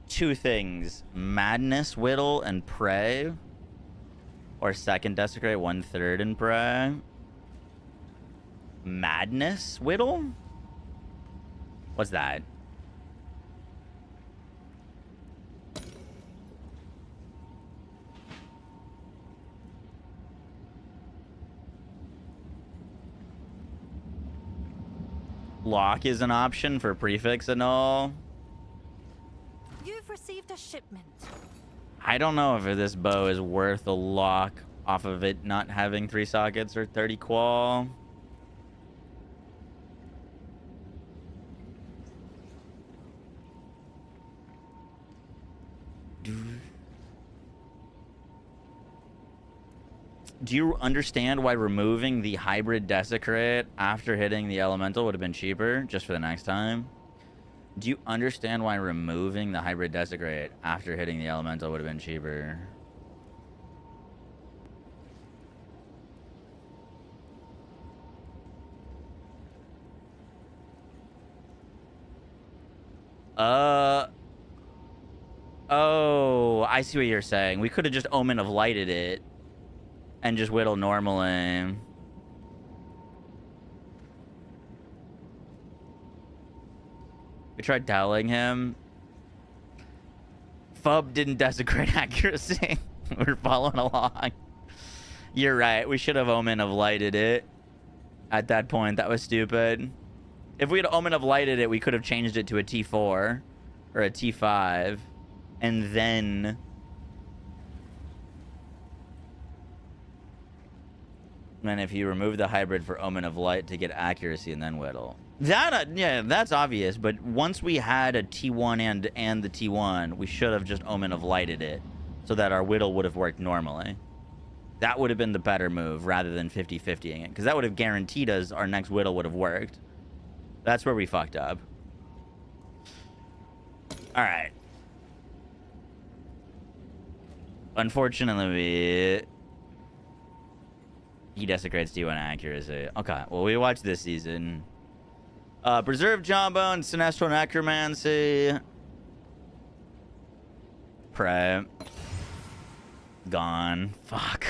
Two things: Madness, Whittle, and Pray. Or second Desecrate, 1/3 and Pray. Madness, Whittle? What's that? Lock is an option for prefix and all. You've received a shipment. I don't know if this bow is worth a lock off of it not having 3 sockets or 30 qual. Do you understand why removing the hybrid desecrate after hitting the elemental would have been cheaper, just for the next time? Do you understand why removing the hybrid desecrate after hitting the elemental would have been cheaper? Oh, I see what you're saying. We could have just Omen of Lighted it and just whittle normally. We tried telling him. Fub didn't desecrate accuracy. We're following along. You're right. We should have Omen of Lighted it. At that point, that was stupid. If we had Omen of Lighted it, we could have changed it to a T4 or a T5. And then if you remove the hybrid for Omen of Light to get accuracy and then whittle. That, yeah, that's obvious. But once we had a T1 and the T1, we should have just Omen of Lighted it so that our whittle would have worked normally. That would have been the better move rather than 50-50ing it. Because that would have guaranteed us our next whittle would have worked. That's where we fucked up. Alright. Unfortunately, he desecrates T1 accuracy. Okay, well, we watched this season. Preserve Jawbone, Sinestral Necromancy. Pray. Gone. Fuck.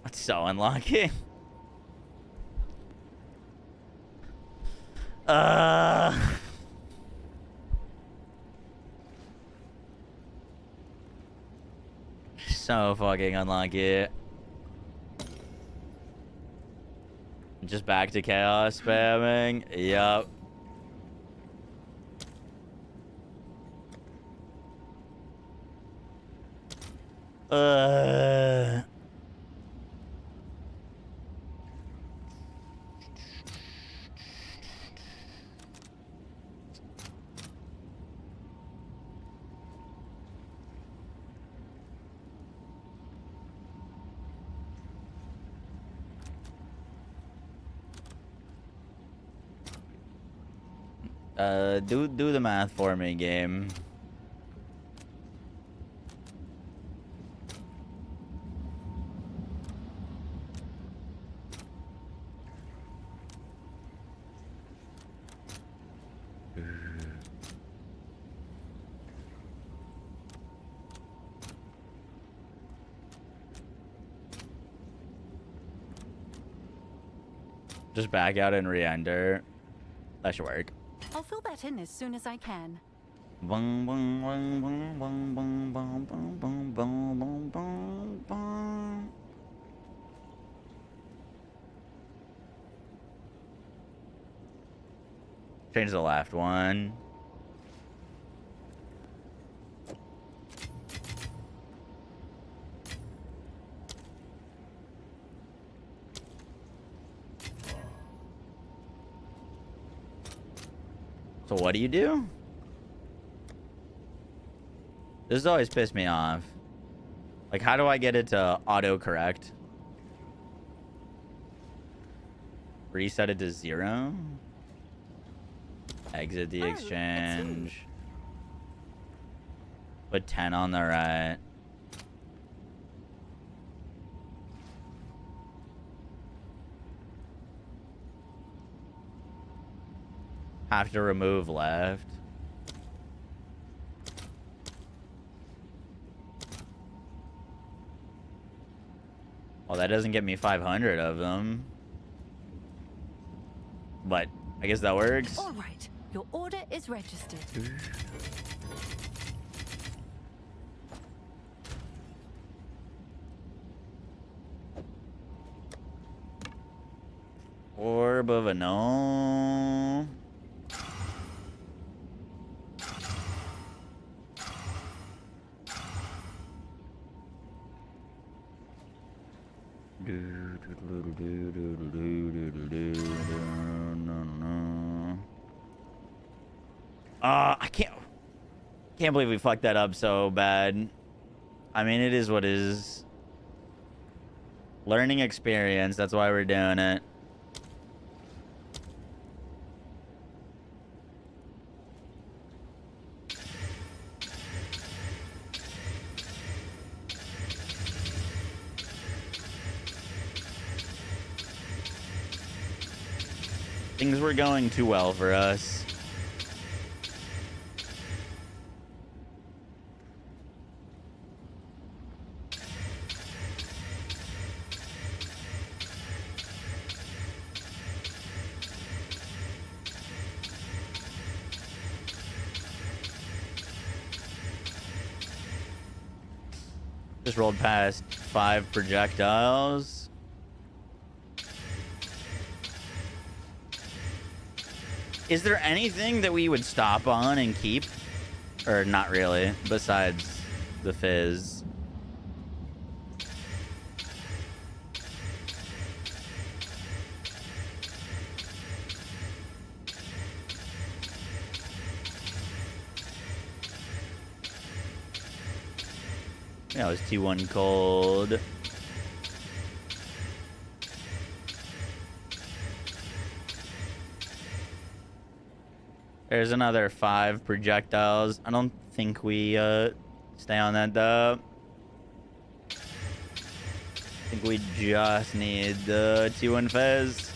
That's so unlucky. So fucking unlucky. Just back to chaos spamming. Yup. Do the math for me, game. Just back out and re-enter. That should work. I'll fill that in as soon as I can. Bum, bum, bum, bum, bum, bum, bum, bum, bum, bum, bum, bum. Change the left one. So what do you do? This has always pissed me off. Like, how do I get it to auto-correct? Reset it to 0? Exit the exchange. Put 10 on the right. Have to remove left. Well, that doesn't get me 500 of them. But I guess that works. All right, your order is registered. Orb of a no. I can't believe we fucked that up so bad. I mean, it is what it is. Learning experience. That's why we're doing it. Things were going too well for us. Just rolled past 5 projectiles. Is there anything that we would stop on and keep? Or not really, besides the fizz? Yeah, it was T1 cold. There's another 5 projectiles. I don't think we stay on that though. I think we just need the T1 fizz.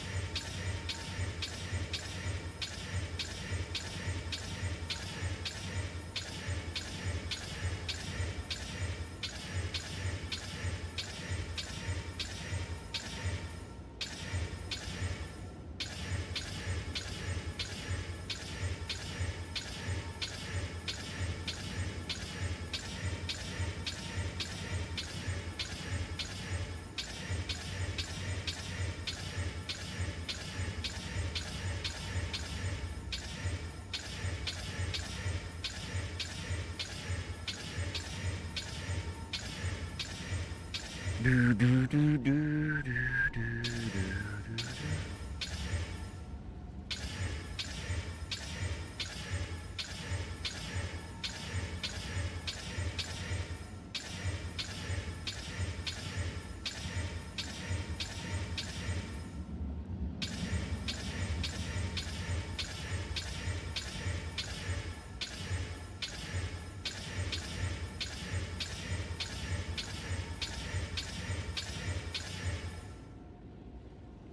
Do, do, do, do, do, do, do.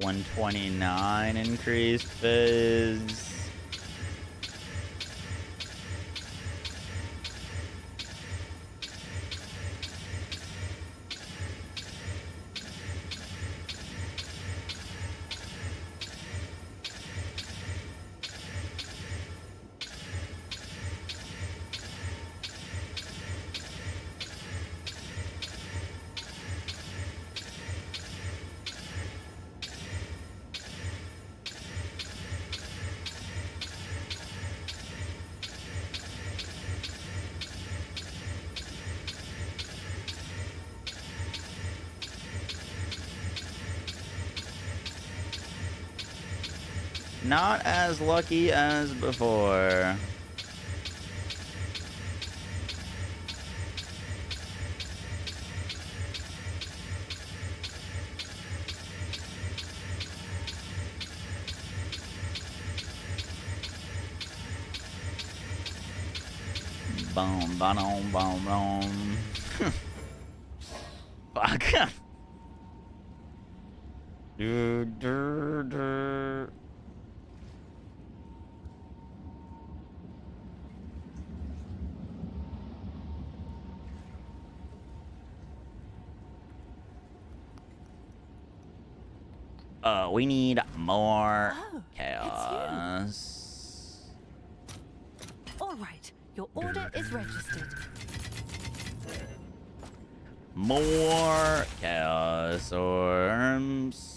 129 increased fizz. Not as lucky as before. Boom, boom, boom, boom. Fuck. Do, do, do. We need more chaos. All right, your order is registered. More chaos orbs.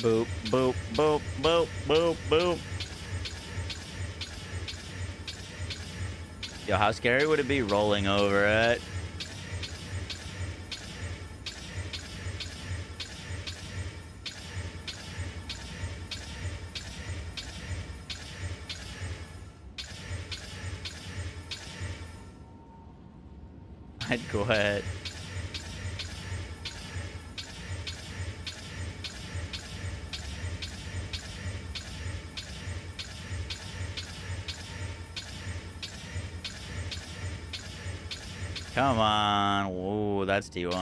Boop, boop, boop, boop, boop, boop. Yo, how scary would it be rolling over it? I'd quit. Come on. Whoa, that's T1.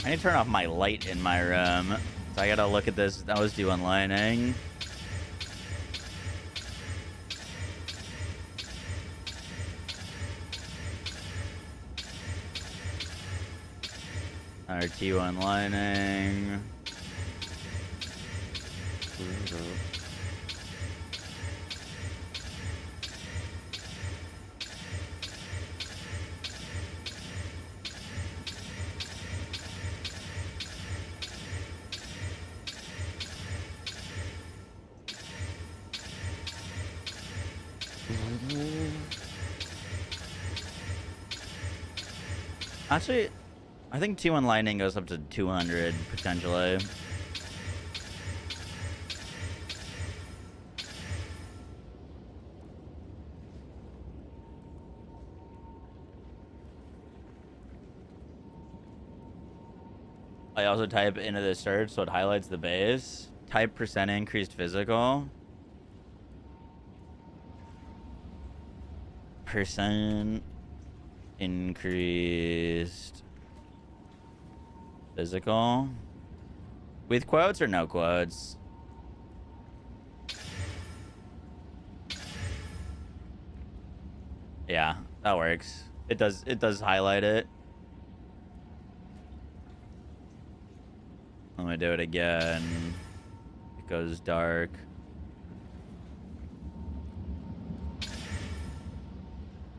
I need to turn off my light in my room. So I gotta look at this. That was T1 lining. Our T1 lining. Actually, I think T1 lightning goes up to 200 potentially. I also type into the search so it highlights the base. Type percent increased physical. Percent increased physical. With quotes or no quotes? Yeah, that works. It does highlight it. Let me do it again. It goes dark.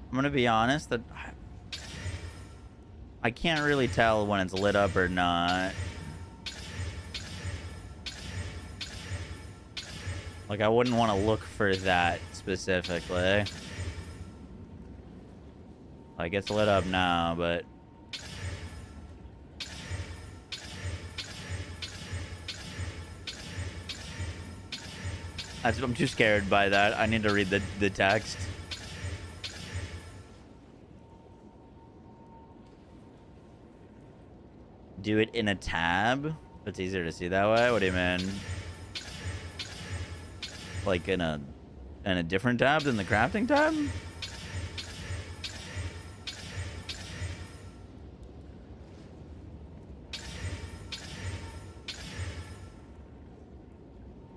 I'm gonna be honest that I can't really tell when it's lit up or not. Like, I wouldn't want to look for that specifically. Like, it's lit up now, but I'm too scared by that. I need to read the text. Do it in a tab? It's easier to see that way? What do you mean? Like in a different tab than the crafting tab?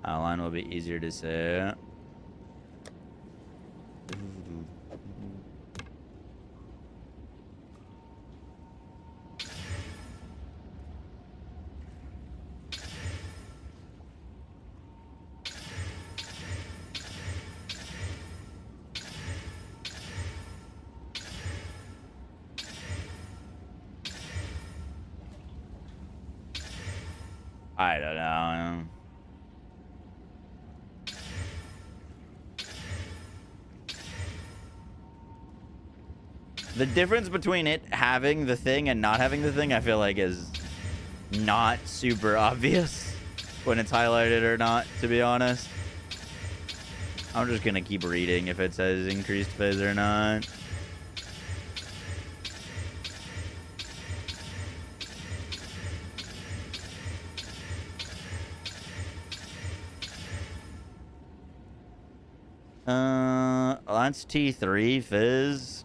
Outline will be easier to see. I don't know. The difference between it having the thing and not having the thing, I feel like, is not super obvious when it's highlighted or not, to be honest. I'm just gonna keep reading if it says increased fizz or not. That's T3 fizz.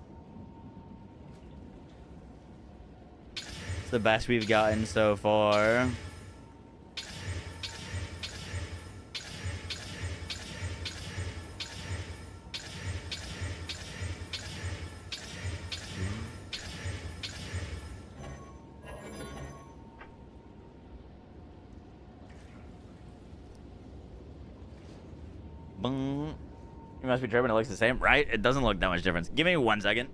It's the best we've gotten so far. Boom. You must be tripping. It looks the same, right? It doesn't look that much difference. Give me 1 second.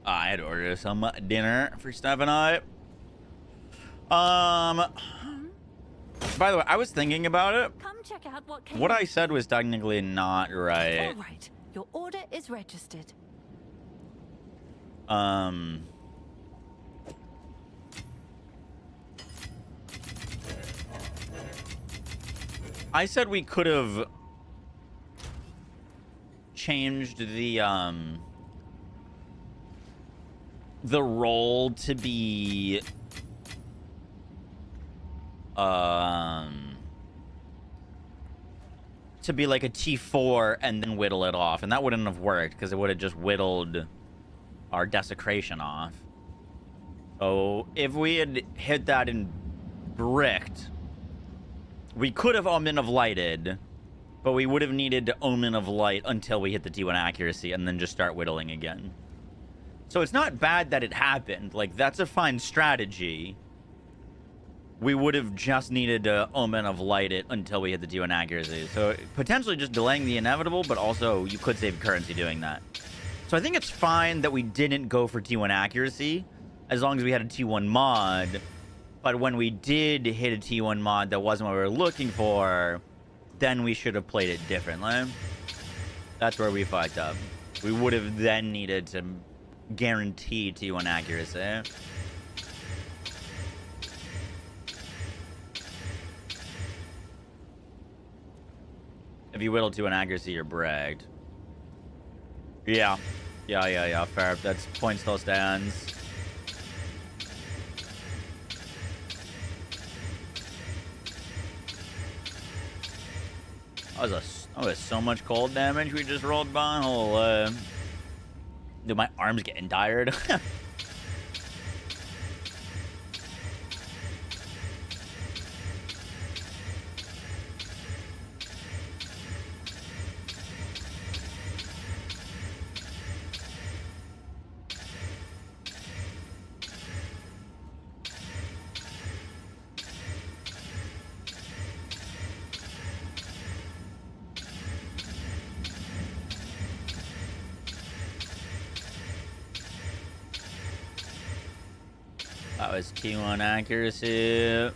I had ordered some dinner for Steph and I. By the way, I was thinking about it. Come check out what came What I in. said was technically not right. All right, your order is registered. I said we could have changed the role to be like a T4 and then whittle it off, and that wouldn't have worked because it would have just whittled our desecration off. So if we had hit that in bricked, we could have Omen of Lighted, but we would have needed to Omen of Light until we hit the T1 accuracy and then just start whittling again. So it's not bad that it happened. Like, that's a fine strategy. We would have just needed to Omen of Light it until we hit the T1 accuracy. So potentially just delaying the inevitable, but also you could save currency doing that. So I think it's fine that we didn't go for T1 accuracy as long as we had a T1 mod. But when we did hit a T1 mod that wasn't what we were looking for, then we should have played it differently. That's where we fucked up. We would have then needed to guarantee T1 accuracy. If you whittle to an accuracy, you're bragged. Yeah. Yeah. Fair. That's point still stands. That was so much cold damage we just rolled by. Holy. Dude, my arm's getting tired. That was T1 accuracy.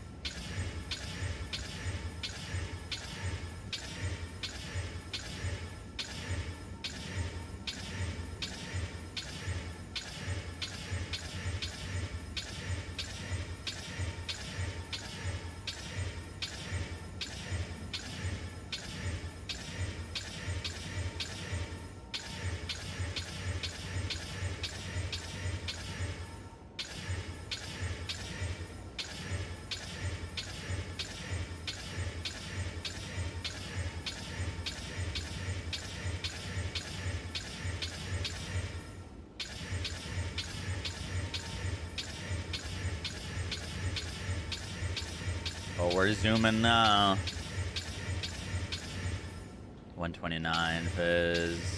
Oh, we're zooming now. 129 fizz.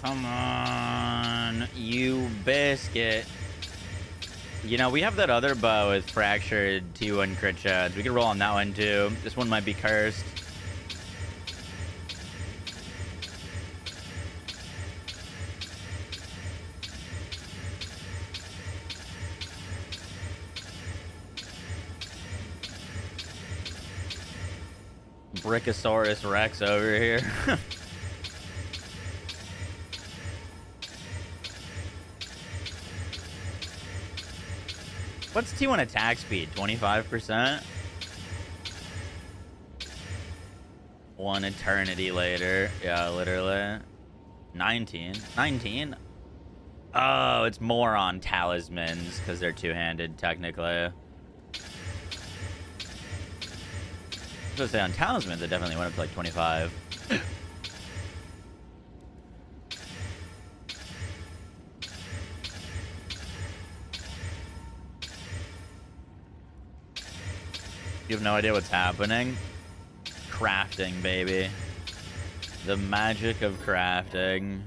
Come on, you biscuit. You know, we have that other bow with fractured T1 crit shots. We could roll on that one too. This one might be cursed. Brickosaurus Rex over here. What's T1 attack speed? 25%? One eternity later. Yeah, literally. 19. 19? Oh, it's more on talismans because they're two-handed, technically. was gonna say on talismans, it definitely went up to like 25. You have no idea what's happening? Crafting, baby. The magic of crafting.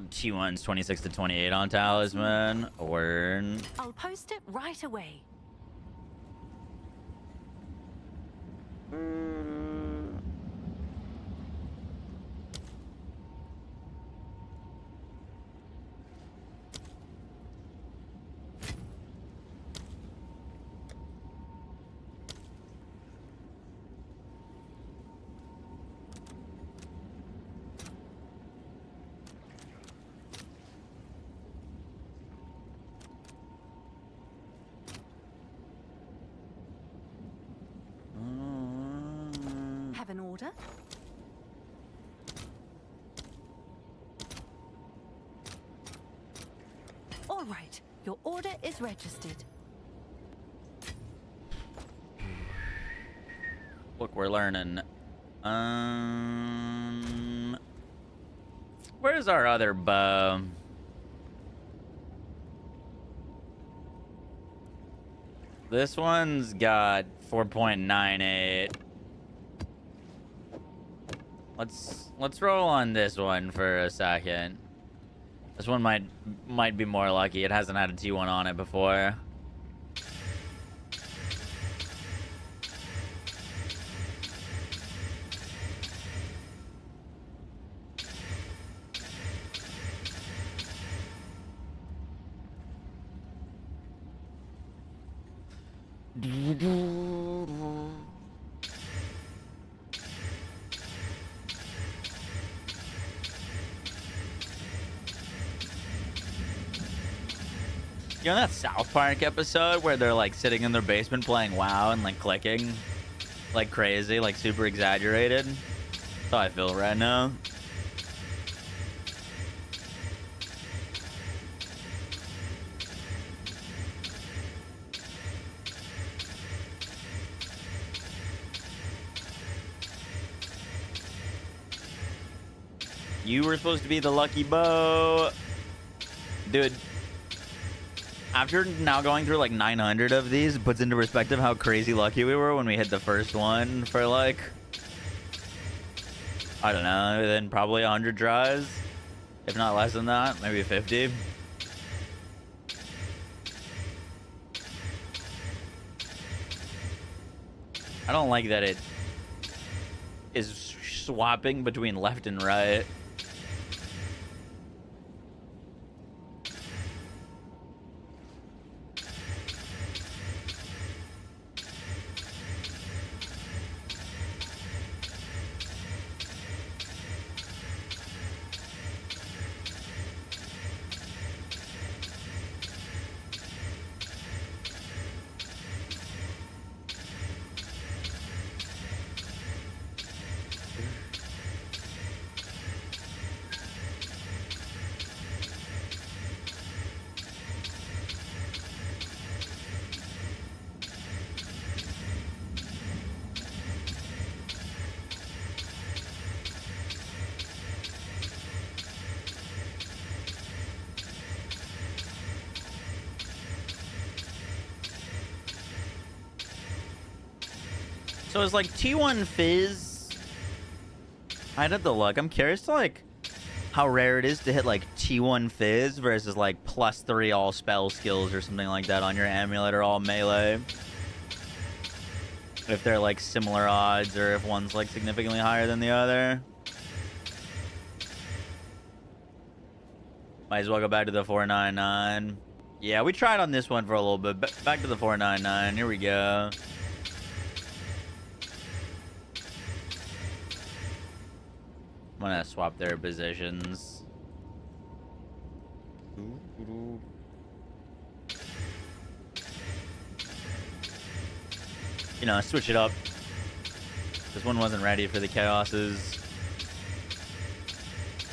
T1's 26 to 28 on talisman. Word. I'll post it right away. Have an order? All right, your order is registered. Look, we're learning. Where's our other bow? This one's got 4.98. Let's roll on this one for a second. This one might be more lucky. It hasn't had a T1 on it before. You know that South Park episode where they're like sitting in their basement playing WoW and like clicking like crazy, like super exaggerated? That's how I feel right now. You were supposed to be the lucky bow. Dude. After now going through like 900 of these, it puts into perspective how crazy lucky we were when we hit the first one for like, I don't know, then probably 100 tries. If not less than that, maybe 50. I don't like that it is swapping between left and right. So it's like T1 Fizz. I'd have to look. I'm curious to like how rare it is to hit like T1 Fizz versus like +3 all spell skills or something like that on your amulet or all melee. If they're like similar odds or if one's like significantly higher than the other. Might as well go back to the 499. Yeah, we tried on this one for a little bit. Back to the 499. Here we go. I'm gonna swap their positions. You know, switch it up. This one wasn't ready for the chaoses.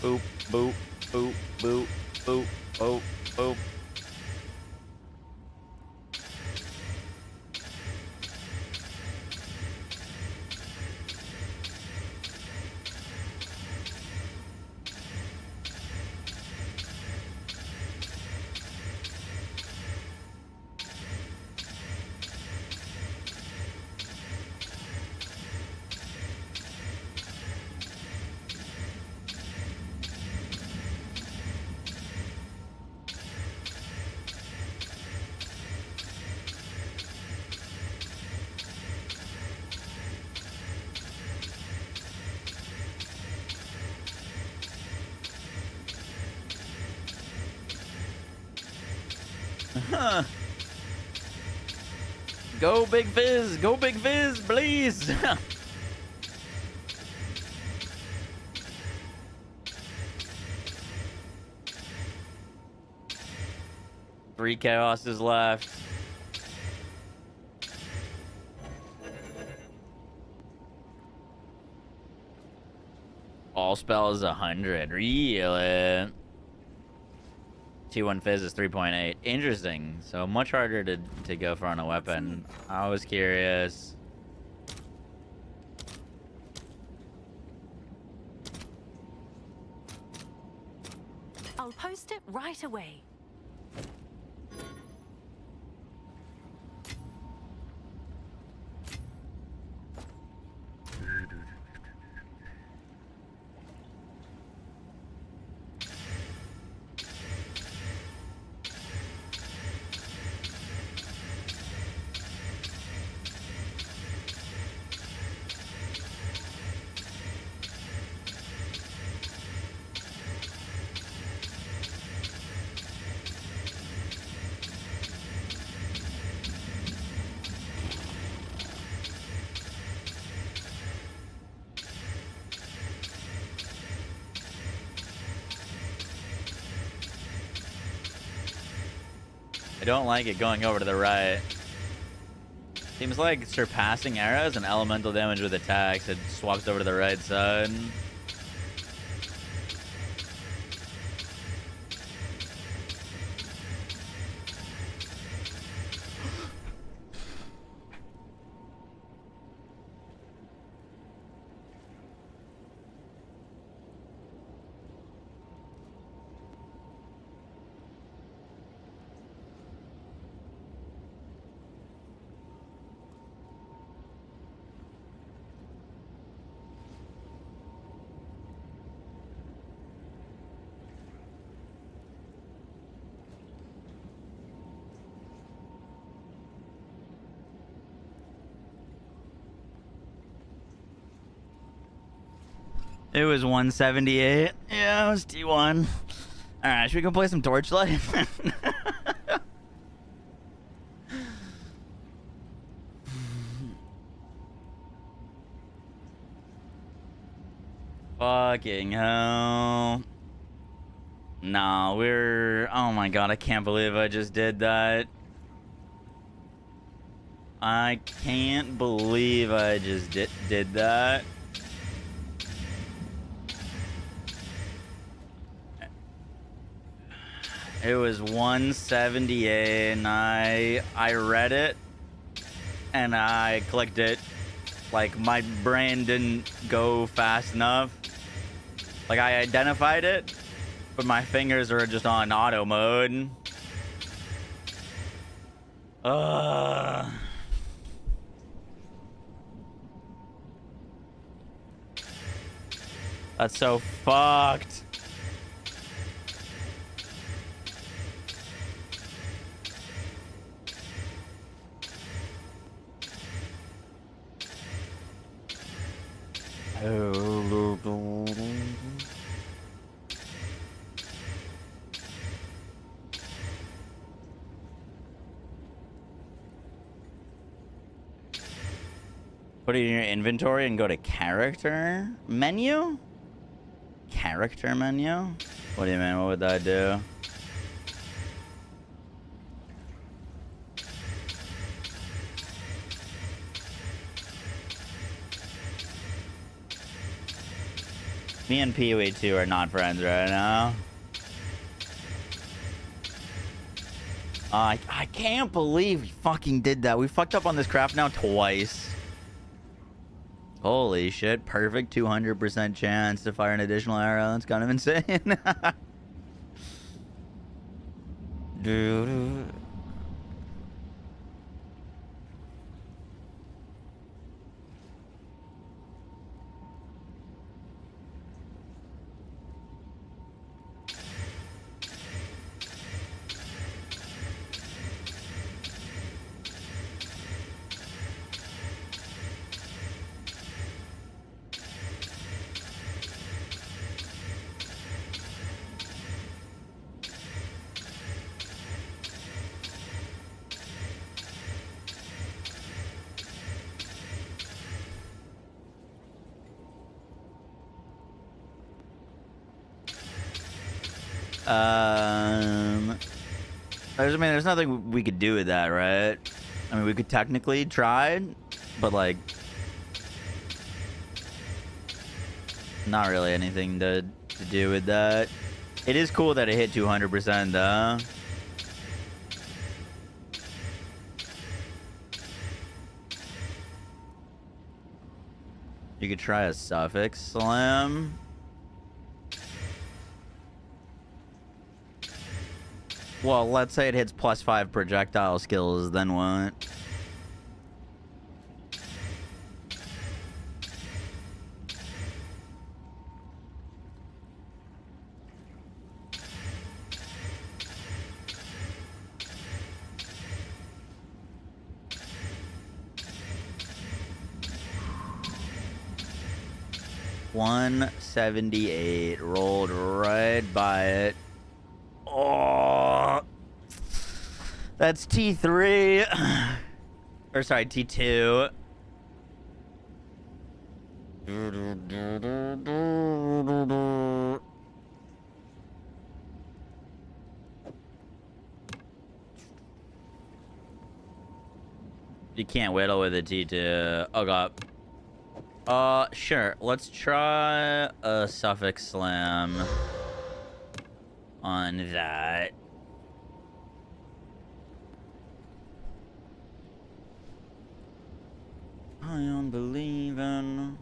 Boop, boop, boop, boop, boop, boop, boop. Go Big Fizz! Go Big Fizz, please! 3 chaoses left. All spells 100. Really? T1 Fizz is 3.8. Interesting. So much harder to go for on a weapon. I was curious. I'll post it right away. I don't like it going over to the right. Seems like surpassing arrows and elemental damage with attacks. It swaps over to the right side. It was 178. Yeah, it was T1. Alright, should we go play some Torchlight? Fucking hell. Nah, we're... Oh my god, I can't believe I just did that. I can't believe I just did that. It was 178 and I read it and I clicked it. Like my brain didn't go fast enough. Like I identified it, but my fingers were just on auto mode. That's so fucked. Put it in your inventory and go to character menu? Character menu? What do you mean? What would that do? Me and PoE2 are not friends right now. I can't believe we fucking did that. We fucked up on this craft now twice. Holy shit. Perfect 200% chance to fire an additional arrow. That's kind of insane. Dude. There's nothing we could do with that, right? I mean, we could technically try, but like, not really anything to do with that. It is cool that it hit 200% though. You could try a suffix slam. Well, let's say it hits +5 projectile skills, then what? $178 rolled right by it. Oh, that's T3. Or sorry, T2. You can't whittle with a T2. Oh god. Sure. Let's try a suffix slam on that. I am believing.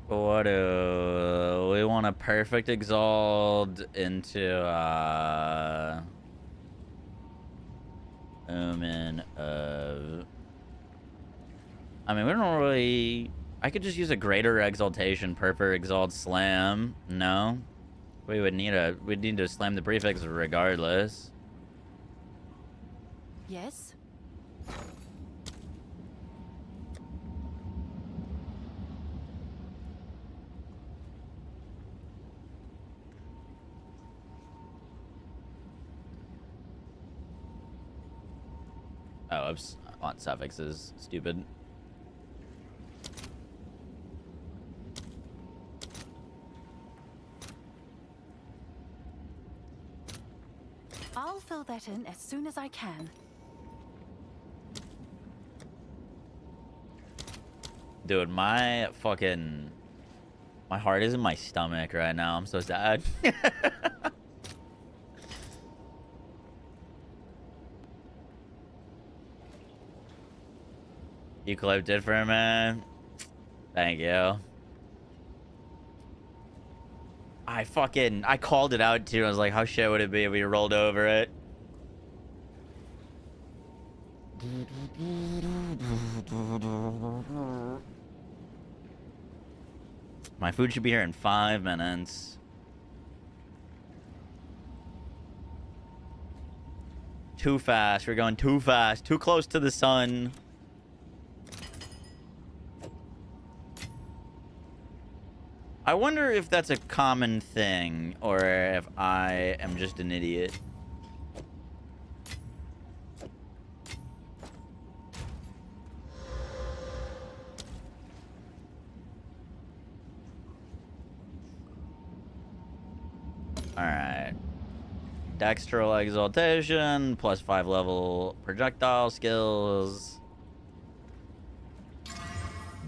What do we want? A perfect exalt into omen of. I mean, we don't really. I could just use a greater exaltation, perfect exalt slam. No, we'd need to slam the prefix regardless. Yes? Oh, oops. I want suffixes. Stupid. I'll fill that in as soon as I can. Dude, my heart is in my stomach right now. I'm so sad. You clipped it for me. Thank you. I called it out too. I was like, how shit would it be if we rolled over it? My food should be here in 5 minutes. Too fast. We're going too fast. Too close to the sun. I wonder if that's a common thing or if I am just an idiot. Alright. Dextral exaltation, +5 level projectile skills.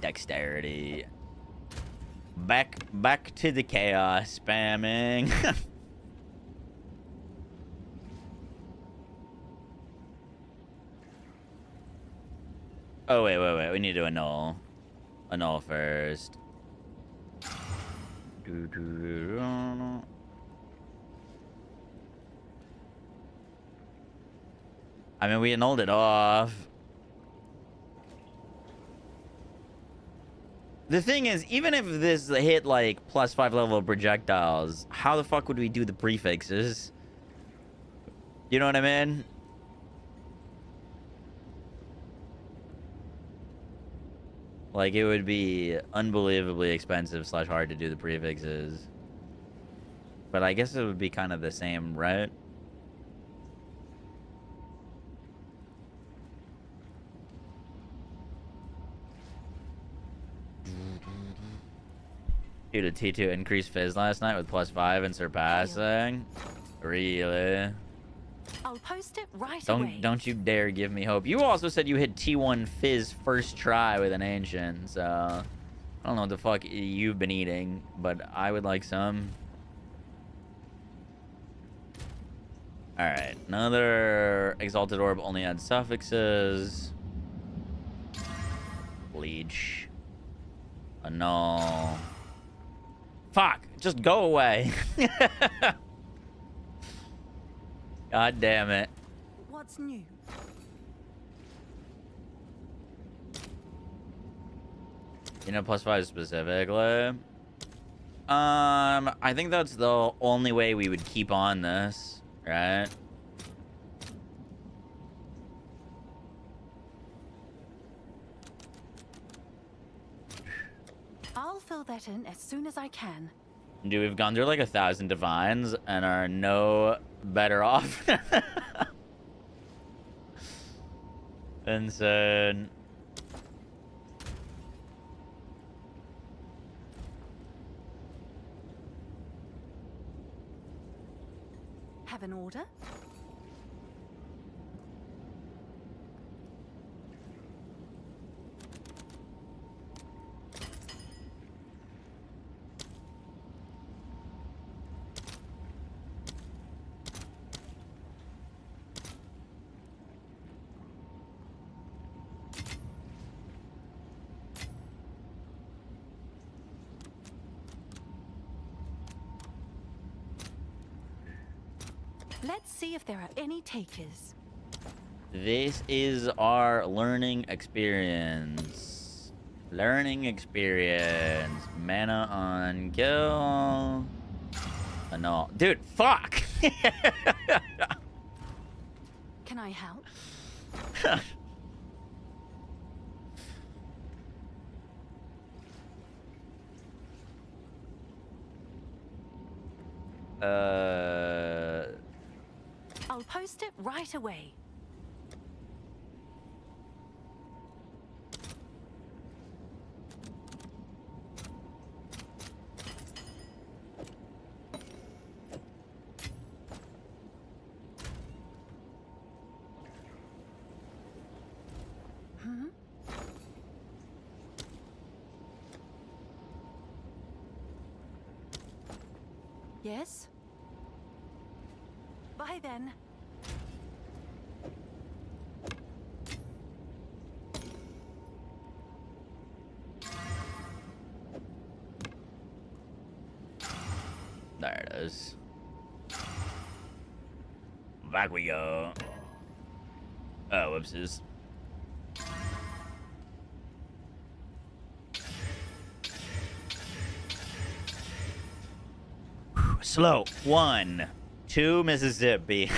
Dexterity. Back to the chaos spamming. Oh wait. We need to annul. Annul first. I mean, we annulled it off. The thing is, even if this hit like +5 level projectiles, how the fuck would we do the prefixes? You know what I mean? Like, it would be unbelievably expensive / hard to do the prefixes. But I guess it would be kind of the same, right? Dude, a T2 increased fizz last night with +5 and surpassing. Really? I'll post it right away. Don't you dare give me hope. You also said you hit T1 fizz first try with an ancient, so I don't know what the fuck you've been eating, but I would like some. Alright, another Exalted Orb only adds suffixes. Leech. Annul. Fuck! Just go away! God damn it. What's new? You know, +5 specifically? I think that's the only way we would keep on this, right? I'll fill that in as soon as I can. Dude, we've gone through like 1,000 divines and are no better off. Insane. Have an order? Let's see if there are any takers. This is our learning experience. Learning experience. Mana on kill. No. Dude, fuck! Can I help? I'll post it right away. Yes? Bye then. There it is. Back we go. Oh, whoopsies. Slow. 1, 2, Mississippi.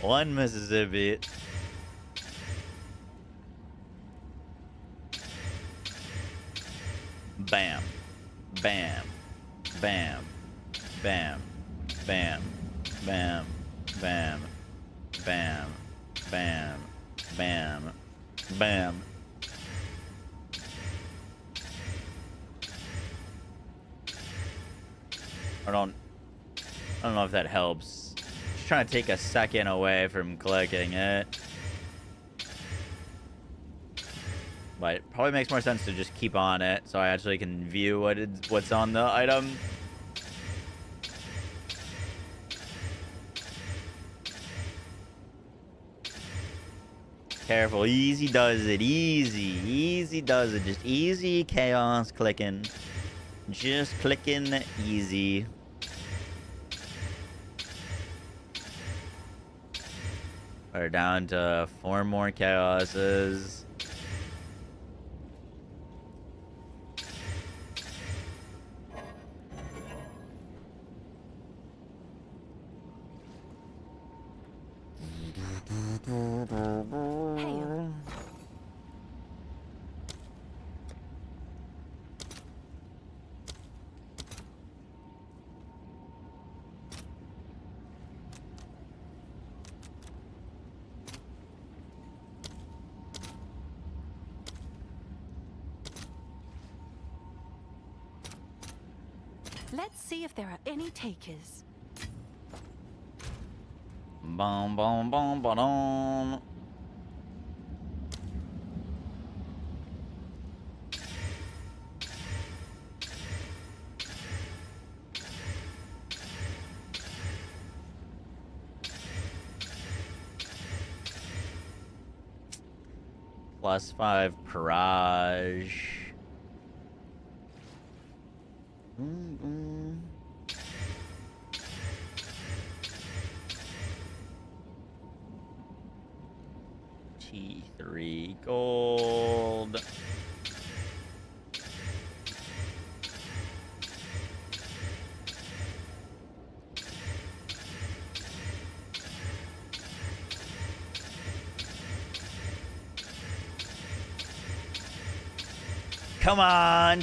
1, Mississippi. Bam. Bam. Bam. Bam. Bam. Bam. Bam. Bam. Bam. Bam. Bam. I don't know if that helps. Just trying to take a second away from clicking it. But it probably makes more sense to just keep on it so I actually can view what's on the item. Careful, easy does it, easy does it, just easy chaos clicking. Just clicking easy. We're down to 4 more chaoses. Hey, Let's see if there are any takers. Boom, boom, boom, boom. +5 Parage. T3 gold. Come on.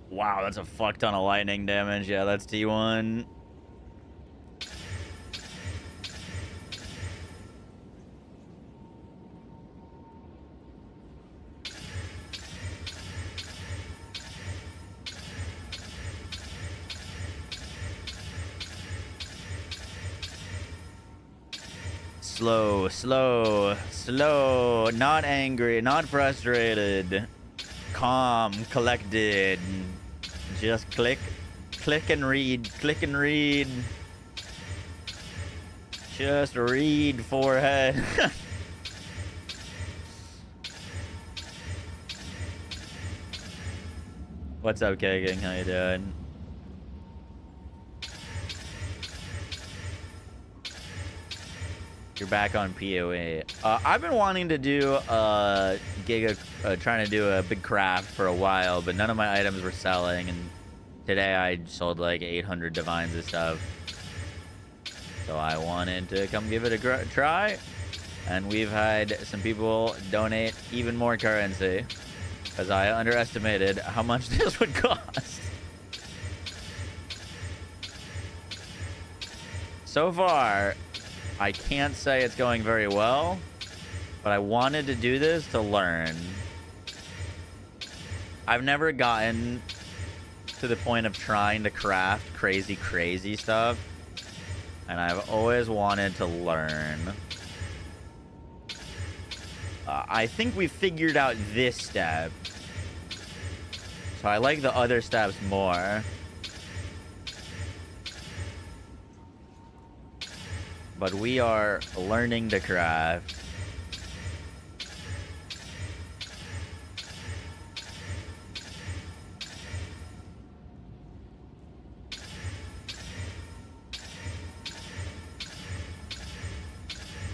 Wow, that's a fuck ton of lightning damage. Yeah, that's T1. Slow, slow, slow. Not angry, not frustrated. Calm, collected. Just click, click and read, click and read. Just read, forehead. What's up, Kagan? How you doing? You're back on PoE. I've been wanting to do GIGA, trying to do a big craft for a while, but none of my items were selling, and today I sold like 800 divines and stuff. So I wanted to come give it a try, and we've had some people donate even more currency, because I underestimated how much this would cost. So far, I can't say it's going very well, but I wanted to do this to learn. I've never gotten to the point of trying to craft crazy stuff, and I've always wanted to learn. I think we figured out this step, so I like the other steps more. But we are learning to craft.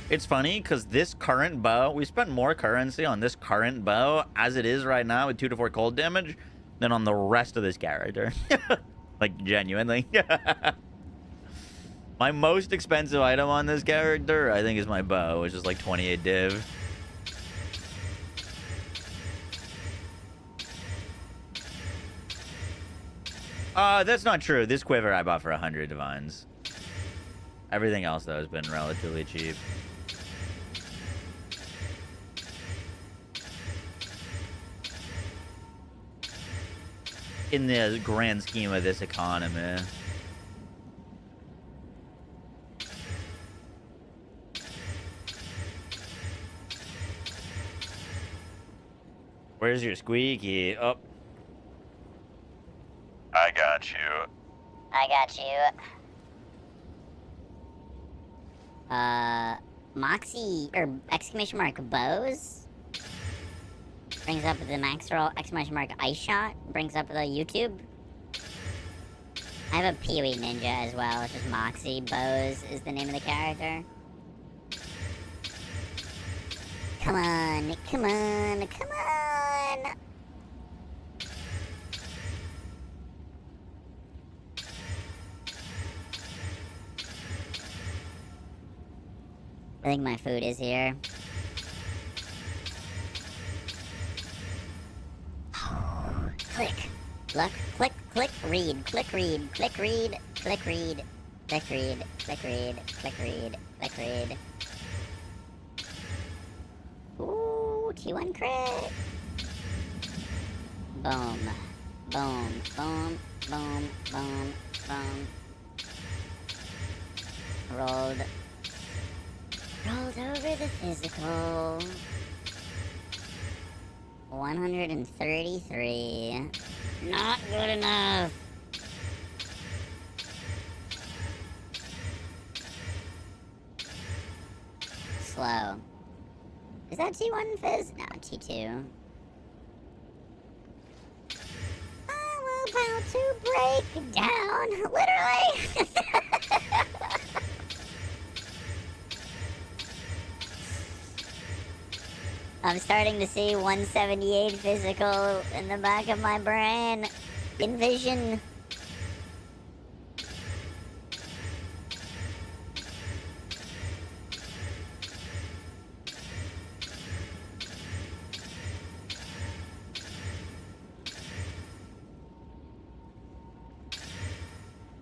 It's funny because this current bow, we spent more currency on this current bow as it is right now with 2 to 4 cold damage than on the rest of this character. Like, genuinely. My most expensive item on this character, I think, is my bow, which is like 28 div. That's not true. This quiver I bought for 100 divines. Everything else, though, has been relatively cheap. In the grand scheme of this economy. Where's your squeaky? Oh. I got you. I got you. Moxie, or exclamation mark, Bows. Brings up the max roll, exclamation mark, Ice Shot. Brings up the YouTube. I have a PoE ninja as well, which is Moxie. Bows is the name of the character. Come on, come on, come on! I think my food is here. Click. Look. Click. Click. Read. Click. Read. Click. Read. Click. Read. Click. Read. Click. Read. Click. Read. Click. Read. Ooh, T1 crit. Boom. Boom, boom, boom, boom, boom. Rolled over the physical. 133. Not good enough. Slow. Is that T1 fizz? No, T2. I'm about to break down, literally. I'm starting to see 178 physical in the back of my brain. Envision.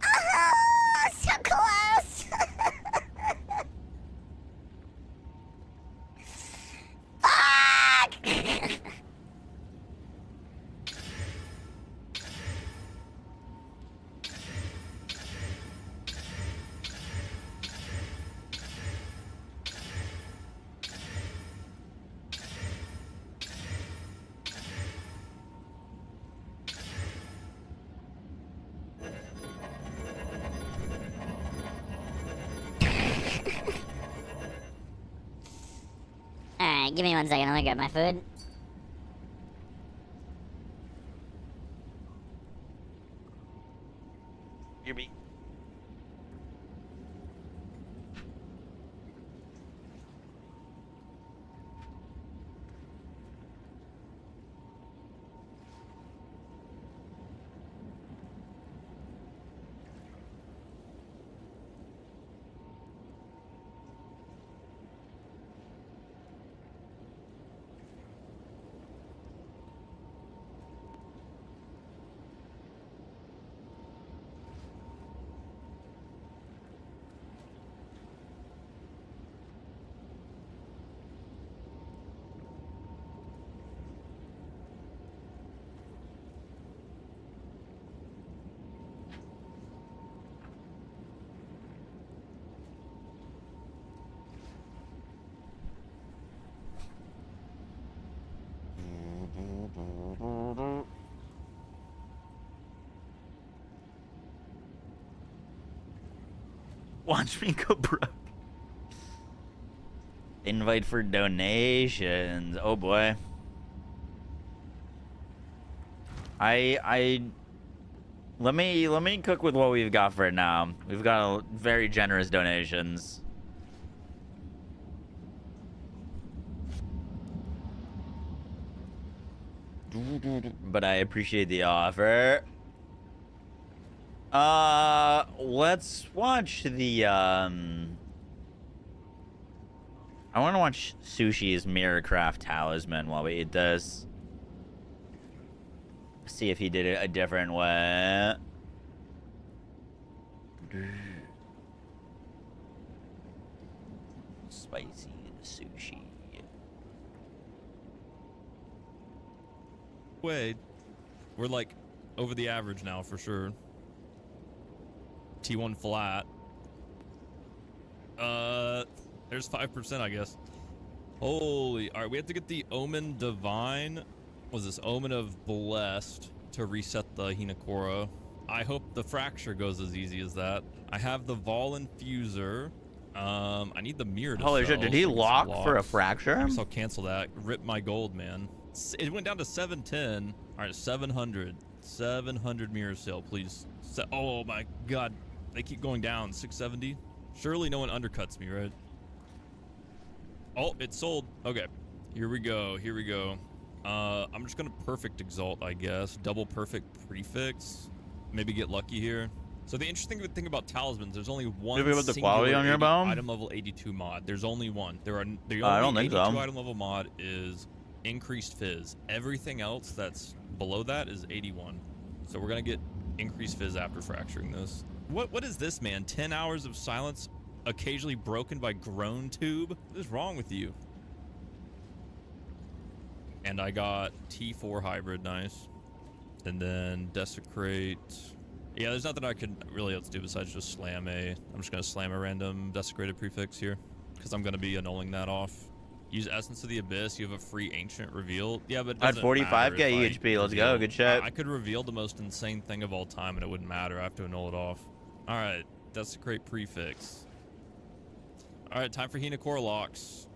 Oh, so close. Fuck! Alright, give me 1 second, let me grab my food. Your beat. Watch me go broke. Invite for donations. Oh boy. Let me cook with what we've got for now. We've got very generous donations. But I appreciate the offer. Let's watch the I want to watch Sushi's Mirrorcraft Talisman while we eat this. See if he did it a different way. Spicy sushi. Wait, we're like over the average now for sure. T1 flat. There's 5%, I guess. Holy, all right, we have to get the Omen Divine. What was this? Omen of Blessed to reset the Hinakura. I hope the Fracture goes as easy as that. I have the Vol Infuser. I need the Mirror to Holy sell, shit, did he so lock some for a locks. Fracture? I guess I'll cancel that. Rip my gold, man. It went down to 710. All right, 700. 700 mirror sale, please. Oh my god. They keep going down. 670. Surely no one undercuts me, right? Oh, it sold. Okay. Here we go. Here we go. I'm just going to perfect exalt, I guess. Double perfect prefix. Maybe get lucky here. So the interesting thing about talismans, there's only one Maybe with the quality on your bone? item level 82 mod. There's only one. The only I don't think 82 so. item level mod is increased fizz. Everything else that's below that is 81. So we're gonna get increased fizz after fracturing this. What is this, man? 10 hours of silence, occasionally broken by groan tube? What is wrong with you? And I got T4 hybrid, nice. And then desecrate. Yeah, there's nothing I can really else do besides just slam a. I'm just gonna slam a random desecrated prefix here, because I'm gonna be annulling that off. Use Essence of the Abyss. You have a free Ancient reveal. Yeah, but it At doesn't 45k matter if I EHP. Let's go. reveal. Good shit. I could reveal the most insane thing of all time, and it wouldn't matter. I have to annul it off. All right, desecrate prefix. All right, time for Hina Core locks.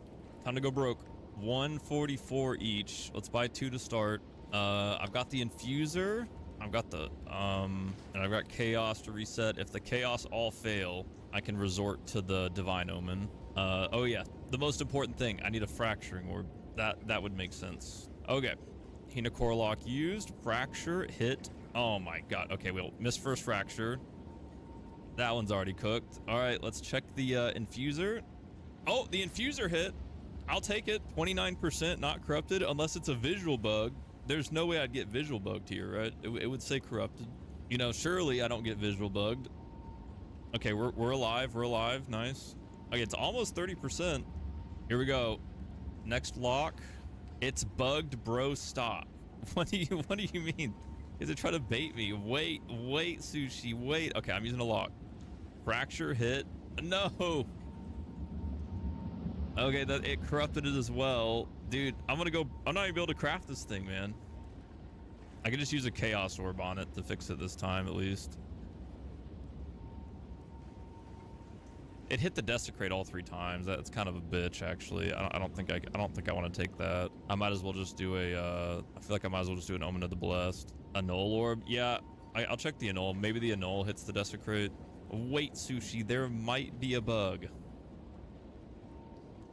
Time to go broke. 144 each. Let's buy 2 to start. I've got the Infuser. I've got the and I've got Chaos to reset. If the Chaos all fail, I can resort to the Divine Omen. Oh yeah, the most important thing. I need a Fracturing Orb. That would make sense. Okay, Hina Core lock used. Fracture hit. Oh my god. Okay, we'll miss first fracture. That one's already cooked. All right, let's check the Infuser. Oh, the Infuser hit. I'll take it. 29% not corrupted, unless it's a visual bug. There's no way I'd get visual bugged here, right? It would say corrupted. You know, surely I don't get visual bugged. Okay, we're alive. We're alive. Nice. Okay, it's almost 30%. Here we go. Next lock. It's bugged, bro. Stop. What do you mean? Is it trying to bait me? Wait, Sushi. Wait. Okay, I'm using a lock. Fracture hit. No. Okay, that it corrupted it as well. Dude, I'm not even able to craft this thing, man. I can just use a Chaos Orb on it to fix it this time, at least. It hit the Desecrate all 3 times. That's kind of a bitch, actually. I don't think I want to take that. I might as well just do a. I feel like I might as well just do an Omen of the Blessed. Annul Orb. Yeah, I'll check the Annul. Maybe the Annul hits the Desecrate. Wait, Sushi. There might be a bug.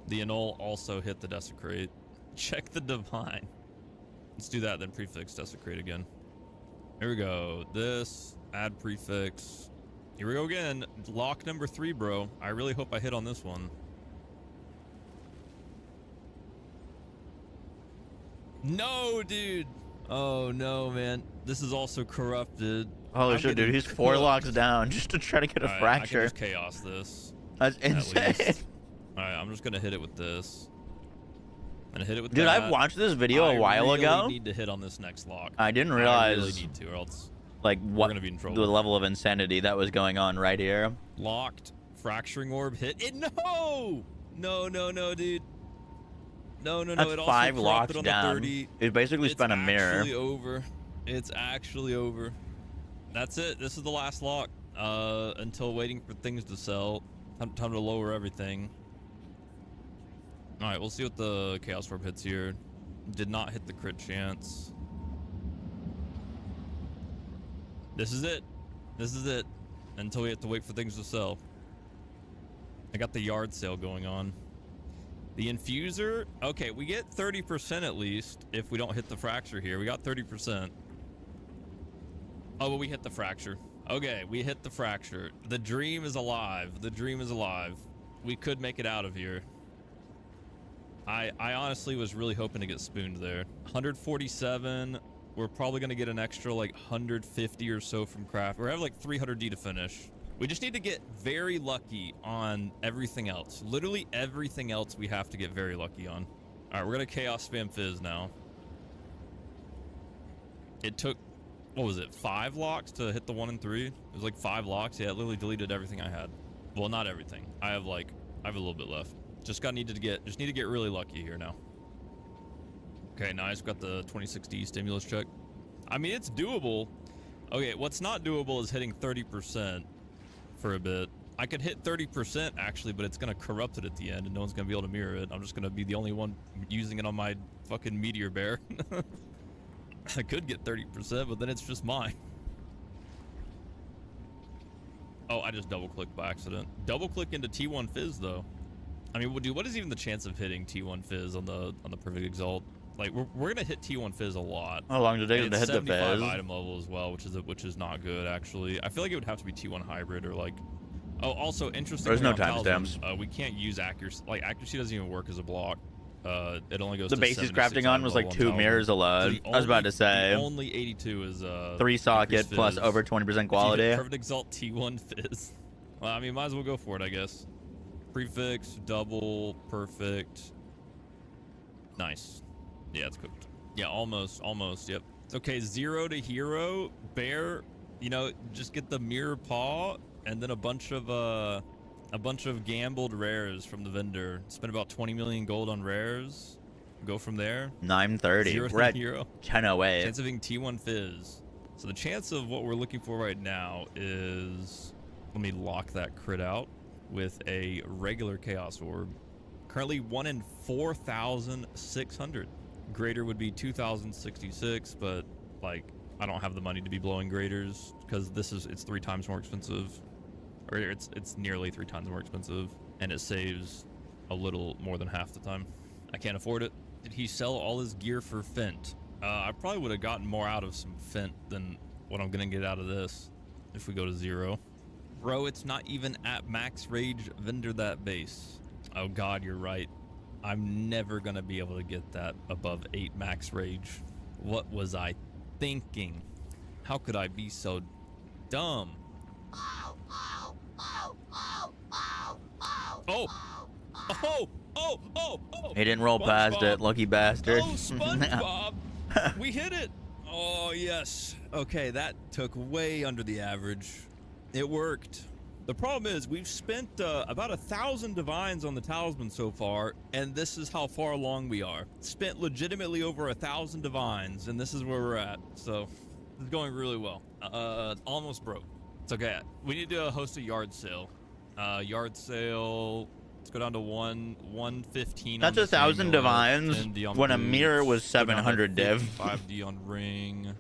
The Annul also hit the Desecrate. Check the Divine. Let's do that, then prefix Desecrate again. Here we go. This, add prefix. Here we go again. Lock number 3, bro. I really hope I hit on this one. No, dude. Oh, no, man. This is also corrupted. Holy shit, dude. He's 4 locks down just to try to get a fracture. I can just chaos this. That's insane. Alright, I'm just gonna hit it with this. I'm gonna hit it with Dude, that. I've watched this video a while really ago. Need to hit on this next lock. I didn't realize I really need to, or else like we're what gonna be in trouble. the level of insanity that was going on right here. Locked. Fracturing Orb hit it. No, dude. No. That's It also 5 locks corrupted on down. the 30. It basically spent a mirror. It's actually over. It's actually over. That's it. This is the last lock. Until waiting for things to sell. Time to lower everything. All right, we'll see what the Chaos Orb hits here. Did not hit the crit chance. This is it. This is it. Until we have to wait for things to sell. I got the yard sale going on. The Infuser. Okay, we get 30% at least if we don't hit the fracture here. We got 30%. Oh, but we hit the fracture. Okay, we hit the fracture. The dream is alive. The dream is alive. We could make it out of here. I honestly was really hoping to get spooned there. 147. We're probably going to get an extra like 150 or so from craft. We're having like 300D to finish. We just need to get very lucky on everything else. Literally everything else we have to get very lucky on. All right, we're going to Chaos Spam Fizz now. It took, what was it, 5 locks to hit the 1 and 3? It was like 5 locks. Yeah, it literally deleted everything I had. Well, not everything. I have a little bit left. Just need to get really lucky here now. Okay, nice. Got the 26D stimulus check. I mean, it's doable. Okay, what's not doable is hitting 30% for a bit. I could hit 30% actually, but it's gonna corrupt it at the end, and no one's gonna be able to mirror it. I'm just gonna be the only one using it on my fucking meteor bear. I could get 30%, but then it's just mine. Oh, I just double clicked by accident. Double click into T1 Fizz though. I mean, dude, what is even the chance of hitting T1 Fizz on the perfect exalt? Like, we're gonna hit T1 Fizz a lot. How long did it take to hit the 75 Fizz? item level as well, which is not good actually. I feel like it would have to be T1 hybrid or like. Oh, also interesting. There's no timestamps. We can't use accuracy. Like accuracy doesn't even work as a block. It only goes. The to base he's 76 crafting on was like 2 mirrors alone. I was about to say. Only 82 is 3 socket plus over 20% quality. Perfect exalt T1 Fizz. Well, I mean, might as well go for it, I guess. Prefix, double, perfect. Nice. Yeah, it's cooked. Yeah, almost, yep. Okay, 0 to hero, bear, you know, just get the mirror paw and then a bunch of gambled rares from the vendor. Spend about 20 million gold on rares. Go from there. 930. 0 We're to at hero. 1008. Chance of being T1 Fizz. So the chance of what we're looking for right now is, let me lock that crit out with a regular Chaos Orb. Currently 1 in 4,600. Greater would be 2,066, but like I don't have the money to be blowing graders because it's 3 times more expensive, or it's nearly 3 times more expensive, and it saves a little more than half the time. I can't afford it. Did he sell all his gear for Fent? I probably would have gotten more out of some Fent than what I'm gonna get out of this if we go to 0. Bro, it's not even at max rage vendor that base. Oh God, you're right. I'm never gonna be able to get that above 8 max rage. What was I thinking? How could I be so dumb? Oh! He didn't roll past it, lucky bastard. Oh, SpongeBob! We hit it! Oh, yes. Okay, that took way under the average. It worked. The problem is we've spent about 1,000 divines on the talisman so far, and this is how far along we are. Spent legitimately over 1,000 divines, and this is where we're at. So it's going really well. Almost broke. It's okay. We need to host a yard sale. Yard sale. Let's go down to 115. That's 1,000 divines when a mirror was 700 div. 5D on ring.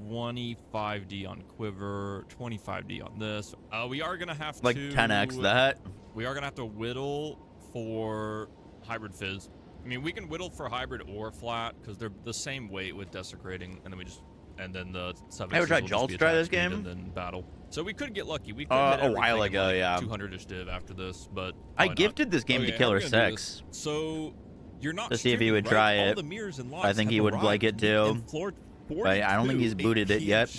25D on quiver, 25D on this. We are gonna have like to 10x that. We are gonna have to whittle for hybrid fizz. I mean, we can whittle for hybrid or flat because they're the same weight with desecrating, and then the suffix. Ever tried Jolts try this game? And then battle. So we could get lucky. We could a while ago, like yeah. 200ish div after this, but I gifted this game to Killer 6. So you're not to see if he streaming, would try right? it. All the mirrors and locks I think he have would arrived like it too. in floor But I don't think he's booted it yet.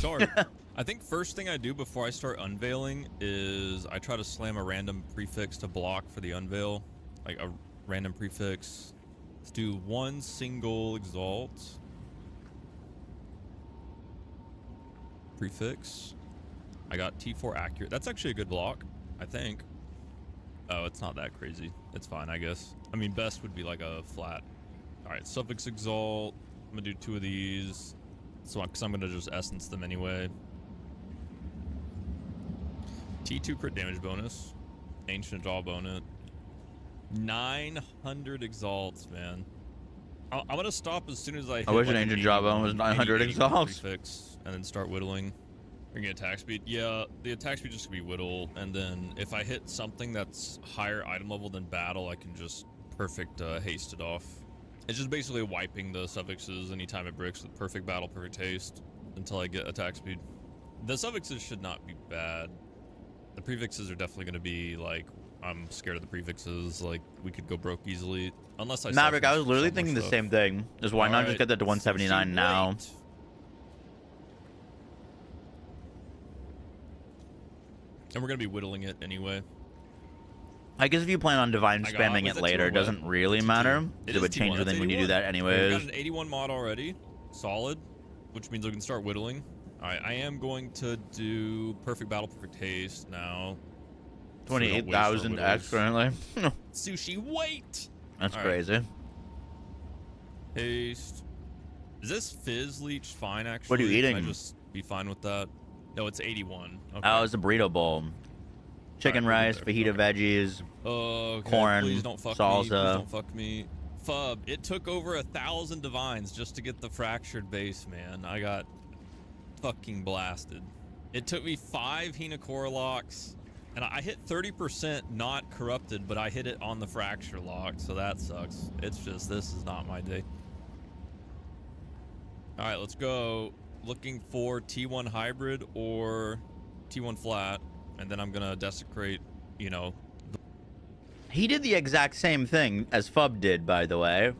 I think first thing I do before I start unveiling is I try to slam a random prefix to block for the unveil, like a random prefix. Let's do 1 single exalt prefix. I got T4 accurate. That's actually a good block, I think. Oh, it's not that crazy. It's fine, I guess. I mean, best would be like a flat. All right, suffix exalt. I'm gonna do 2 of these. So, because I'm gonna just essence them anyway. T2 crit damage bonus. Ancient jaw bonus. 900 exalts, man. I'm gonna stop as soon as I hit. I wish an like ancient jaw bonus was 900 exalts. Prefix, and then start whittling. We're gonna attack speed. Yeah, the attack speed just gonna be whittle, and then if I hit something that's higher item level than battle, I can just perfect haste it off. It's just basically wiping the suffixes anytime it bricks with perfect battle, perfect haste until I get attack speed. The suffixes should not be bad. The prefixes are definitely going to be like, I'm scared of the prefixes. Like, we could go broke easily. Unless I Maverick, I was literally thinking the same thing. Is why not just get that to 179 now? And we're going to be whittling it anyway. I guess if you plan on divine spamming it later, it doesn't really matter. It would change within when you do that anyways. We've got an 81 mod already. Solid. Which means we can start whittling. Alright, I am going to do perfect battle, perfect haste now. 28,000 X currently. Sushi, wait! That's crazy. Haste. Is this fizz leech fine actually? What are you eating? Can I just be fine with that? No, it's 81. Okay. Oh, it's a burrito bowl. Chicken rice, fajita veggies, corn, Please don't fuck salsa. Me. Please don't fuck me. Fub, it took over 1,000 divines just to get the fractured base, man. I got fucking blasted. It took me 5 Hinakora locks, and I hit 30% not corrupted, but I hit it on the fracture lock, so that sucks. It's just, this is not my day. All right, let's go. Looking for T1 hybrid or T1 flat, and then I'm gonna desecrate, you know. He did the exact same thing as Fub did, by the way.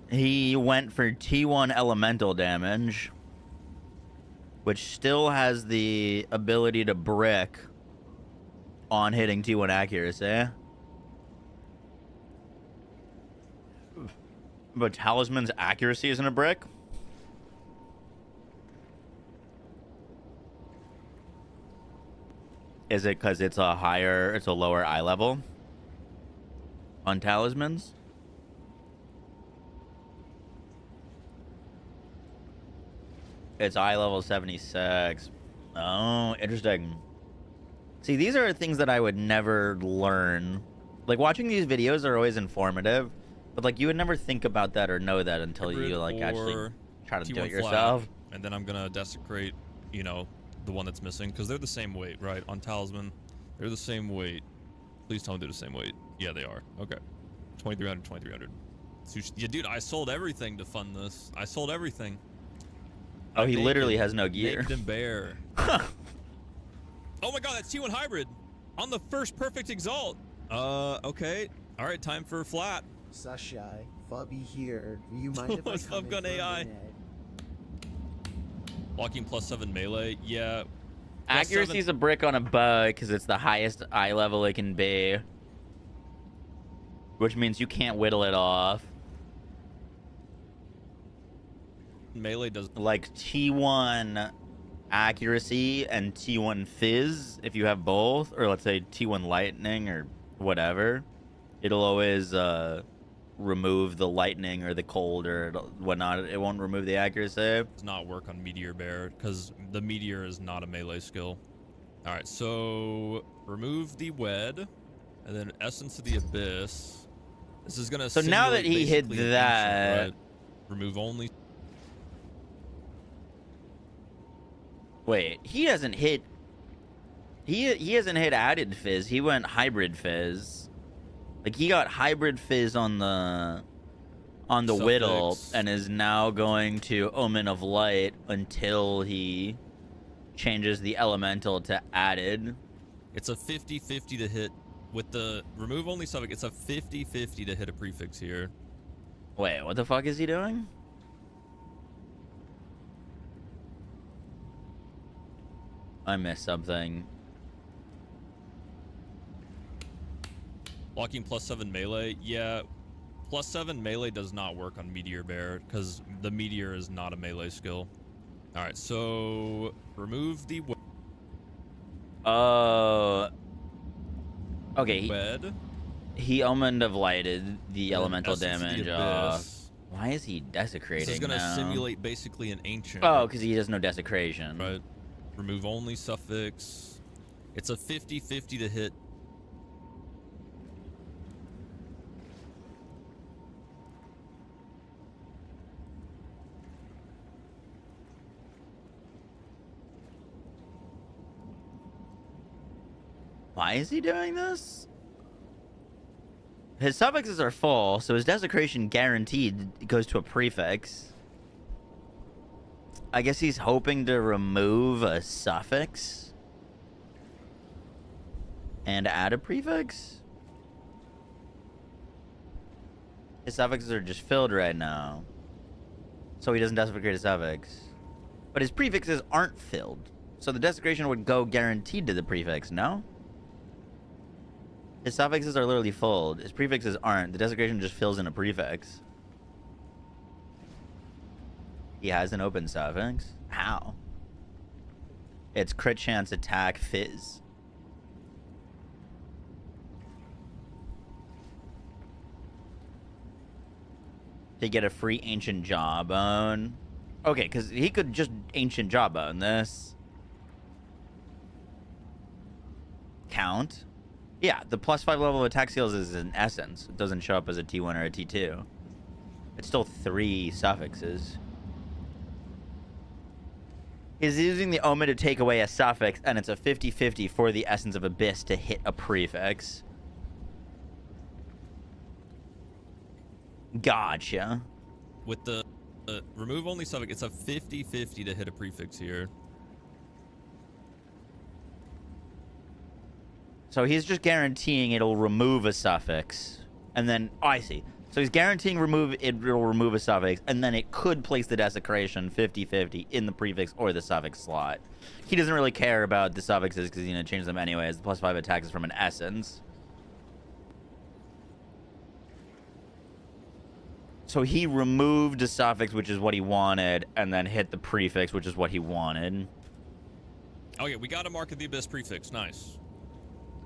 He went for T1 elemental damage, which still has the ability to brick on hitting T1 accuracy. But Talisman's accuracy isn't a brick? Is it because it's a lower eye level on talismans? It's eye level 76. Oh, interesting. See, these are things that I would never learn. Like, watching these videos are always informative, but like you would never think about that or know that until you like actually try to do it yourself. And then I'm gonna desecrate, you know, the one that's missing, because they're the same weight, right? On talisman, they're the same weight. Please tell me they're the same weight. Yeah, they are. Okay. 2300, 2300. Yeah, dude, I sold everything to fund this. I sold everything. Oh, he literally has no gear. Naked and bare. Oh my god, that's T1 hybrid on the first perfect exalt. Okay. All right, time for flat. Sashai, Fubby here. You mind if I What's come up, in gun for a AI? minute? Locking +7 melee. Yeah. Accuracy is a brick on a bow because it's the highest eye level it can be, which means you can't whittle it off. Melee does like T1 accuracy and T1 fizz if you have both, or let's say T1 lightning or whatever. It'll always remove the lightning or the cold or whatnot. It won't remove the accuracy. does not work on meteor bear because the meteor is not a melee skill. All right, so remove the wed and then essence of the abyss. This is gonna So now that he hit basically an that, ancient, right? Remove only. wait, he hasn't hit. He hasn't hit added fizz. He went hybrid fizz. Like he got hybrid fizz on the Suffix. whittle and is now going to Omen of Light until he changes the elemental to added. It's a 50-50 to hit with the remove only suffix. It's a 50-50 to hit a prefix here. Wait, what the fuck is he doing? I missed something. Locking +7 melee. Yeah, +7 melee does not work on meteor bear because the meteor is not a melee skill. All right, so remove the Okay. wed. He Omen of Lighted the elemental Essence of the damage off. Abyss. Why is he desecrating This is gonna now? simulate basically an ancient. Oh, because he has no desecration. Right. Remove only suffix. It's a 50-50 to hit. Why is he doing this? His suffixes are full, so his desecration guaranteed goes to a prefix. I guess he's hoping to remove a suffix and add a prefix. His suffixes are just filled right now, so he doesn't desecrate a suffix. But his prefixes aren't filled, so the desecration would go guaranteed to the prefix, no? His suffixes are literally full. His prefixes aren't. The desecration just fills in a prefix. He has an open suffix? How? It's crit chance attack fizz. To get a free ancient jawbone. Okay, because he could just ancient jawbone this. Count. Yeah, the +5 level of attack skills is an essence. It doesn't show up as a T1 or a T2. It's still 3 suffixes. He's using the Omen to take away a suffix, and it's a 50-50 for the Essence of Abyss to hit a prefix. Gotcha. With the remove only suffix, it's a 50-50 to hit a prefix here. So he's just guaranteeing it'll remove a suffix. And then, oh, I see. So he's guaranteeing it'll remove a suffix, and then it could place the desecration 50-50 in the prefix or the suffix slot. He doesn't really care about the suffixes because he's going to change them anyways. The +5 attack is from an essence. So he removed a suffix, which is what he wanted, and then hit the prefix, which is what he wanted. Okay, we got a Mark of the Abyss prefix. Nice.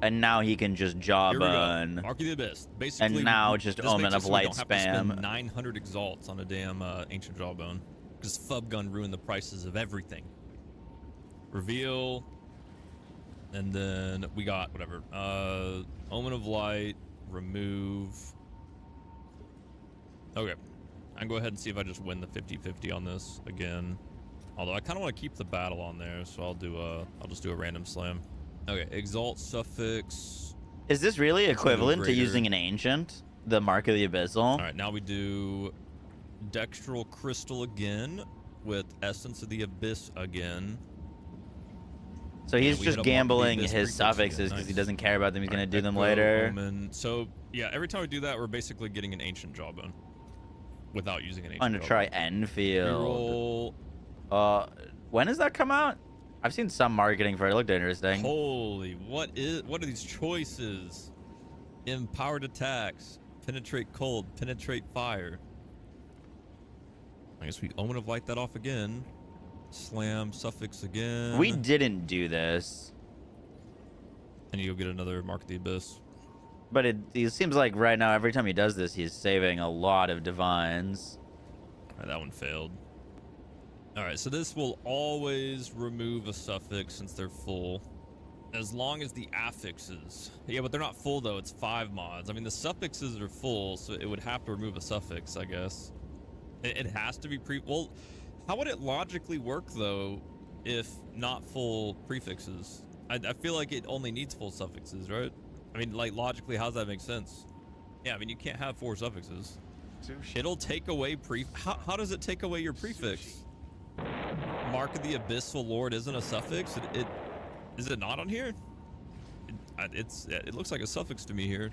And now he can just Here we jawbone. go. Mark of the Abyss. Basically, And now just this Omen makes it of so we Light don't have to spend spam. 900 exalts on a damn ancient jawbone. Because Fub Gun ruined the prices of everything. Reveal. And then we got whatever. Omen of Light. Remove. Okay. I can go ahead and see if I just win the 50-50 on this again. Although I kind of want to keep the battle on there, so I'll just do a random slam. Okay, exalt suffix. Is this really equivalent to greater. using an ancient? The Mark of the Abyssal? All right, now we do dextral crystal again with essence of the abyss again. So he's we just hit a Mark of the gambling Abyss his prefix suffixes again. because he Nice. doesn't care about them. He's going to do them Echo, later. Omen. So yeah, every time we do that, we're basically getting an ancient jawbone without using an ancient. I'm going to try Enfield. Reroll. When does that come out? I've seen some marketing for it. It looked interesting. Holy, what are these choices? Empowered attacks, penetrate cold, penetrate fire. I guess we Omen of Light that off again. Slam suffix again. We didn't do this. And you go get another Mark of the Abyss. But it seems like right now, every time he does this, he's saving a lot of divines. All right, that one failed. All right, so this will always remove a suffix since they're full. As long as the affixes. Yeah, but they're not full, though. It's 5 mods. I mean, the suffixes are full, so it would have to remove a suffix, I guess. It has to be Well, how would it logically work, though, if not full prefixes? I feel like it only needs full suffixes, right? I mean, like, logically, how does that make sense? Yeah, I mean, you can't have 4 suffixes. It'll take away How does it take away your prefix? Mark of the Abyssal Lord isn't a suffix? Is it not on here? It looks like a suffix to me here.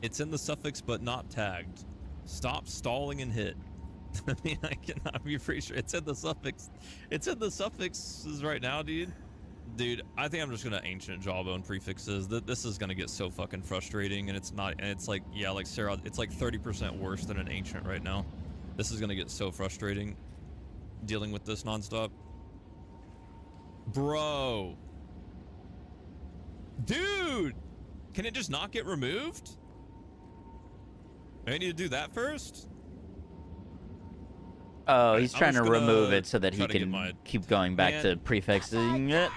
It's in the suffix, but not tagged. Stop stalling and hit. I mean, I cannot be pretty sure. It's in the suffix. It's in the suffixes right now, dude. Dude, I think I'm just gonna ancient jawbone prefixes. This is gonna get so fucking frustrating, and it's not. And it's like, yeah, like Sarah, it's like 30% worse than an ancient right now. This is gonna get so frustrating, dealing with this nonstop. Bro, dude, can it just not get removed? I need to do that first. Oh, he's trying to gonna remove it so that he try to get can my- keep going back Man. to prefixing it.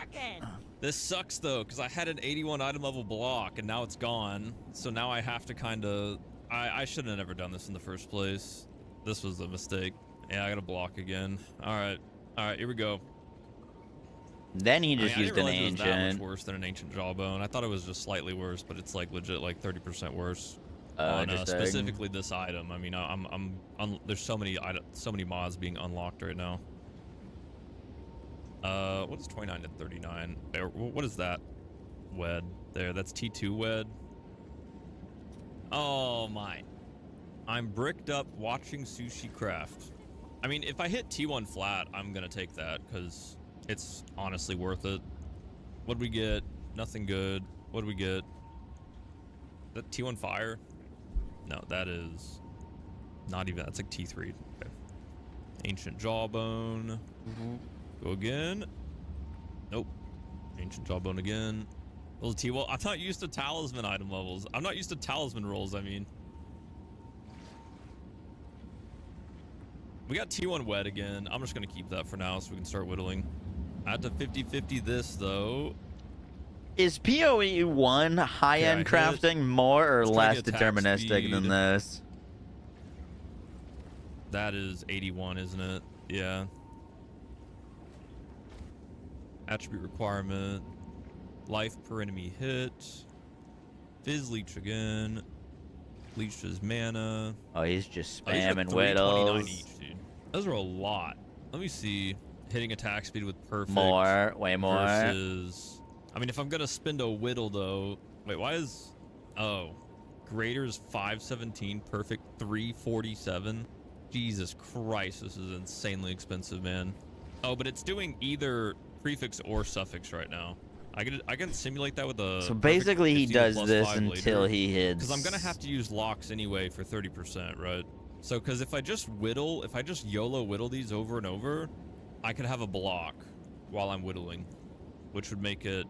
This sucks though, because I had an 81 item level block and now it's gone. So now I have to kind of. I should have never done this in the first place. This was a mistake. Yeah, I got to block again. All right, here we go. Then he just I used didn't an realize it was that ancient. much worse than an ancient jawbone. I thought it was just slightly worse, but it's like legit like 30% worse. On Interesting. specifically this item. I mean, there's so many mods being unlocked right now. What is 29 to 39? What is that? Wed there. That's T2 wed. Oh my! I'm bricked up watching sushi craft. I mean, if I hit T1 flat, I'm gonna take that because it's honestly worth it. What'd we get? Nothing good. What'd we get? That T1 fire? No, that is not even. That's like T3. Okay. Ancient jawbone. Go again. Nope. Ancient jawbone again. Little T. Well, I'm not used to talisman item levels. I'm not used to talisman rolls. I mean, we got T1 wet again. I'm just gonna keep that for now so we can start whittling. I had to 50-50 this though. Is PoE 1 high-end Okay, I hit. crafting more or Let's try less to get attack deterministic than speed. this? That is 81, isn't it? Yeah. Attribute requirement. Life per enemy hit. Fizz leech again. Leeches mana. Oh, he's just Oh, these are spamming 329 whittles. each, dude. Those are a lot. Let me see. Hitting attack speed with perfect. More, way more. Versus. I mean, if I'm gonna spend a whittle though. Wait, why is? Oh, greater is 517. Perfect 347. Jesus Christ, this is insanely expensive, man. Oh, but it's doing either prefix or suffix right now. I can simulate that with a. So basically, he does this 5 until later. he hits. Because I'm gonna have to use locks anyway for 30%, right? So, because if I just YOLO whittle these over and over, I could have a block while I'm whittling. which would make it,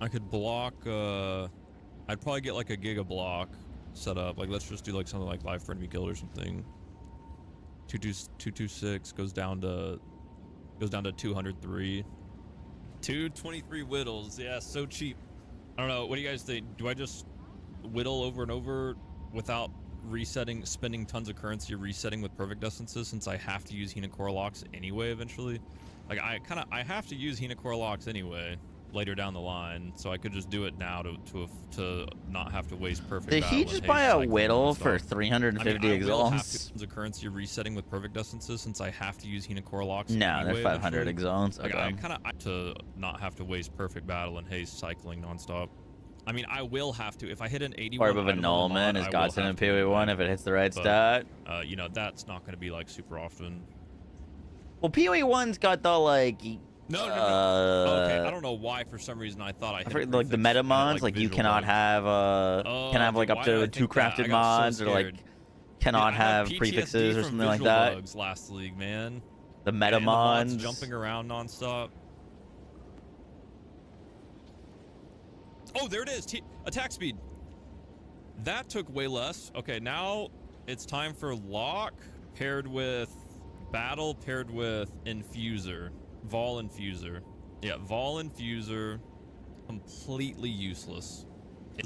I could block, I'd probably get like a Giga block set up. Like, let's just do like something like live friendly kill or something. 226 goes down to 203. 223 whittles. Yeah, so cheap. I don't know. What do you guys think? Do I just whittle over and over without resetting, spending tons of currency, resetting with perfect distances, since I have to use Hina-Core locks anyway eventually? Like, I have to use Hina-Core locks anyway later down the line, so I could just do it now to not have to waste perfect. Did he just buy a whittle for 350 exalts? The currency resetting with perfect distances, since I have to use Hina-Core locks. No, anyway, they're 500 exalts. Like, Okay. I kind of to not have to waste perfect battle and haste cycling nonstop. I mean, I will have to if I hit an 81. Orb of Annulment is godsend in PoE1 if it hits the right stat. You know, that's not going to be like super often. Well, PoE1's got the like. No. Okay, I don't know why. For some reason, I thought I hit like the meta mods, like you cannot have can have like up to 2 crafted mods, or like cannot have prefixes or something like that. Bugs last league, man. The meta mods jumping around nonstop. Oh, there it is. Attack speed. That took way less. Okay, now it's time for lock paired with battle paired with infuser. Vol Infuser. Yeah, Vol Infuser. Completely useless.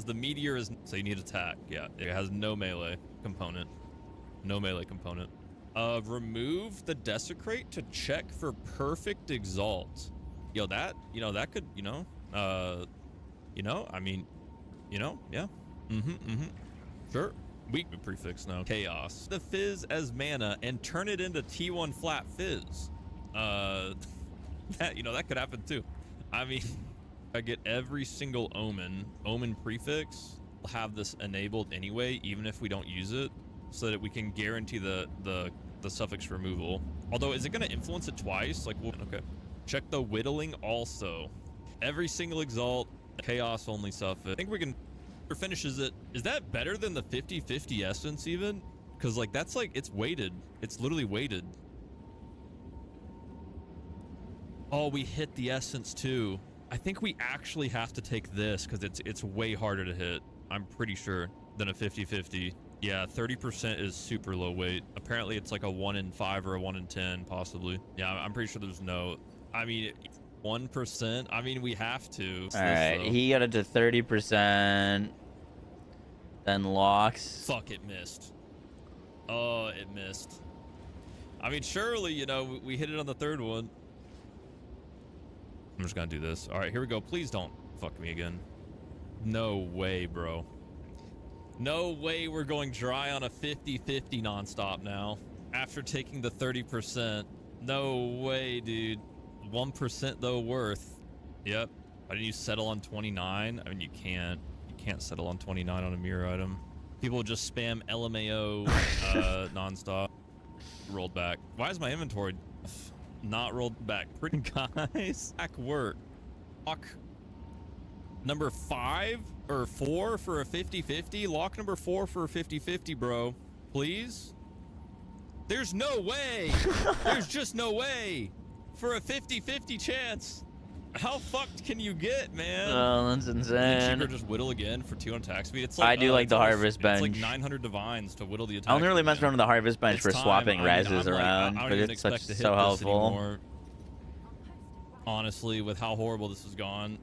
The meteor is... So you need attack. Yeah, it has no melee component. No melee component. Remove the Desecrate to check for perfect exalt. Yo, that... You know, that could... You know... I mean... You know? Yeah. Sure. Weak prefix now. Chaos. The fizz as mana and turn it into T1 flat fizz. That, you know, that could happen too. I mean, I get every single omen prefix, have this enabled anyway, even if we don't use it, so that we can guarantee the suffix removal. Although, is it going to influence it twice? Like, okay. Check the whittling also. Every single exalt, chaos only suffix. I think we can, or finishes it. Is that better than the 50-50 essence even? Because like, that's like, it's weighted. It's literally weighted. Oh, we hit the essence too. I think we actually have to take this because it's way harder to hit, I'm pretty sure, than a 50-50. Yeah, 30% is super low weight. Apparently it's like a 1 in 5 or a 1 in 10 possibly. Yeah, I'm pretty sure there's no, I mean, 1%. I mean, we have to. All right, he got it to 30%. Then locks. Fuck, it missed. Oh, it missed. I mean, surely, you know, we hit it on the third one. I'm just gonna do this. All right, here we go. Please don't fuck me again. No way, bro. No way we're going dry on a 50-50 nonstop now. After taking the 30%. No way, dude. 1% though worth. Yep. Why didn't you settle on 29? I mean, you can't settle on 29 on a mirror item. People just spam LMAO nonstop. Rolled back. Why is my inventory not rolled back? Pretty guys. Back work. Lock number 5 or 4 for a 50-50. Lock number 4 for a 50-50, bro. Please. There's no way. There's just no way for a 50-50 chance. How fucked can you get, man? Oh, that's insane. Cheaper just whittle again for 2 on attack speed. It's like, I do like the harvest bench. It's like 900 divines to whittle the attack. I only really mess around with the harvest bench It's for time. swapping I mean, reses around, I but don't even it's such expect to hit so this helpful. anymore. Honestly, with how horrible this has gone,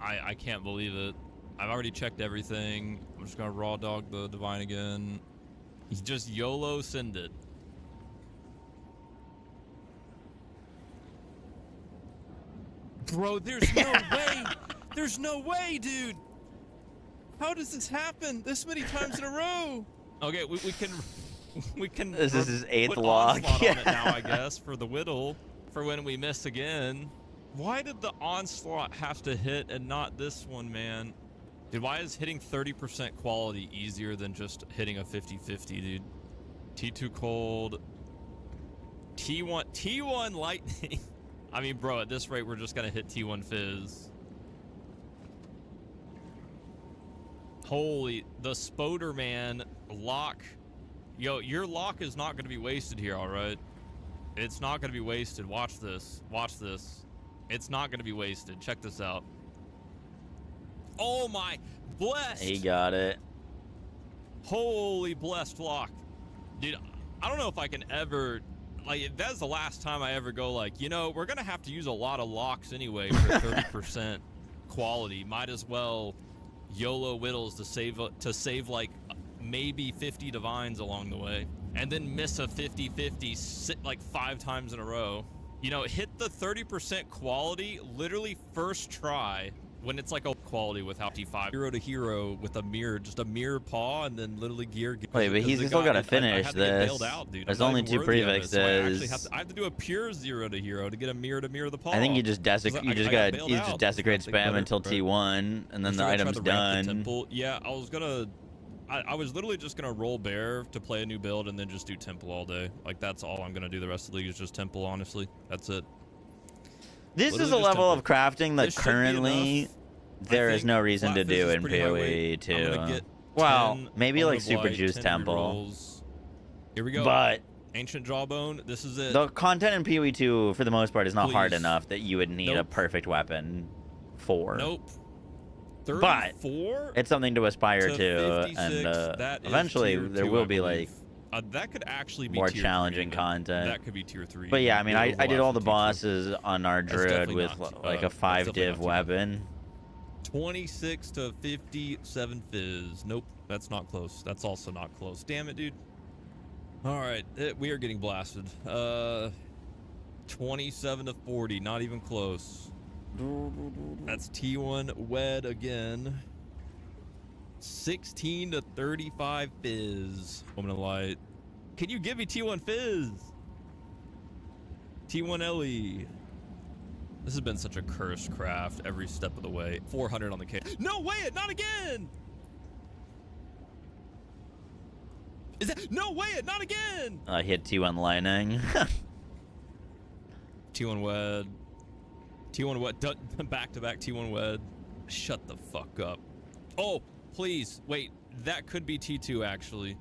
I can't believe it. I've already checked everything. I'm just gonna raw dog the divine again. He's just YOLO send it. Bro, there's no way. There's no way, dude. How does this happen this many times in a row? Okay, we can. This is his 8th put lock. onslaught on it now, I guess, for the whittle, for when we miss again. Why did the onslaught have to hit and not this one, man? Dude, why is hitting 30% quality easier than just hitting a 50-50, dude? T2 cold. T1 lightning. I mean, bro, at this rate, we're just gonna hit T1 fizz. Holy, the Spoder man lock. Yo, your lock is not gonna be wasted here, all right? It's not gonna be wasted. Watch this. Watch this. It's not going to be wasted. Check this out. Oh my, blessed. He got it. Holy blessed lock. Dude, I don't know if I can ever, like, that's the last time I ever go like, you know, we're going to have to use a lot of locks anyway for 30% quality. Might as well YOLO whittles to save like maybe 50 divines along the way. And then miss a 50-50 sit like 5 times in a row. You know, hit the 30% quality literally first try when it's like a quality without T5. Hero to hero with a mirror, just a mirror paw, and then literally gear. Wait, but he's still got to finish this. There's only 2 prefixes. I have to do a pure 0 to hero to get a mirror to mirror the paw. I think you just desecrate spam until T1, and then the item's done. Yeah, I was literally just gonna roll bear to play a new build and then just do temple all day. Like that's all I'm gonna do the rest of the league is just temple. Honestly, that's it. This is a level of crafting that currently there is no reason to do in PoE 2. Well, maybe like Super Juice Temple. Here we go. But Ancient Jawbone, this is it. The content in PoE 2 for the most part is not hard enough that you would need a perfect weapon for. Nope. 34 but it's something to aspire to, and eventually there will be like that could actually be more tier challenging 3, content. That could be tier 3. But yeah, I mean, I did all the bosses on our druid with like a 5 div weapon. 26 to 57 fizz. Nope, that's not close. That's also not close. Damn it, dude. All right, we are getting blasted. 27 to 40, not even close. That's T1 wed again. 16 to 35 fizz. Moment of light. Can you give me T1 fizz? T1 LE. This has been such a cursed craft every step of the way. 400 on the K. No way, not again. Is that no way, not again? I hit T1 lightning. T1 wed. T1 wed, back-to-back T1 wed. Shut the fuck up. Oh, please, wait, that could be T2 actually.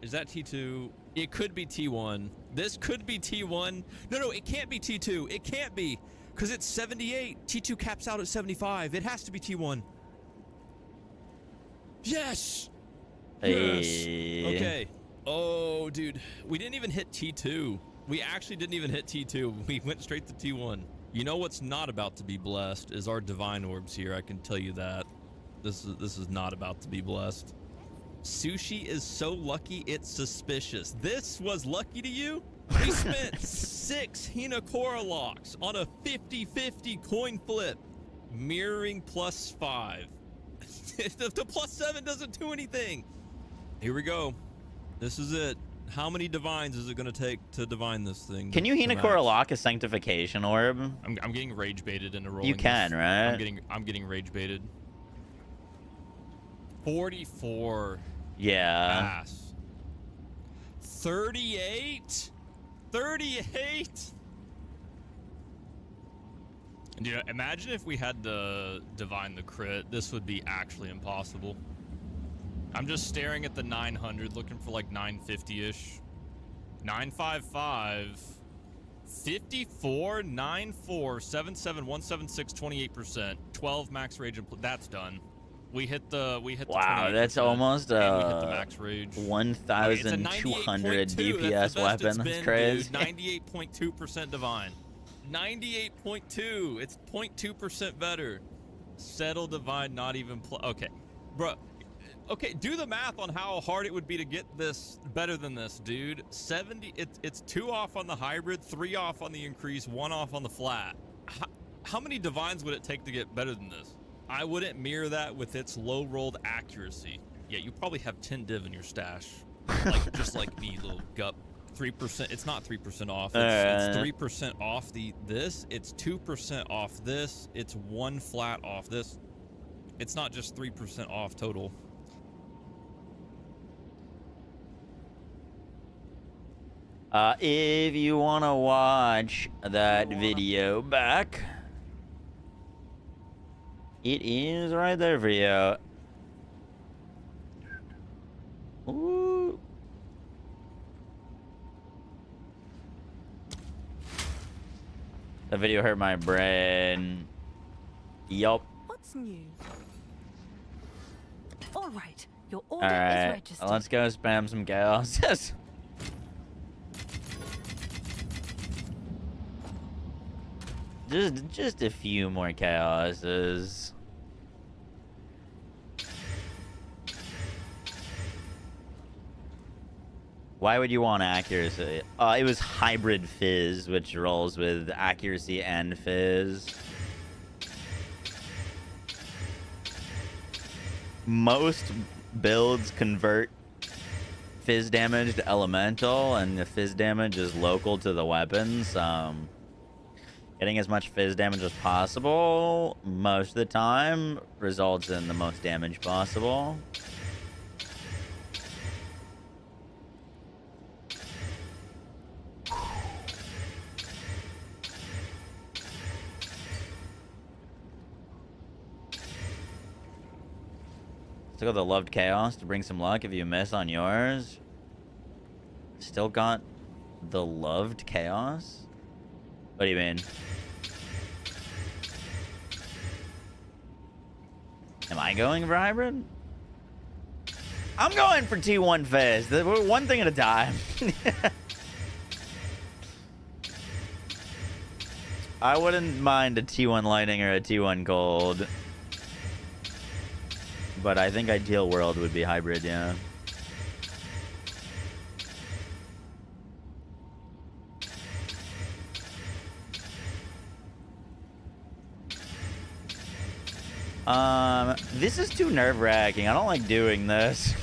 Is that T2? It could be T1. This could be T1. No, it can't be T2. It can't be, because it's 78. T2 caps out at 75. It has to be T1. Yes! Hey. Yes! Okay. Oh, dude, we didn't even hit T2. We actually didn't even hit T2. We went straight to T1. You know what's not about to be blessed is our divine orbs here. I can tell you that. This is not about to be blessed. Sushi is so lucky it's suspicious. This was lucky to you? We spent 6 Hinakora locks on a 50-50 coin flip. Mirroring +5. The +7 doesn't do anything. Here we go. This is it. How many divines is it going to take to divine this thing? Can you Hinakora lock a sanctification orb? I'm getting rage baited into rolling. You can, this. right? I'm getting rage baited. 44. Yeah. Pass. 38. 38. And, you know, imagine if we had to divine the crit. This would be actually impossible. I'm just staring at the 900, looking for like 950-ish. 955. 54, 94, 77, 176, 28%. 12 max rage. That's done. We hit the wow, that's almost we hit the max rage. 1,200 DPS weapon. That's crazy. 98.2% divine. 98.2. It's 0.2% better. Settle divine, not even okay, bro. Okay, do the math on how hard it would be to get this better than this, dude. 70. It's 2 off on the hybrid, 3 off on the increase, 1 off on the flat. How many divines would it take to get better than this? I wouldn't mirror that with its low rolled accuracy. Yeah, you probably have 10 div in your stash, like just like me, little gup. 3%. It's not 3% off. It's 3% off this. It's 2% off this. It's 1 flat off this. It's not just 3% off total. If you want to watch that video back, it is right there for you. Ooh. The video hurt my brain. Yup. What's new? All right, your All order is right, registered. let's go spam some chaos. just a few more chaoses. Why would you want accuracy? It was hybrid fizz, which rolls with accuracy and fizz. Most builds convert fizz damage to elemental, and the fizz damage is local to the weapons. Getting as much fizz damage as possible most of the time results in the most damage possible. Still got the loved chaos to bring some luck if you miss on yours. Still got the loved chaos? What do you mean? Am I going for hybrid? I'm going for T1 Fizz. One thing at a time. I wouldn't mind a T1 Lightning or a T1 Cold. But I think ideal world would be hybrid, yeah. This is too nerve-wracking. I don't like doing this.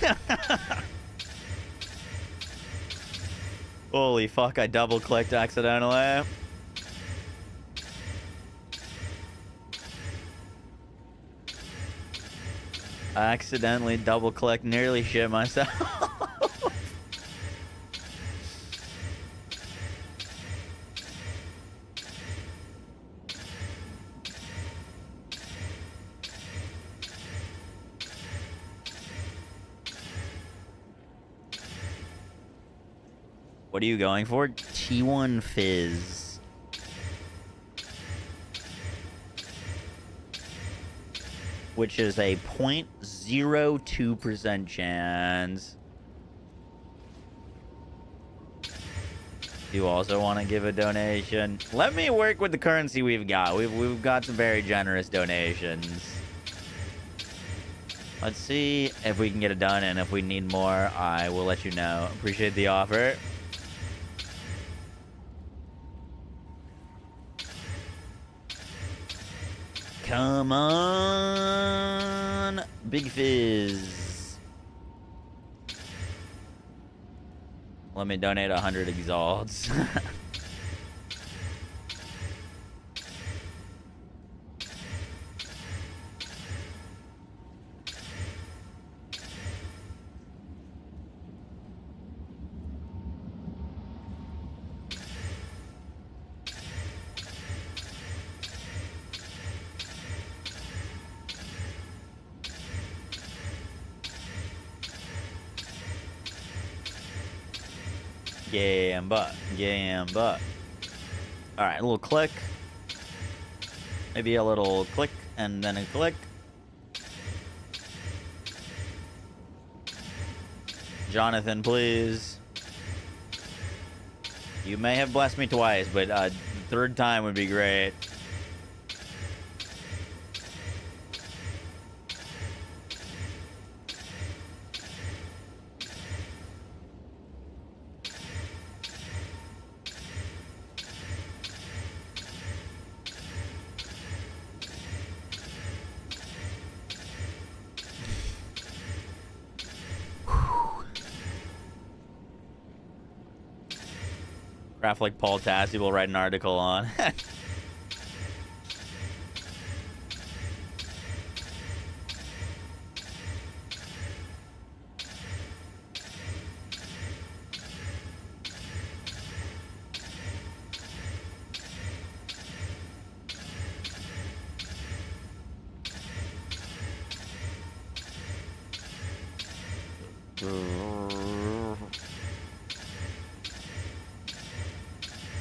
Holy fuck, I double-clicked accidentally. I accidentally double-clicked, nearly shit myself. What are you going for? T1 Fizz. Which is a 0.02% chance. You also want to give a donation? Let me work with the currency we've got. We've got some very generous donations. Let's see if we can get it done, and if we need more, I will let you know. Appreciate the offer. Come on, Big Fizz. Let me donate 100 exalts. Gamba. All right, a little click. Maybe a little click and then a click. Jonathan, please. You may have blessed me twice, but the third time would be great. Craft like Paul Tassi will write an article on.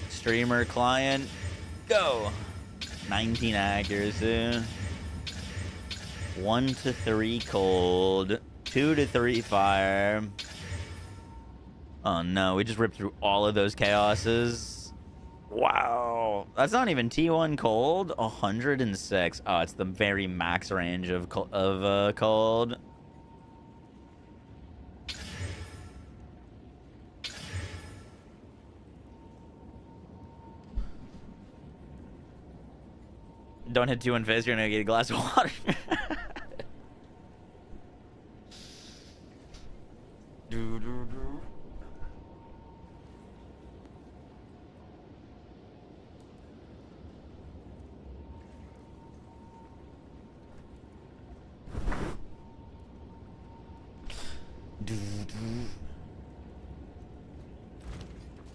Streamer client Go. 19 accuracy. 1 to 3 cold. 2 to 3 fire. Oh no, we just ripped through all of those chaoses. Wow. That's not even T1 cold. 106. Oh, it's the very max range of cold. Don't hit 2 in phase, you're gonna get a glass of water.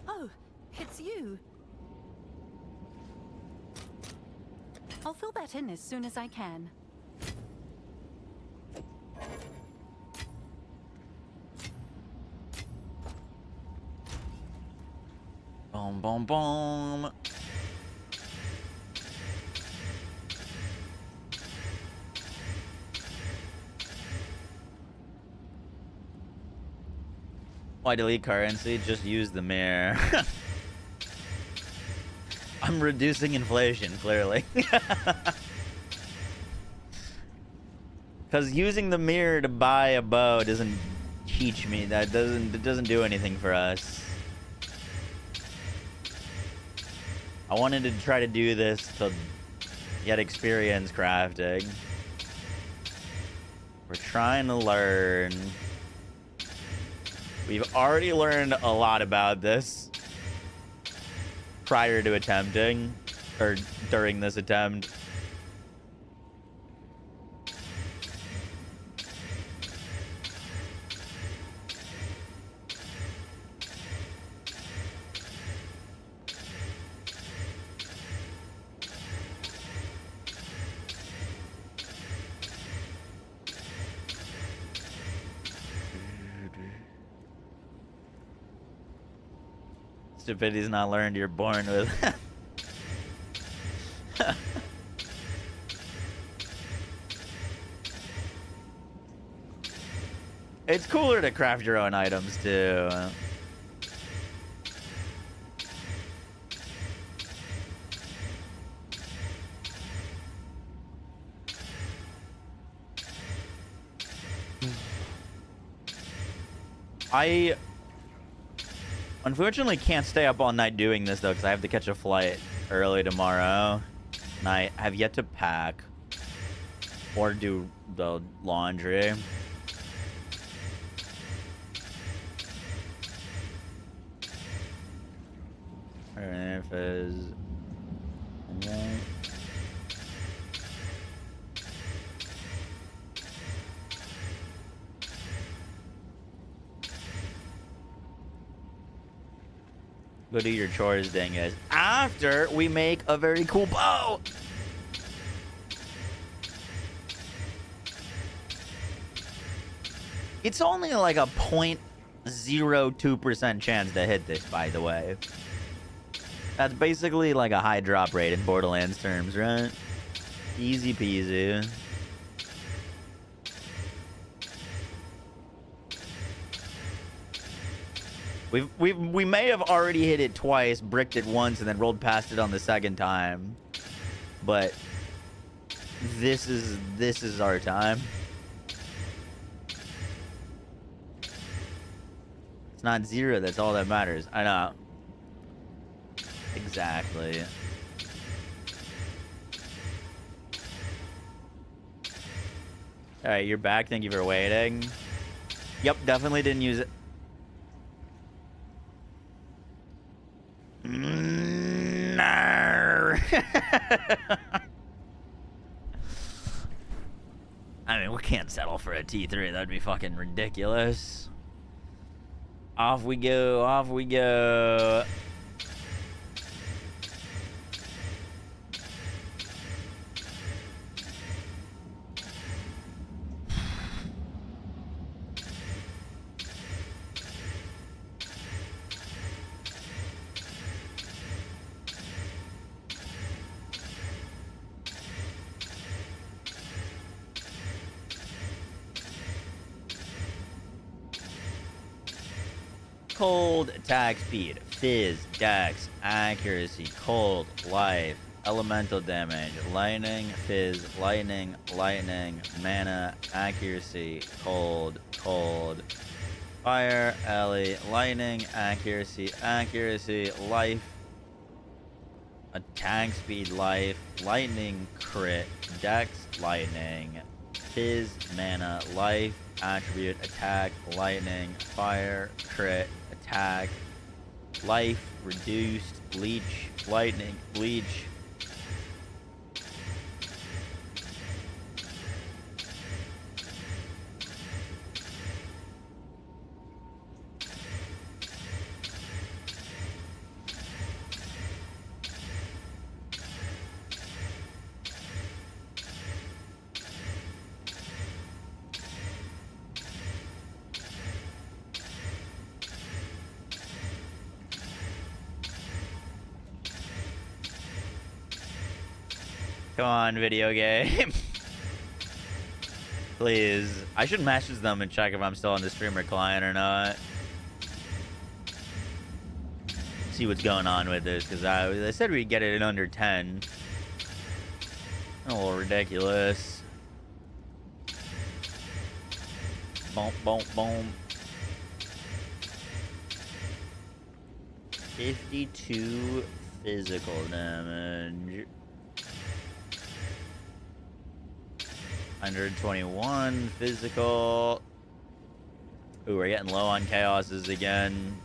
Oh, it's you. I'll fill that in as soon as I can. Boom, boom, boom. Why delete currency? Just use the mirror. I'm reducing inflation, clearly. Because using the mirror to buy a bow doesn't teach me. It doesn't do anything for us. I wanted to try to do this to get experience crafting. We're trying to learn. We've already learned a lot about this prior to attempting, or during this attempt. Stupidity's not learned, you're born with. It's cooler to craft your own items too. I unfortunately can't stay up all night doing this though, because I have to catch a flight early tomorrow. And I have yet to pack or do the laundry. Alright, Fizz. Go do your chores, dingus. After we make a very cool bow. It's only like a 0.02% chance to hit this, by the way. That's basically like a high drop rate in Borderlands terms, right? Easy peasy. We may have already hit it twice, bricked it once, and then rolled past it on the second time. But this is our time. It's not zero, that's all that matters. I know. Exactly. Alright, you're back. Thank you for waiting. Yep, definitely didn't use it. No. I mean, we can't settle for a T3. That'd be fucking ridiculous. Off we go. Off we go. cold, attack speed, fizz, dex, accuracy, cold, life, elemental damage, lightning, fizz, lightning, lightning, mana, accuracy, cold, cold, fire, Ellie, lightning, accuracy, accuracy, life, attack speed, life, lightning, crit, dex, lightning, fizz, mana, life, attribute, attack, lightning, fire, crit, attack, life, reduced, leech, lightning, leech. Come on, video game. Please. I should message them and check if I'm still on the streamer client or not. See what's going on with this, because they said we'd get it in under 10. A little ridiculous. Boom, boom, boom. 52 physical damage. 121 physical. Ooh, we're getting low on chaoses again.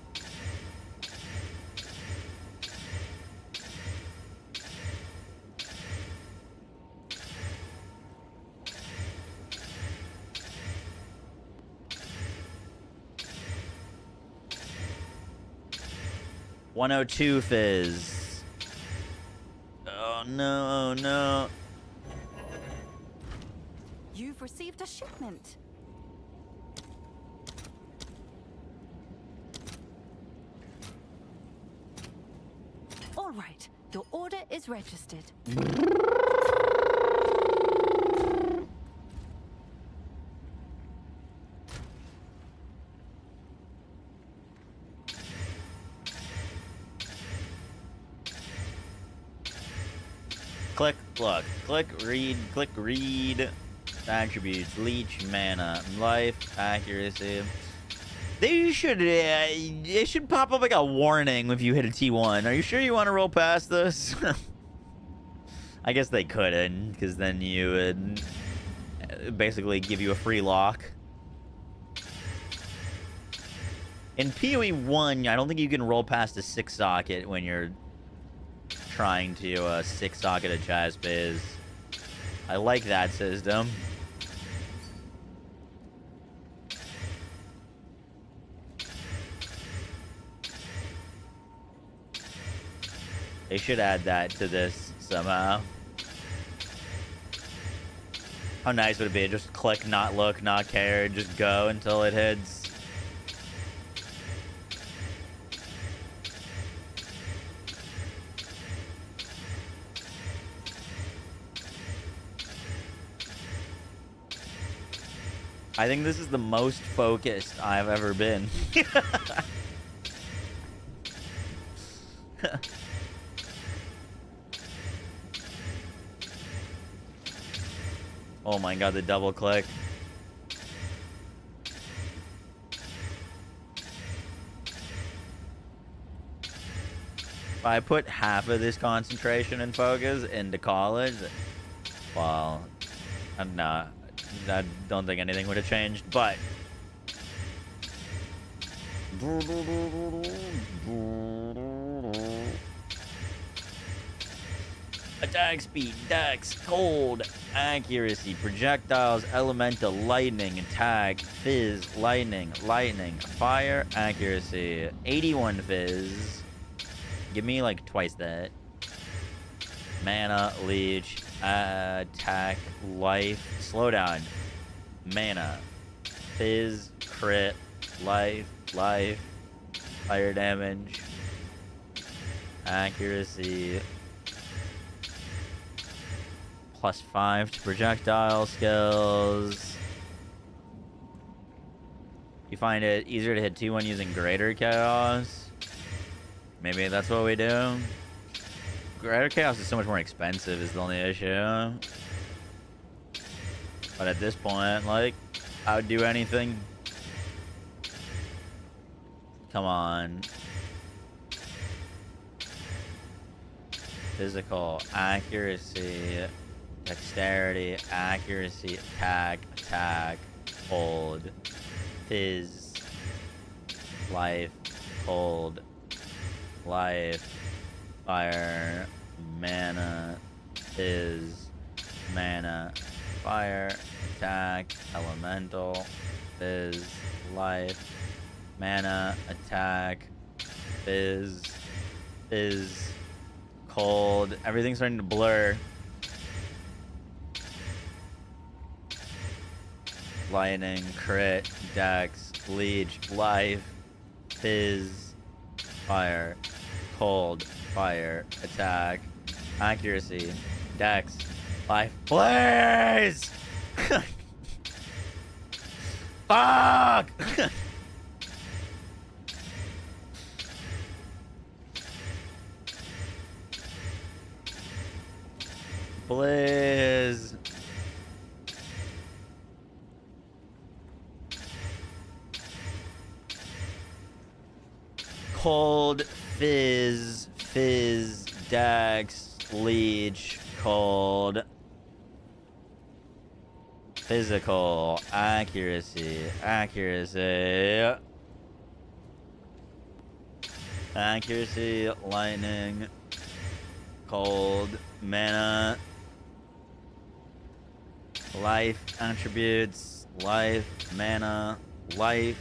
$102 fizz. Oh no, oh no. You've received a shipment. All right, your order is registered. Click, look, click, read, attributes, leech, mana, life, accuracy. They should pop up like a warning if you hit a T1. Are you sure you want to roll past this? I guess they couldn't, because then you would basically give you a free lock. In PoE 1, I don't think you can roll past a 6-socket when you're trying to 6-socket a Jazz Biz. I like that system. They should add that to this somehow. How nice would it be? Just click, not look, not care, just go until it hits. I think this is the most focused I've ever been. Oh my god, the double click. If I put half of this concentration and focus into college, well, no, I don't think anything would have changed, but attack speed, dex, cold, accuracy, projectiles, elemental, lightning, attack, fizz, lightning, lightning, fire, accuracy, 81 fizz. Give me like twice that. Mana, leech, attack, life, slowdown, mana, fizz, crit, life, fire damage, accuracy, +5 to projectile skills. You find it easier to hit T1 using greater chaos? Maybe that's what we do. Greater chaos is so much more expensive is the only issue. But at this point, like, I would do anything. Come on. Physical, accuracy, dexterity, accuracy, attack, hold, fizz, life, hold, life, fire, mana, fizz, mana, fire, attack, elemental, fizz, life, mana, attack, fizz, cold. Everything's starting to blur. Lightning, crit, dex, leech, life, fizz, fire, cold, fire, attack, accuracy, dex, life. Please! Fuck! Please. Cold, fizz, dex, leech, cold, physical, accuracy, lightning, cold, mana, life, attributes, life, mana, life.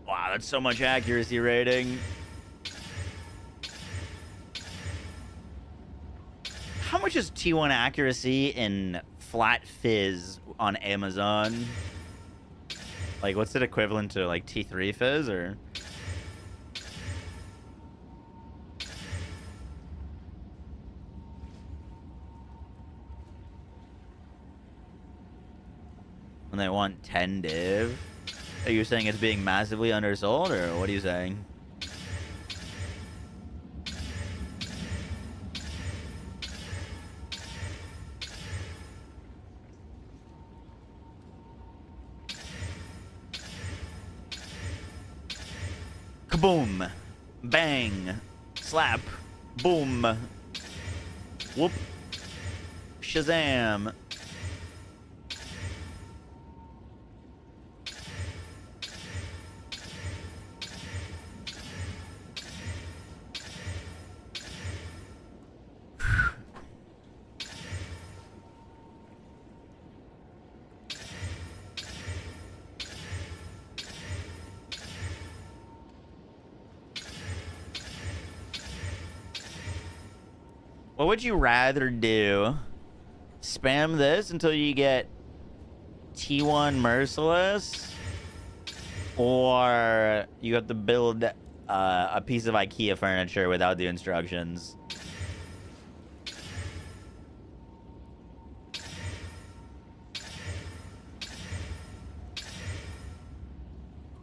Wow, that's so much accuracy rating. How much is T1 accuracy in flat fizz on Amazon? Like, what's it equivalent to, like T3 fizz, or? When they want 10 div? Are you saying it's being massively undersold, or what are you saying? Kaboom! Bang! Slap! Boom! Whoop! Shazam! What would you rather do? Spam this until you get T1 Merciless? Or you have to build a piece of IKEA furniture without the instructions?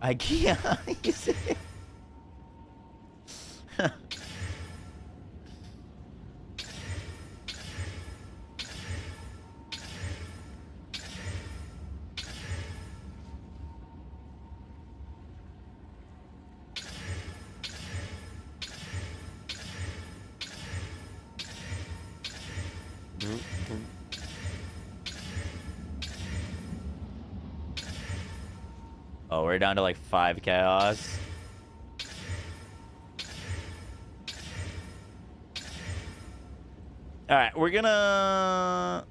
IKEA? You see? Oh, we're down to like 5 chaos. All right, we're gonna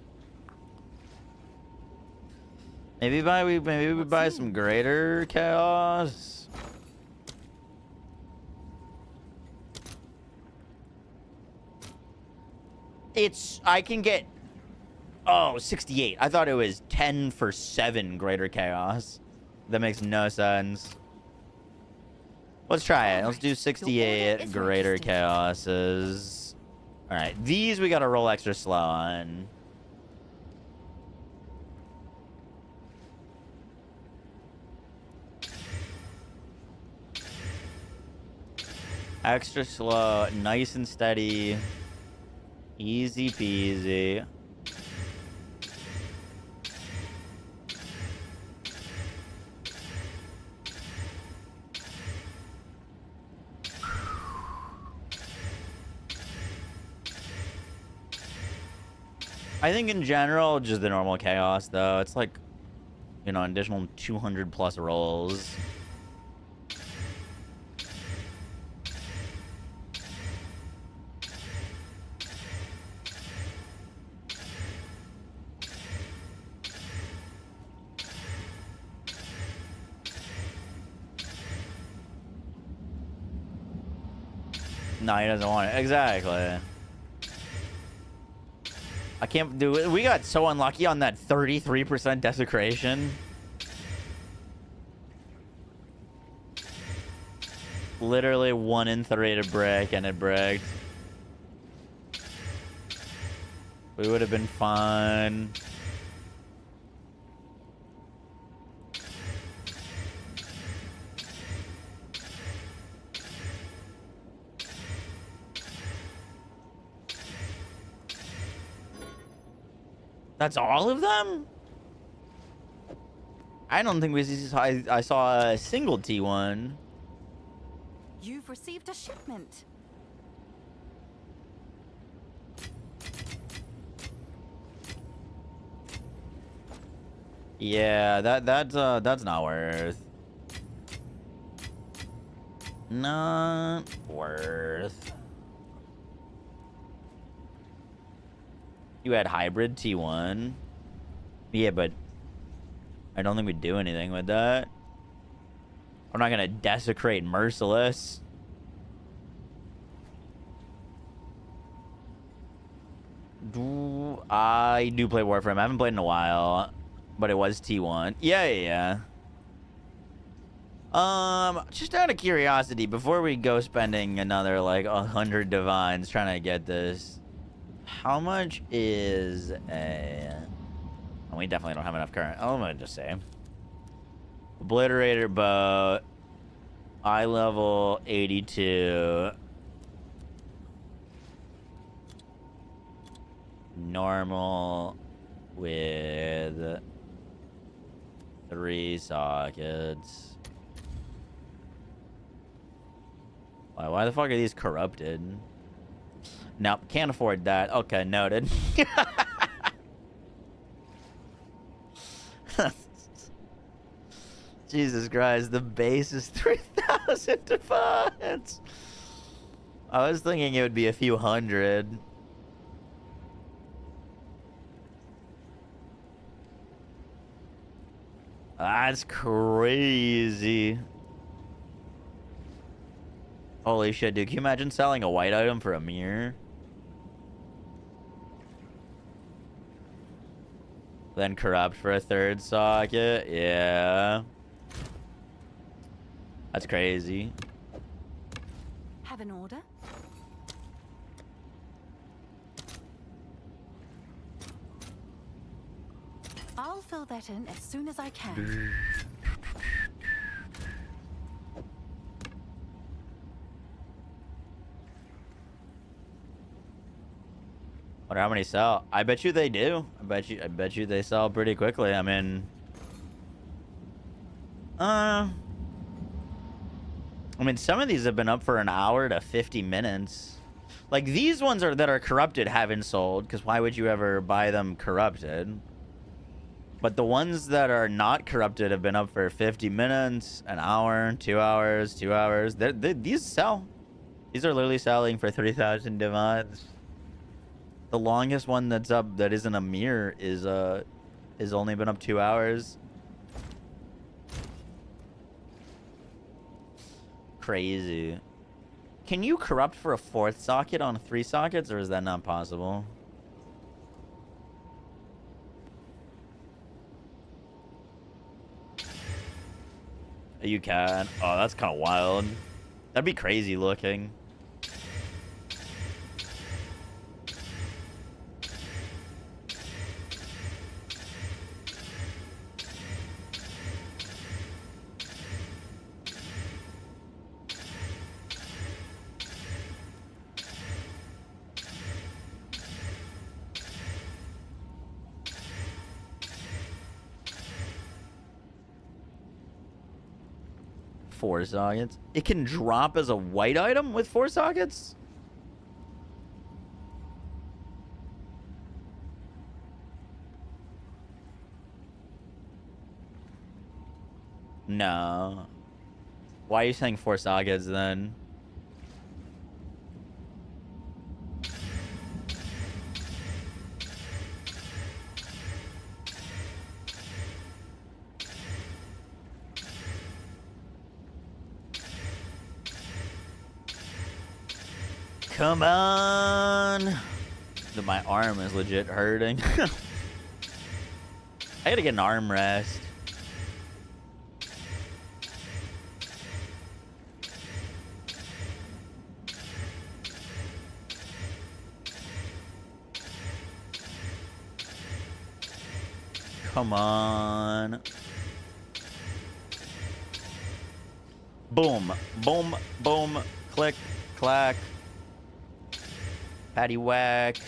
maybe we buy some greater chaos. I can get 68. I thought it was 10 for 7 greater chaos. That makes no sense. Let's try it. Let's do 68 greater chaoses. All right, these we gotta roll extra slow on. Extra slow, nice and steady. Easy peasy. I think in general, just the normal chaos, though. It's like, you know, an additional 200 plus rolls. No, he doesn't want it. Exactly. I can't do it. We got so unlucky on that 33% desecration. Literally 1 in 3 to break, and it bricked. We would have been fine. That's all of them? I don't think I saw a single T1. You've received a shipment. Yeah, that's not worth. Not worth. You had hybrid T1. Yeah, but I don't think we'd do anything with that. I'm not gonna desecrate Merciless. I do play Warframe. I haven't played in a while, but it was T1. Yeah. Just out of curiosity, before we go spending another like 100 divines trying to get this, how much is a... Oh, we definitely don't have enough current. I'm gonna just say Obliterator bow, eye level 82, normal with 3 sockets. Why the fuck are these corrupted? Nope, can't afford that. Okay, noted. Jesus Christ, the base is 3,000 defense. I was thinking it would be a few hundred. That's crazy. Holy shit, dude. Can you imagine selling a white item for a mirror? Then corrupt for a 3rd socket? Yeah. That's crazy. Have an order? I'll fill that in as soon as I can. Wonder how many sell. I bet you they do. I bet you they sell pretty quickly. I mean, some of these have been up for an hour to 50 minutes. Like these ones that are corrupted haven't sold, because why would you ever buy them corrupted? But the ones that are not corrupted have been up for 50 minutes, an hour, 2 hours, 2 hours. These sell. These are literally selling for 3,000 divines. The longest one that's up that isn't a mirror is only been up 2 hours. Crazy. Can you corrupt for a 4th socket on 3 sockets, or is that not possible? You can. Oh, that's kind of wild. That'd be crazy looking. 4 sockets. It can drop as a white item with 4 sockets? No. Why are you saying 4 sockets then? Come on. My arm is legit hurting. I gotta get an arm rest. Come on. Boom, boom, boom, click, clack. Patty whack.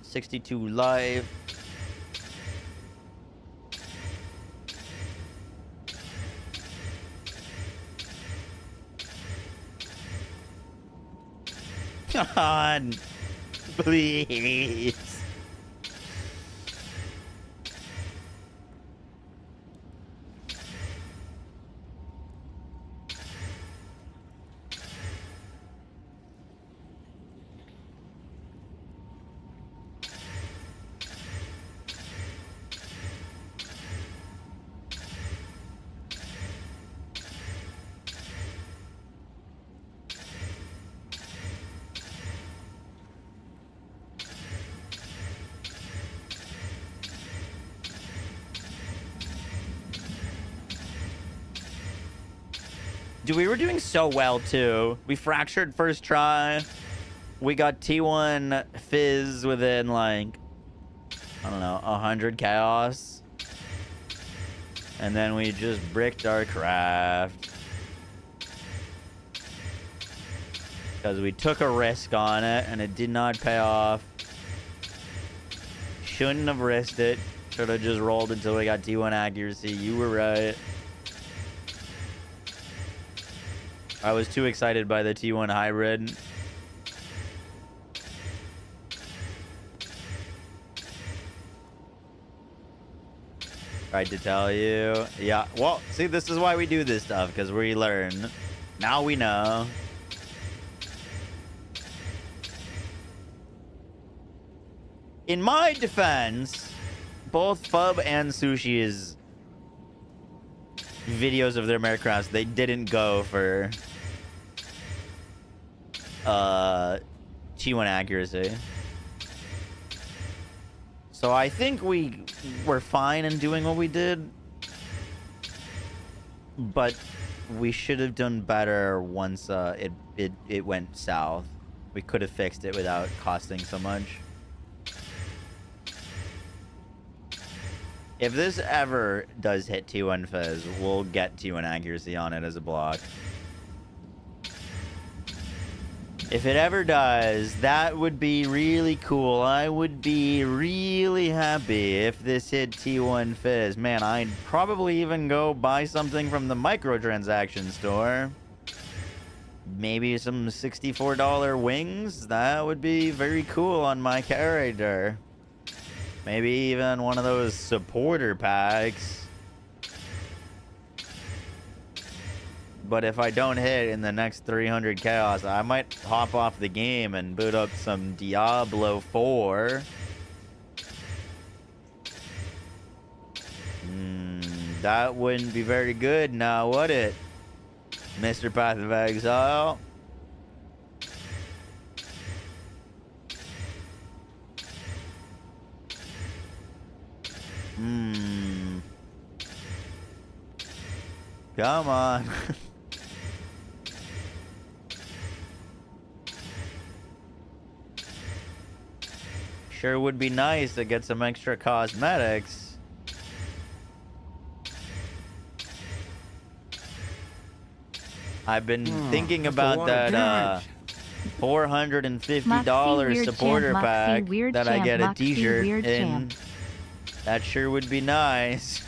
62 live. Come on. Please. Dude, we were doing so well, too. We fractured first try. We got T1 Fizz within, like, I don't know, 100 chaos. And then we just bricked our craft. Because we took a risk on it, and it did not pay off. Shouldn't have risked it. Should have just rolled until we got T1 accuracy. You were right. I was too excited by the T1 hybrid. Tried to tell you. Yeah, well, see, this is why we do this stuff, because we learn. Now we know. In my defense, both Fub and Sushi's videos of their Mercrafts, they didn't go for T1 accuracy. So I think we were fine in doing what we did. But we should have done better once it went south. We could have fixed it without costing so much. If this ever does hit T1 Fizz, we'll get T1 accuracy on it as a block. If it ever does, that would be really cool. I would be really happy if this hit T1 Fizz. Man, I'd probably even go buy something from the microtransaction store. Maybe some $64 wings. That would be very cool on my character. Maybe even one of those supporter packs. But if I don't hit in the next 300 chaos, I might hop off the game and boot up some Diablo 4. That wouldn't be very good now, would it? Mr. Path of Exile. Come on. Sure would be nice to get some extra cosmetics. I've been thinking about that $450 supporter pack that I get a t-shirt in. That sure would be nice.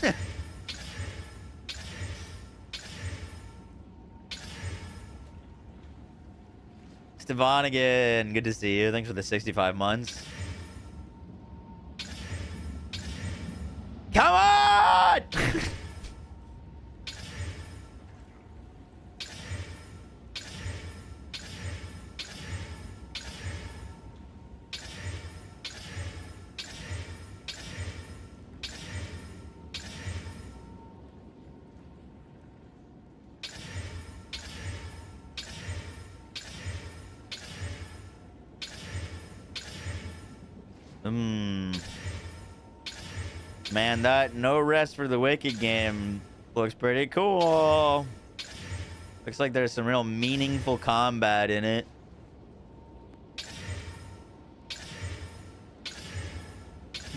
Devonigan, good to see you. Thanks for the 65 months. Come on! Man, that no rest for the wicked game looks pretty cool. Looks like there's some real meaningful combat in it.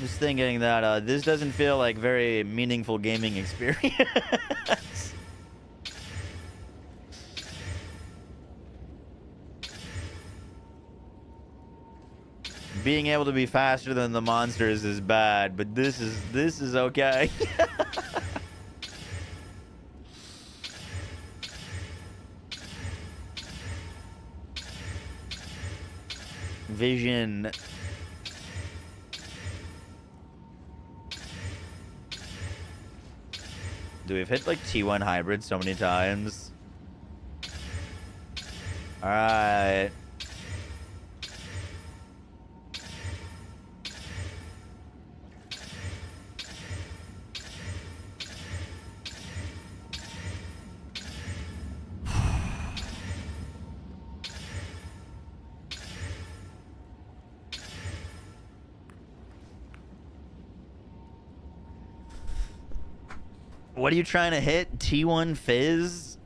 Just thinking that this doesn't feel like very meaningful gaming experience. Being able to be faster than the monsters is bad, but this is okay. Vision. Dude, we've hit like T1 hybrid so many times. All right. What are you trying to hit? T1 Fizz?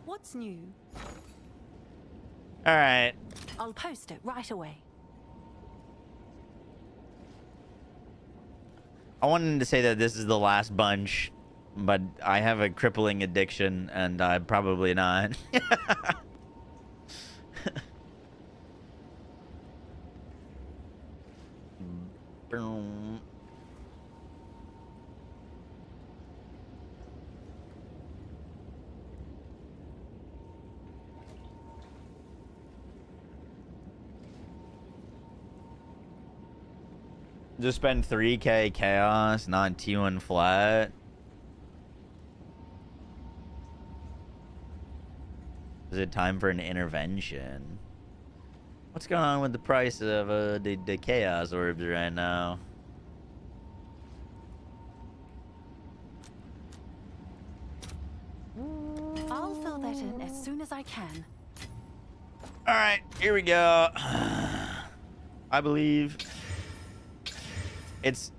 What's new? All right. I'll post it right away. I wanted to say that this is the last bunch, but I have a crippling addiction, and I'm probably not. Boom. Just spend 3K chaos, not T1 flat. Is it time for an intervention? What's going on with the price of the chaos orbs right now? I'll fill that in as soon as I can. All right, here we go. I believe it's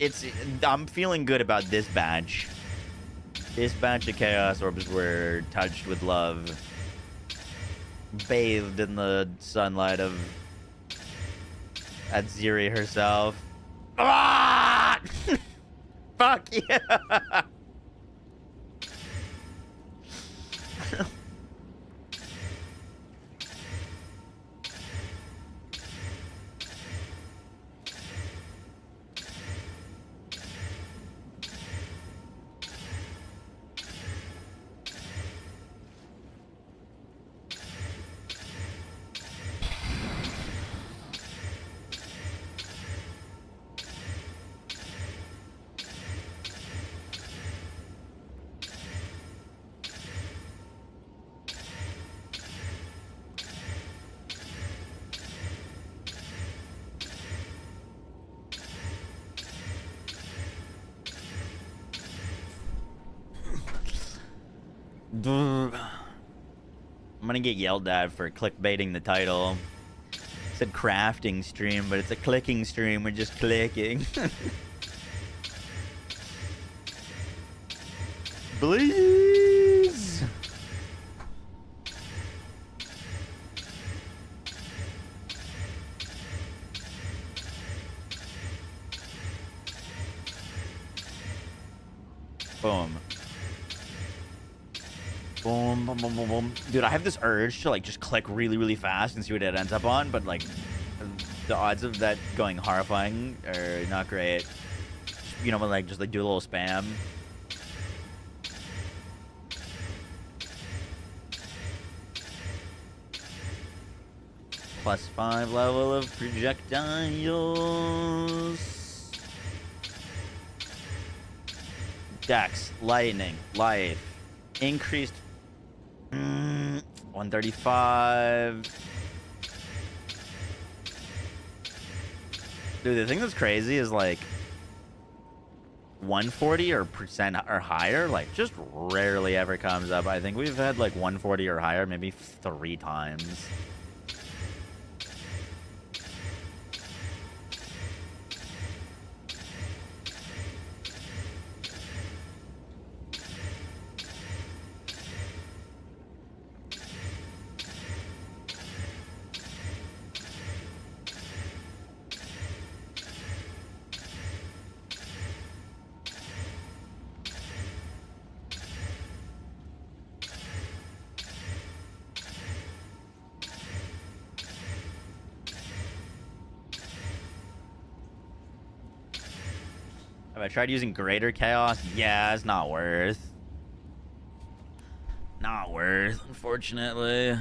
I'm feeling good about this batch. This batch of chaos orbs were touched with love, bathed in the sunlight of Atziri herself. Ah! Fuck yeah! I'm gonna get yelled at for clickbaiting the title. It said crafting stream, but it's a clicking stream. We're just clicking. Please. Boom. Boom, boom, boom, boom, boom. Dude, I have this urge to like just click really, really fast and see what it ends up on, but like the odds of that going horrifying are not great. Just you know, like just like do a little spam. +5 level of projectiles. Dex, lightning, life, increased 135. Dude, the thing that's crazy is like 140 or percent or higher, like just rarely ever comes up. I think we've had like 140 or higher maybe 3 times. Have I tried using Greater Chaos? Yeah, it's not worth. Not worth, unfortunately.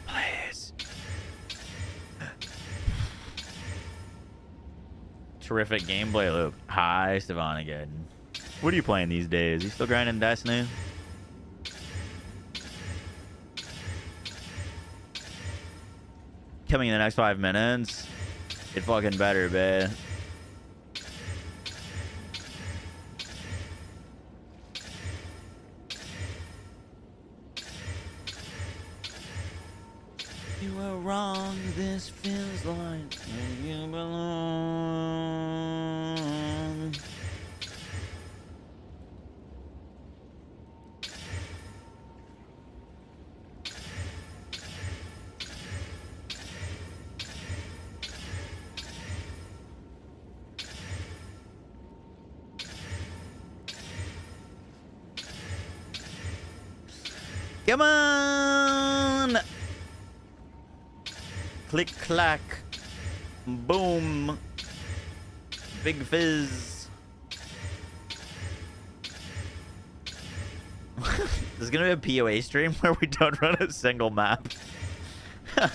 Please. Terrific gameplay loop. Hi, Stefan again. What are you playing these days? You still grinding Destiny? Coming in the next 5 minutes. It fucking better, babe. You were wrong, this feels like where you belong. Come on! Click clack. Boom. Big fizz. There's gonna be a PoE stream where we don't run a single map. I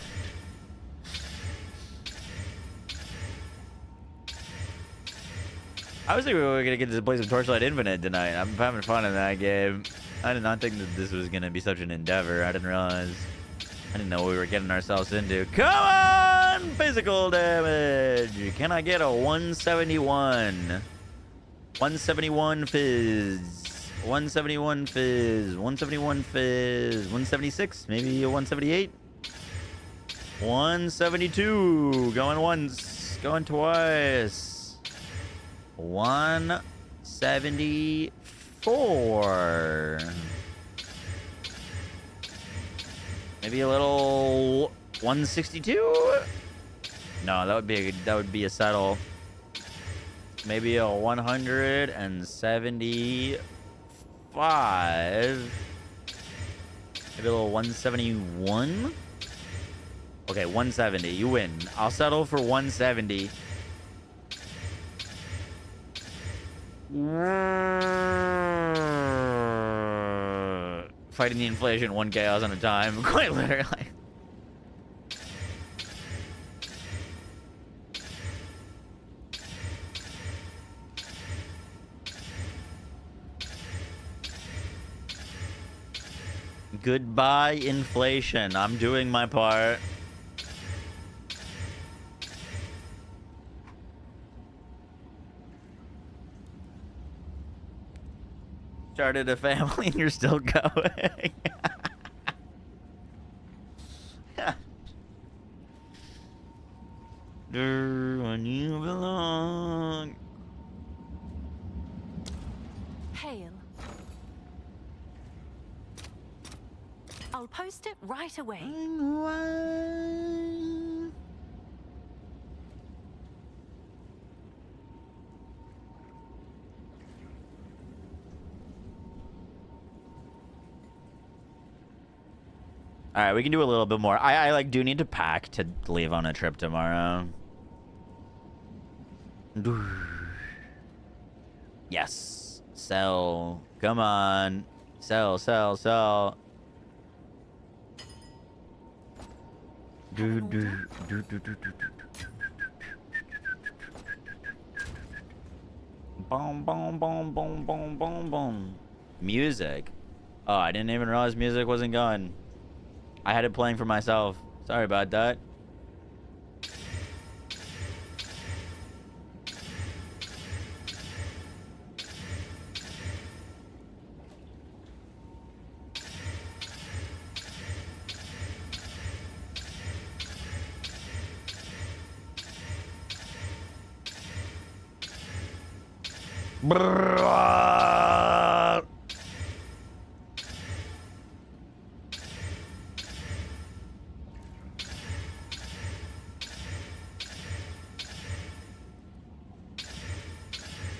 was thinking we were gonna get to play some Torchlight Infinite tonight. I'm having fun in that game. I did not think that this was gonna be such an endeavor. I didn't realize. I didn't know what we were getting ourselves into. Come on! Physical damage! Can I get a 171? 171 fizz. 171 fizz. 171 fizz. 176. Maybe a 178. 172. Going once. Going twice. 174. Maybe a little 162. No, that would be a settle. Maybe a 175. Maybe a little 171. Okay, 170. You win. I'll settle for 170. Fighting the inflation 1 chaos at a time. Quite literally. Goodbye, inflation. I'm doing my part. Started a family and you're still going. When you belong. Hail. I'll post it right away. All right, we can do a little bit more. I like do need to pack to leave on a trip tomorrow. Yes. Sell. Come on. Sell, sell, sell. Boom, boom, boom, boom, boom, boom, boom. Music. Oh, I didn't even realize music wasn't going. I had it playing for myself. Sorry about that. Brrrr.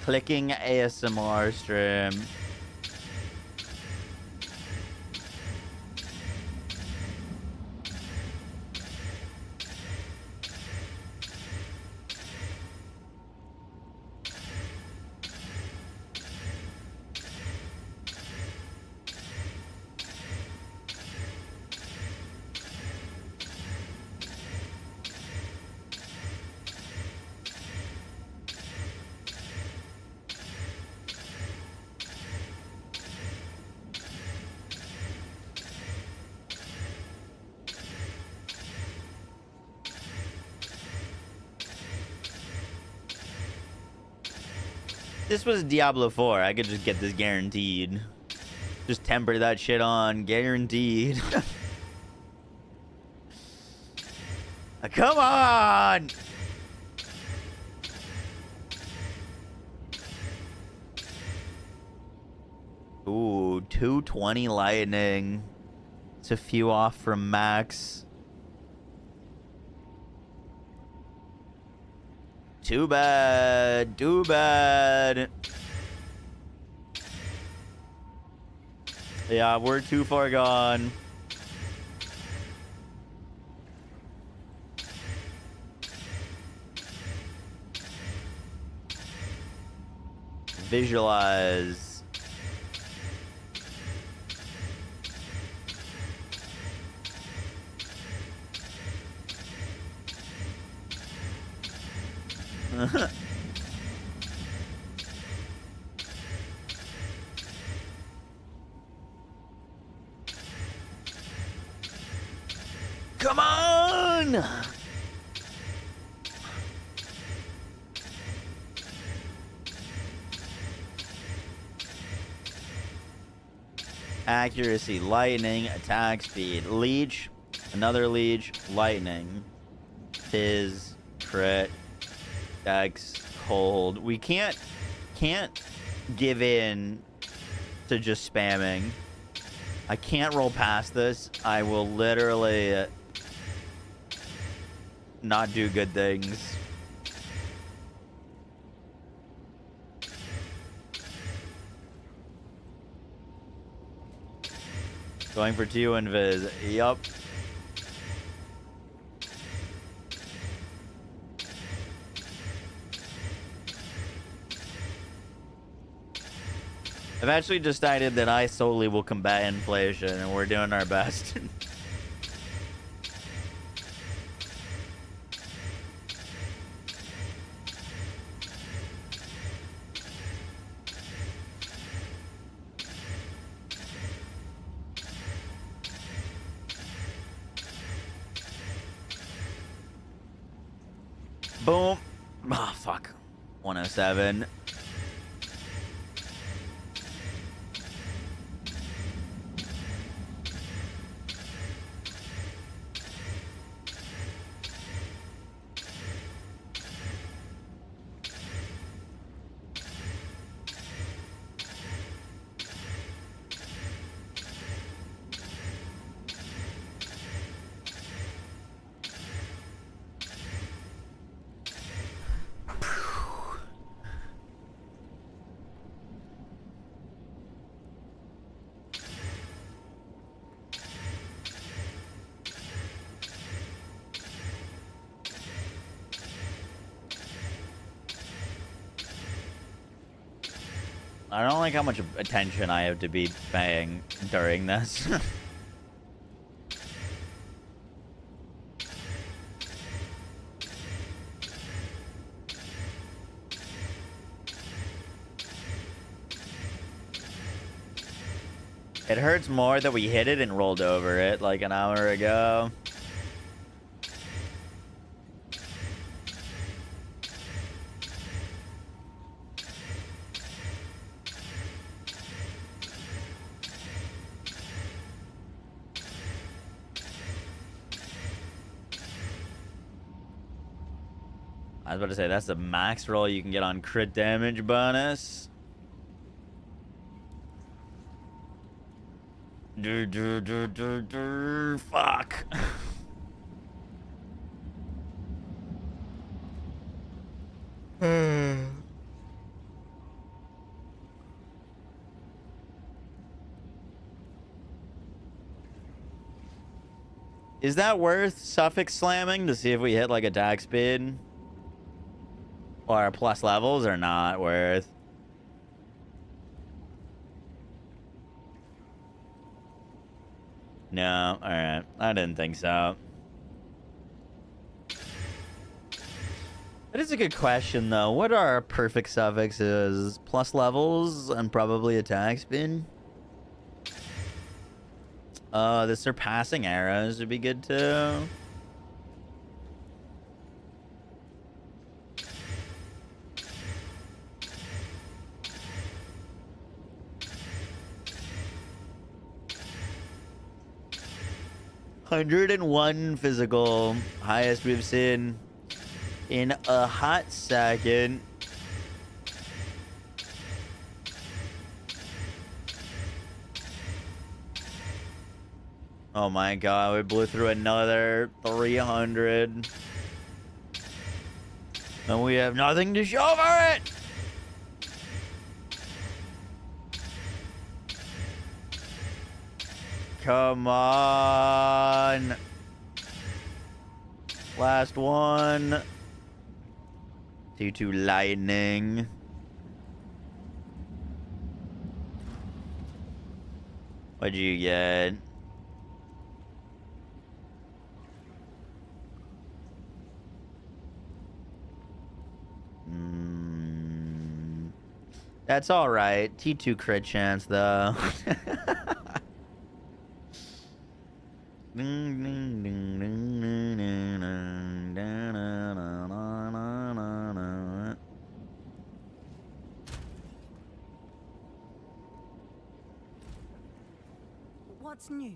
Clicking ASMR stream. This was Diablo 4. I could just get this guaranteed. Just temper that shit on. Guaranteed. Come on! Ooh, 220 lightning. It's a few off from max. Too bad. Too bad. Yeah, we're too far gone. Visualize. Come on! Accuracy, lightning, attack speed, leech, another leech, lightning, fizz, crit, dex, cold. We can't give in to just spamming. I can't roll past this. I will literally not do good things. Going for 2 invis. Yup. I've actually decided that I solely will combat inflation, and we're doing our best. Boom. Oh, fuck. 107. I don't like how much attention I have to be paying during this. It hurts more that we hit it and rolled over it like an hour ago. I was about to say, that's the max roll you can get on crit damage bonus. Fuck. Is that worth suffix slamming to see if we hit like attack speed? Or plus levels or not worth? No, alright. I didn't think so. That is a good question, though. What are our perfect suffixes? Plus levels and probably attack speed? The surpassing arrows would be good, too. $101 physical, highest we've seen in a hot second. Oh my god, we blew through another 300. And we have nothing to show for it! Come on. Last one. 2-2 lightning. What'd you get? That's alright. T2 crit chance, though. What's new?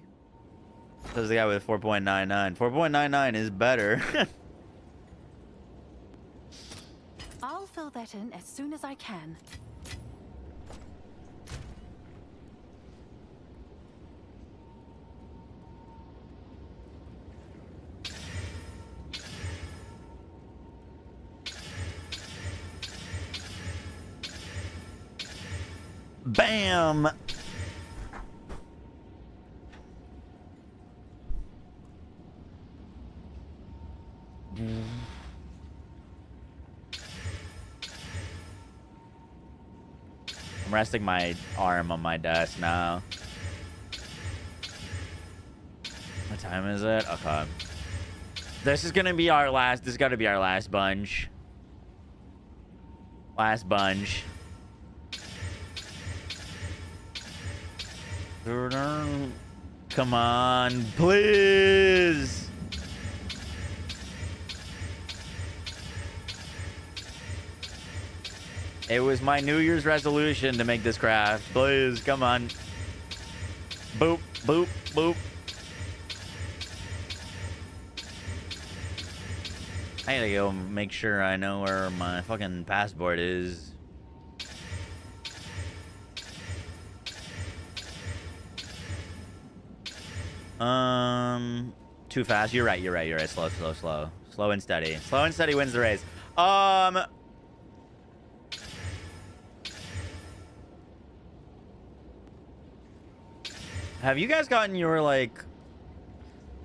There's the guy with 4.99. 4.99 is better. I'll fill that in as soon as I can. Bam! I'm resting my arm on my desk now. What time is it? Okay. This is gonna be our last. This is gotta be our last bunch. Last bunch. Come on, please. It was my New Year's resolution to make this craft. Please, come on. Boop, boop, boop. I gotta go make sure I know where my fucking passport is. Too fast. You're right. Slow, slow, slow. Slow and steady. Slow and steady wins the race. Have you guys gotten your, like...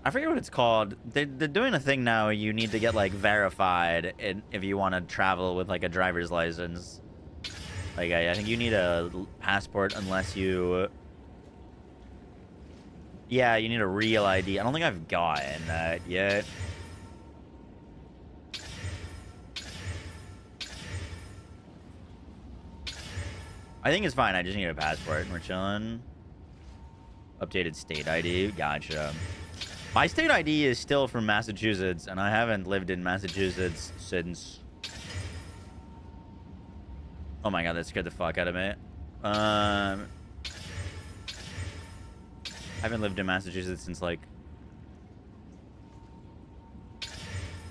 I forget what it's called. They're doing a thing now where you need to get, like, verified if you want to travel with, like, a driver's license. Like, I think you need a passport unless you... Yeah, you need a real ID. I don't think I've gotten that yet. I think it's fine. I just need a passport and we're chilling. Updated state ID. Gotcha. My state ID is still from Massachusetts, and I haven't lived in Massachusetts since... Oh my god, that scared the fuck out of me. I haven't lived in Massachusetts since, like...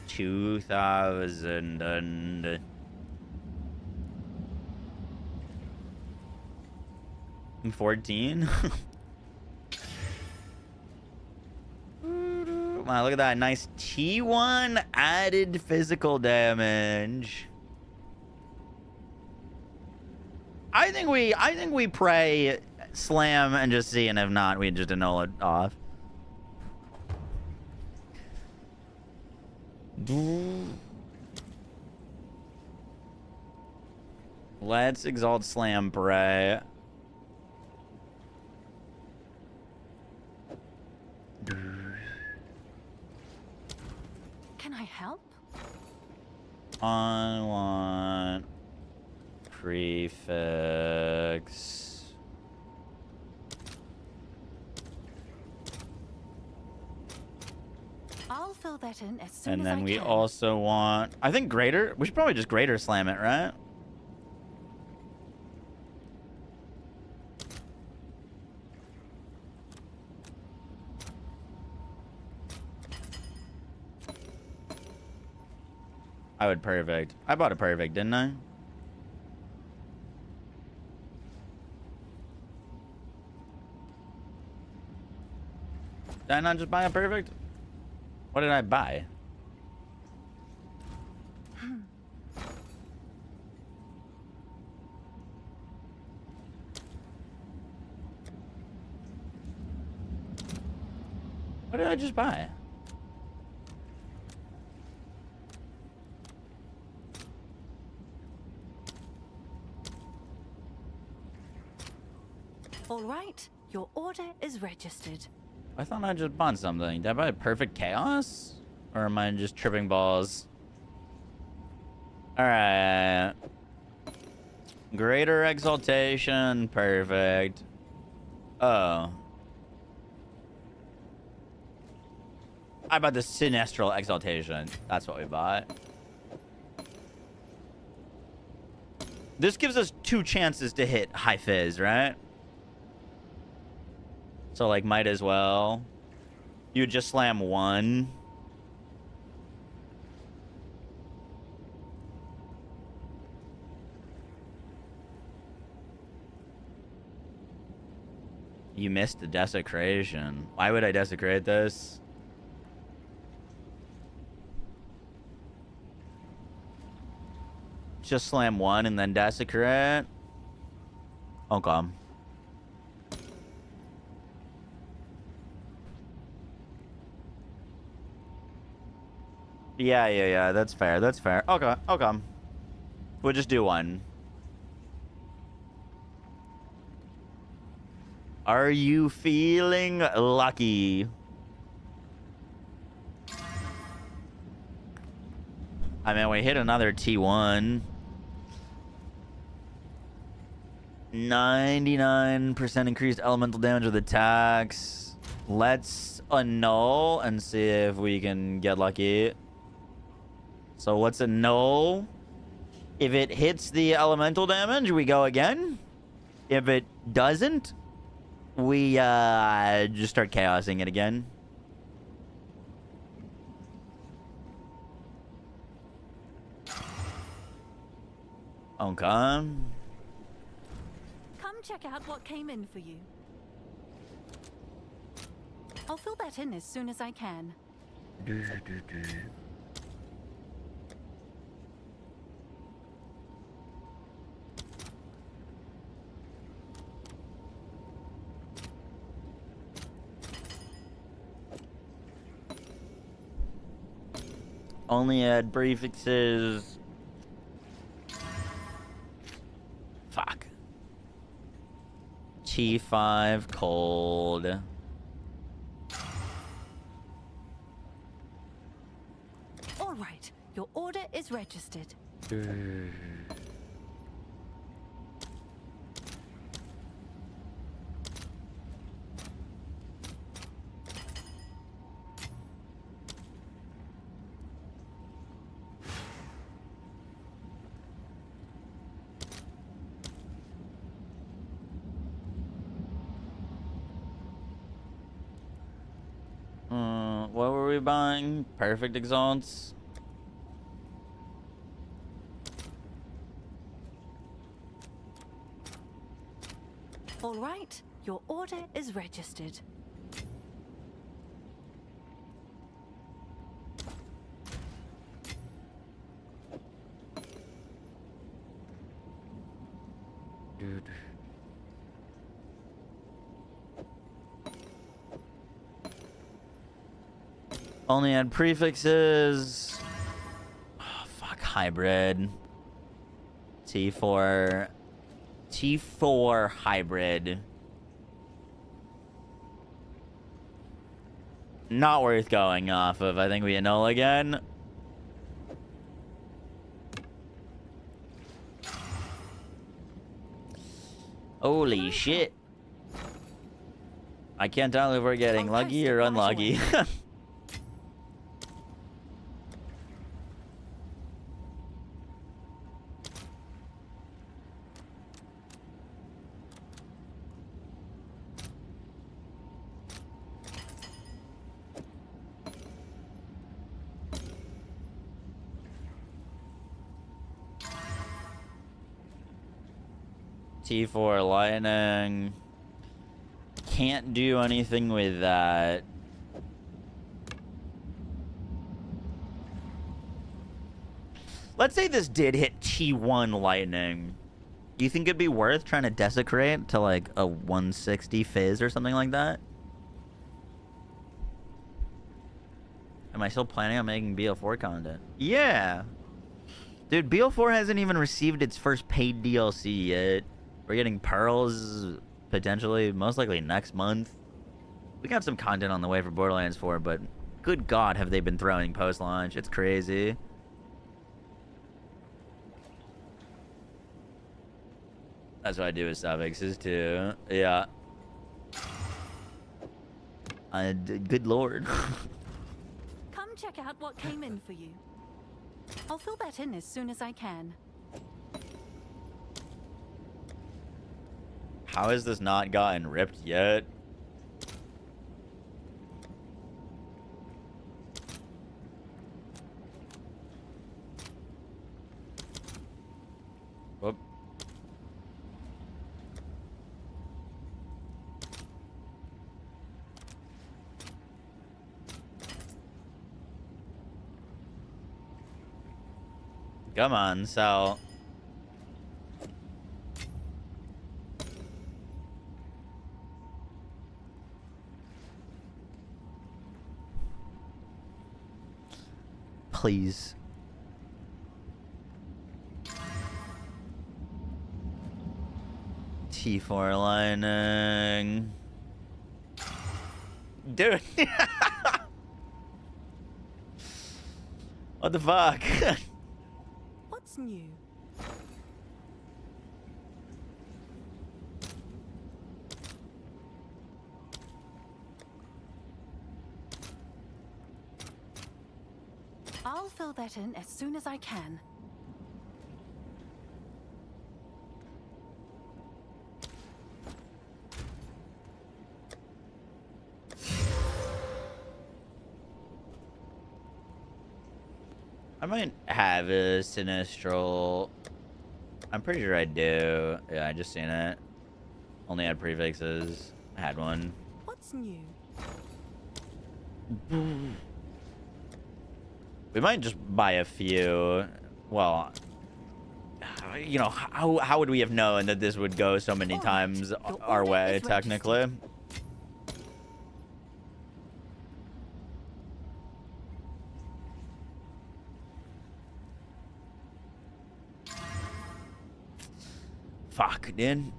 2014? Wow, look at that. Nice T1 added physical damage. I think we pray, slam, and just see, and if not, we just annul it off. Let's exalt, slam, pray. Can I help? I want prefix. I'll fill that in as soon And as then I we can. also want, I think greater. We should probably just greater slam it, right? I would perfect. I bought a perfect, didn't I? Did I not just buy a perfect? What did I buy? What did I just buy? All right, your order is registered. I thought I just bought something. Did I buy a perfect chaos? Or am I just tripping balls? Alright. Greater exaltation. Perfect. Oh. I bought the sinestral exaltation. That's what we bought. This gives us 2 chances to hit high fizz, right? So, like, might as well. You would just slam 1. You missed the desecration. Why would I desecrate this? Just slam 1 and then desecrate. Okay. Yeah. That's fair. That's fair. Okay. We'll just do 1. Are you feeling lucky? I mean, we hit another T1. 99% increased elemental damage with attacks. Let's annul and see if we can get lucky. So what's annul? If it hits the elemental damage, we go again. If it doesn't, we just start chaosing it again. Okay. Come check out what came in for you. I'll fill that in as soon as I can. Only add prefixes. T5 cold. All right, your order is registered. What were we buying? Perfect exalts. All right, your order is registered. Dude. Only had prefixes. Oh, fuck, hybrid. T4 hybrid. Not worth going off of. I think we annul again. Holy shit. I can't tell if we're getting lucky or unlucky. T4 lightning. Can't do anything with that. Let's say this did hit T1 lightning. Do you think it'd be worth trying to desecrate to like a 160 fizz or something like that? Am I still planning on making BL4 content? Yeah. Dude, BL4 hasn't even received its first paid DLC yet. We're getting pearls potentially, most likely next month. We got some content on the way for Borderlands 4, but good God, have they been throwing post-launch. It's crazy. That's what I do with suffixes too. Yeah. Good Lord. Come check out what came in for you. I'll fill that in as soon as I can. How has this not gotten ripped yet? Whoop. Come on, Sal. Please. T4 lining. Dude. What the fuck? What's new? I'll fill that in as soon as I can. I might have a Sinistral. I'm pretty sure I do. Yeah, I just seen it. Only had prefixes. I had one. What's new? We might just buy a few. Well, you know, how would we have known that this would go so many times our way, technically? Fuck, dude.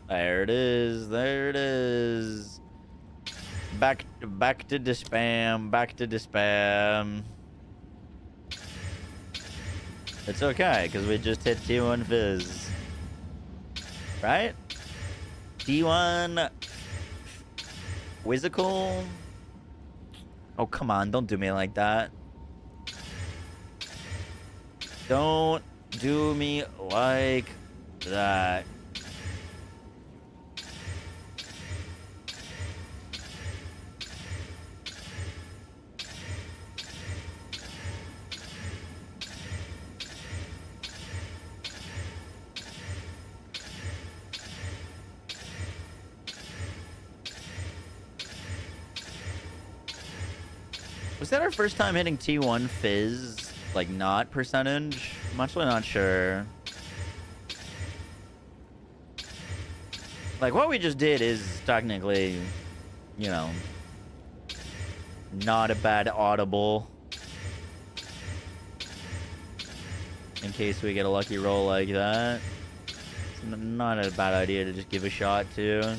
There it is. There it is. Back to the spam. Back to the spam. It's okay, because we just hit T1 Fizz. Right? T1 Whizzical? Oh, come on. Don't do me like that. Don't do me like that. Was that our first time hitting T1 Fizz? Like, not percentage? I'm actually not sure. Like, what we just did is technically, you know, not a bad audible. In case we get a lucky roll like that. It's not a bad idea to just give a shot to.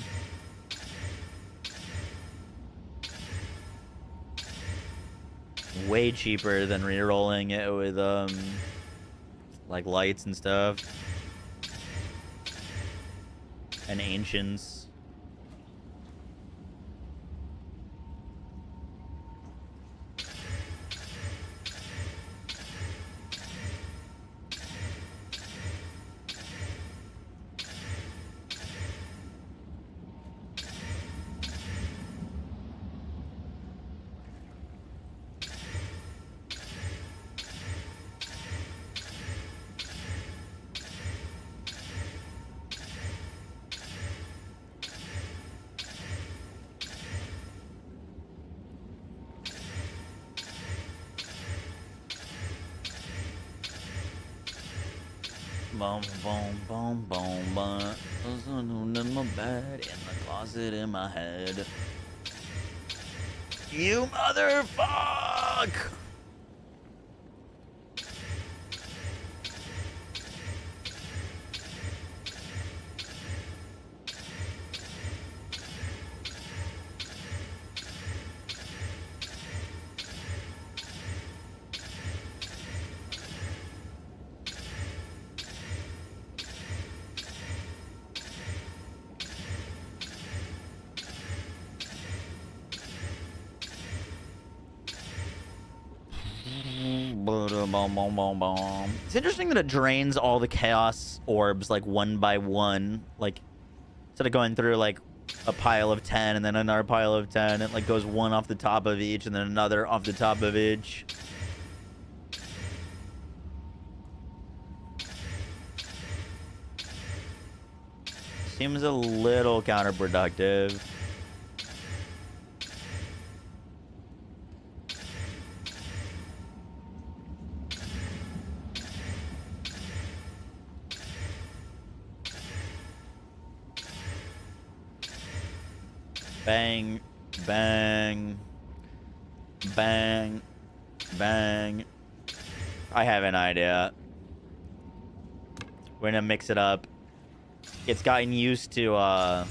Way cheaper than re-rolling it with like lights and stuff and ancients. Boom, boom, boom, boom, boom. In my bed, in the closet, in my head. You motherfuck! It's interesting that it drains all the chaos orbs like one by one, like instead of going through like a pile of 10 and then another pile of 10, it like goes one off the top of each and then another off the top of each. Seems a little counterproductive. Bang, bang, bang, bang. I have an idea. We're gonna mix it up. It's gotten used to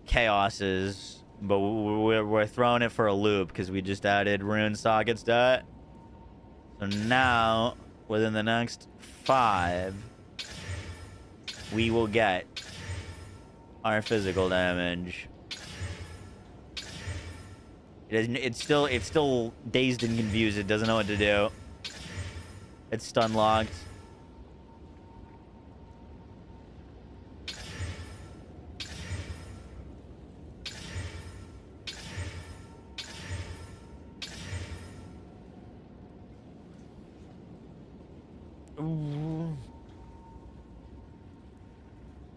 chaoses, but we're throwing it for a loop because we just added rune sockets to it. So now, within the next 5, we will get our physical damage. It's still dazed and confused. It doesn't know what to do. It's stun locked. Ooh.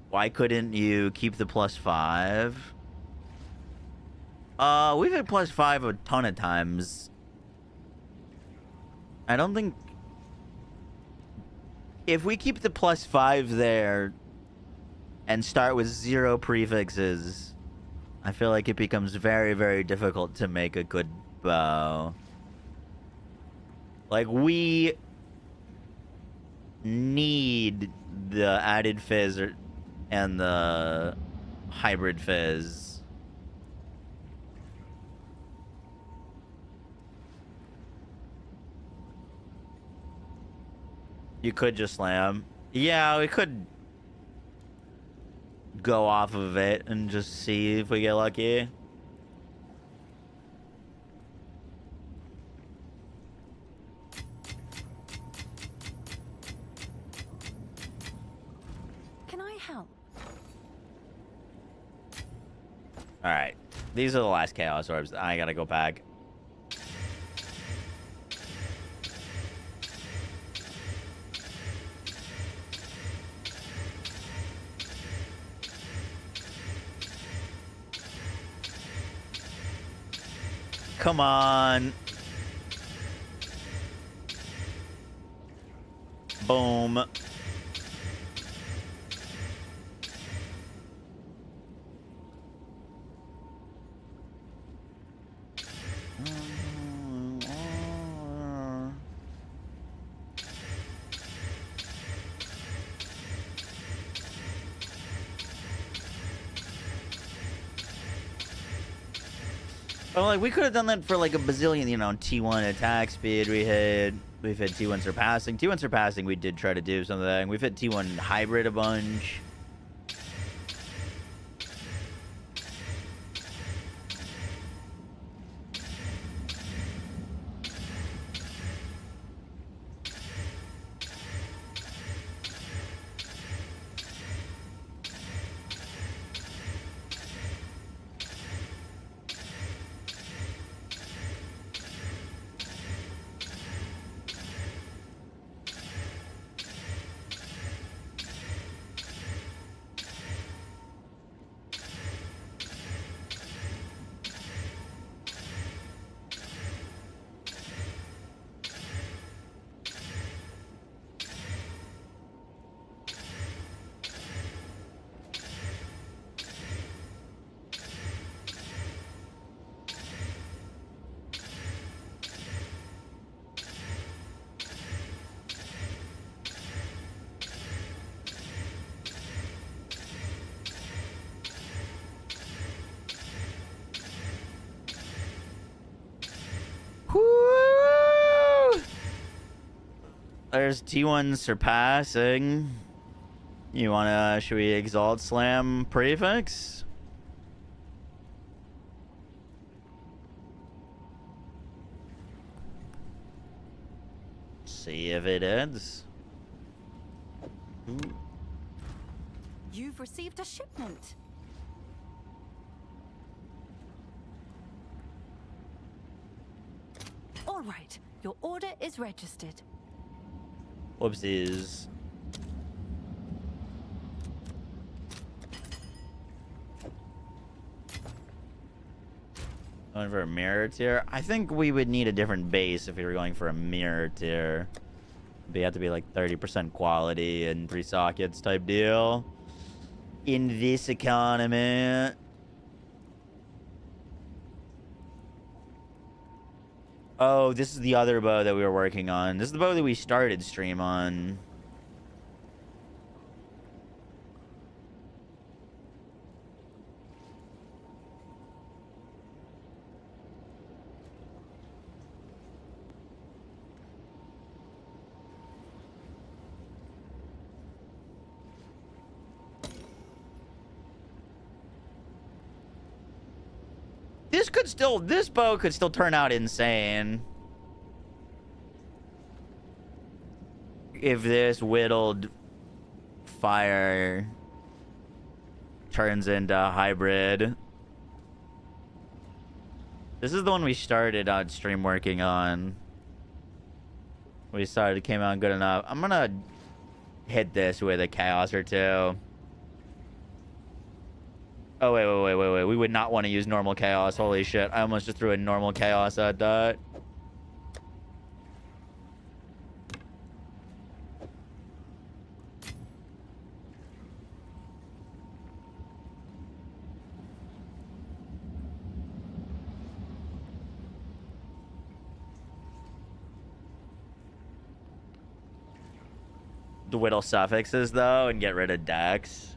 Why couldn't you keep the +5? We've hit +5 a ton of times. I don't think... If we keep the +5 there and start with 0 prefixes, I feel like it becomes very, very difficult to make a good bow. Like, we need the added fizz or and the hybrid fizz. You could just slam. Yeah, we could go off of it and just see if we get lucky. Can I help? All right, these are the last chaos orbs. I gotta go back. Come on. Boom. Oh, like we could have done that for like a bazillion, you know, T1 attack speed. We've hit T1 surpassing. T1 surpassing, we did try to do something. We've hit T1 hybrid a bunch. Woo! There's T1 surpassing. You wanna, should we exalt slam prefix? See if it ends. Ooh. You've received a shipment. All right, your order is registered. Whoopsies. Going for a mirror tier? I think we would need a different base if we were going for a mirror tier. But you have to be like 30% quality and 3 sockets type deal. In this economy. Oh, this is the other bow that we were working on. This is the bow that we started stream on. This bow could still turn out insane. If this whittled fire turns into hybrid. This is the one we started on stream working on. We started, it came out good enough. I'm gonna hit this with a chaos or two. Oh, wait. We would not want to use normal chaos. Holy shit. I almost just threw a normal chaos at that. The whittle suffixes, though, and get rid of Dex.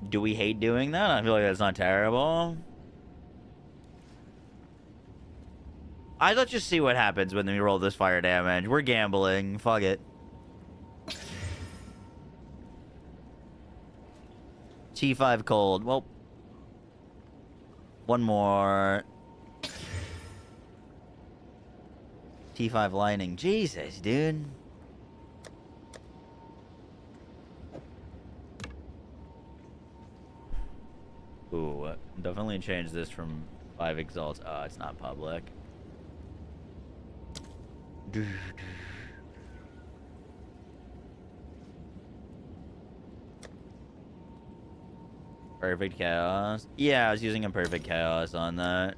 Do we hate doing that? I feel like that's not terrible. Let's just see what happens when we roll this fire damage. We're gambling. Fuck it. T5 cold. Well, one more. T5 lightning. Jesus, dude. Ooh, definitely change this from 5 exalts. Oh, it's not public. Perfect chaos. Yeah, I was using a perfect chaos on that.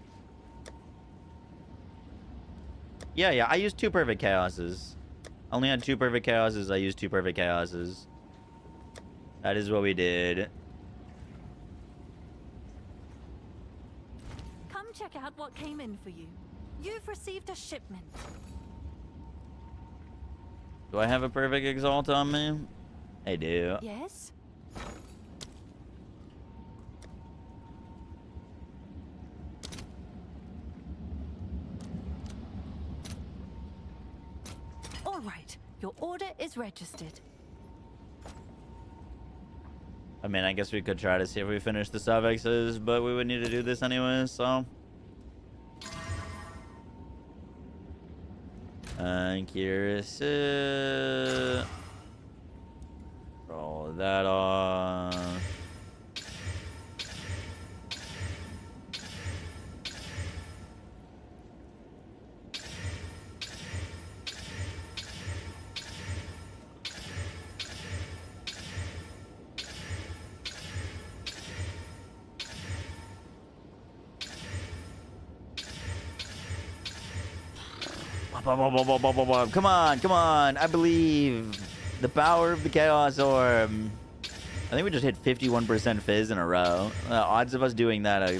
Yeah, I used 2 perfect chaoses. I only had 2 perfect chaoses. I used 2 perfect chaoses. That is what we did. Come check out what came in for you. You've received a shipment. Do I have a perfect exalt on me? I do. Yes? All right. Your order is registered. I mean, I guess we could try to see if we finish the suffixes, but we would need to do this anyway, so. Accuracy. Roll that off. Come on. I believe the power of the Chaos Orb. I think we just hit 51% fizz in a row. Odds of us doing that are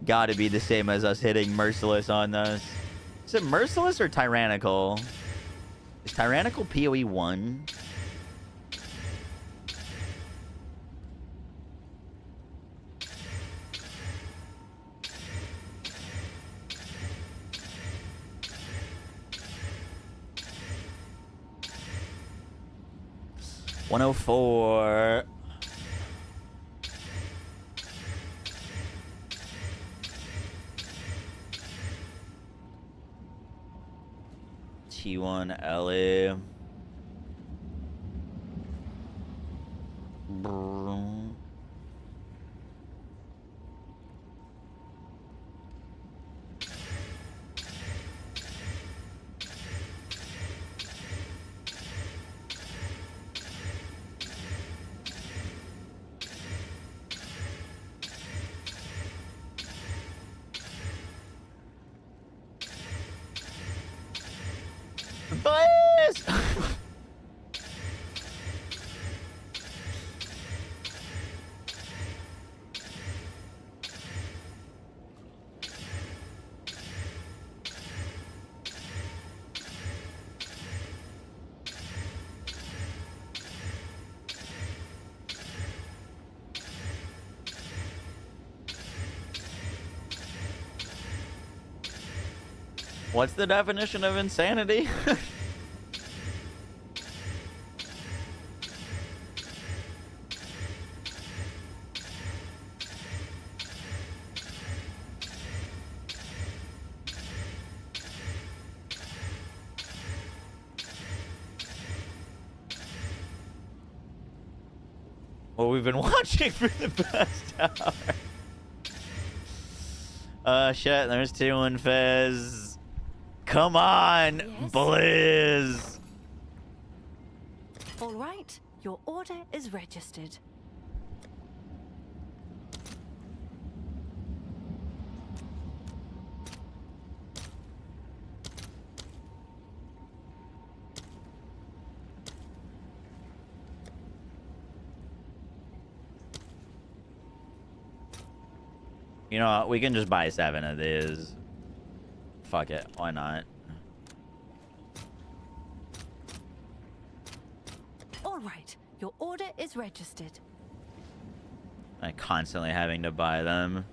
gotta be the same as us hitting Merciless on this. Is it Merciless or Tyrannical? Is Tyrannical PoE 1? $104. T1 LA. Boys! What's the definition of insanity? What we've been watching for the past hour. Shit, there's 2 in Fez. Come on, Yes? Blizz. All right. Your order is registered. You know what? We can just buy 7 of these. Fuck it. Why not? All right. Your order is registered. Like constantly having to buy them.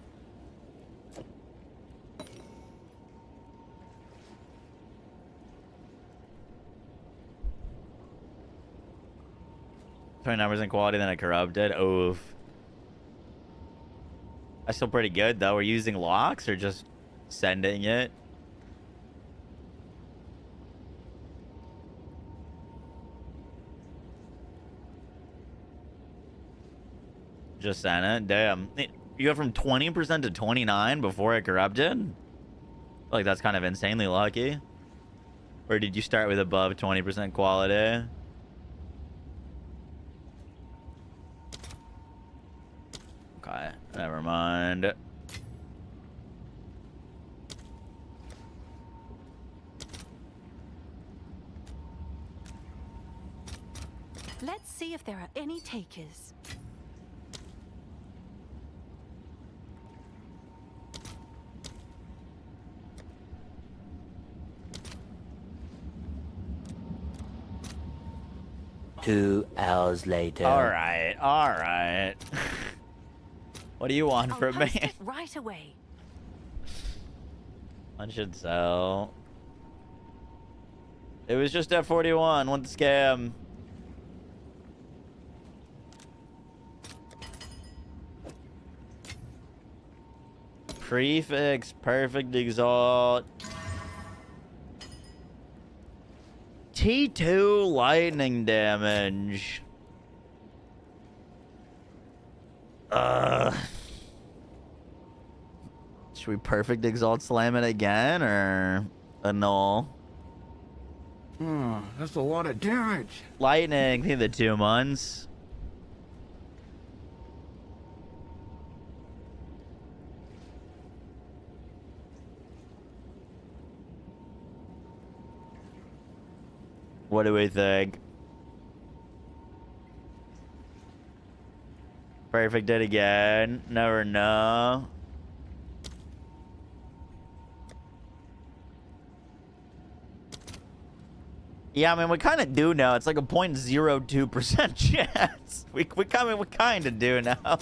Numbers and quality than a corrupted. Oof. That's still pretty good though. We're using locks or just sending it. Just sent it. Damn. You go from 20% to 29 before it corrupted? I feel like that's kind of insanely lucky. Or did you start with above 20% quality? Okay, never mind. Let's see if there are any takers. Two hours later. All right, all right. What do you want I'll from post me? it right away. One should sell. It was just F41. What the scam? Prefix, perfect exalt. T2 lightning damage. Should we perfect exalt slam it again or annul? That's a lot of damage. Lightning, I think the 2 months. What do we think? Perfect it again. Never know. Yeah, I mean, we kind of do know. It's like a 0.02% chance. We kind of do now.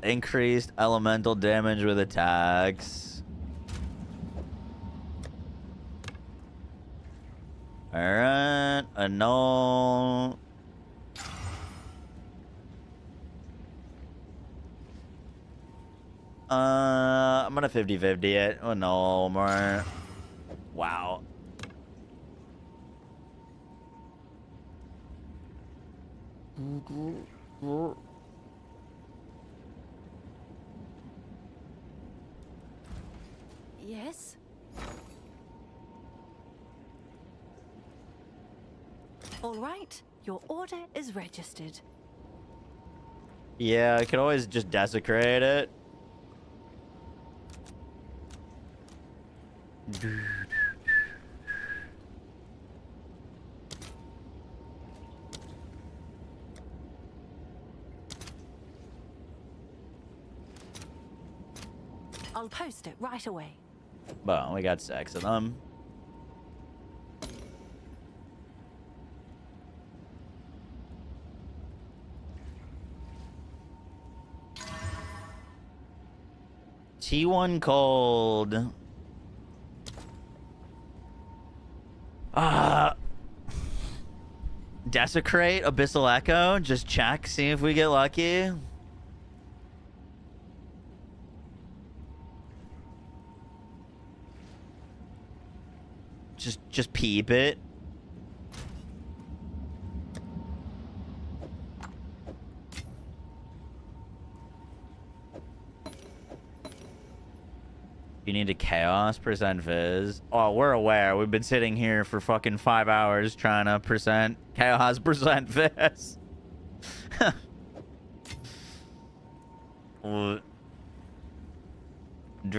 Increased elemental damage with attacks. Alright, annul. I'm gonna 50-50 it. Oh no, more. Wow. Yes? All right, your order is registered. Yeah, I could always just desecrate it. I'll post it right away. Well, we got 6 of them. T1 cold. Desecrate, Abyssal Echo. Just check, see if we get lucky. Just peep it. You need a chaos percent fizz. Oh, we're aware. We've been sitting here for fucking 5 hours trying to percent chaos percent fizz. What? I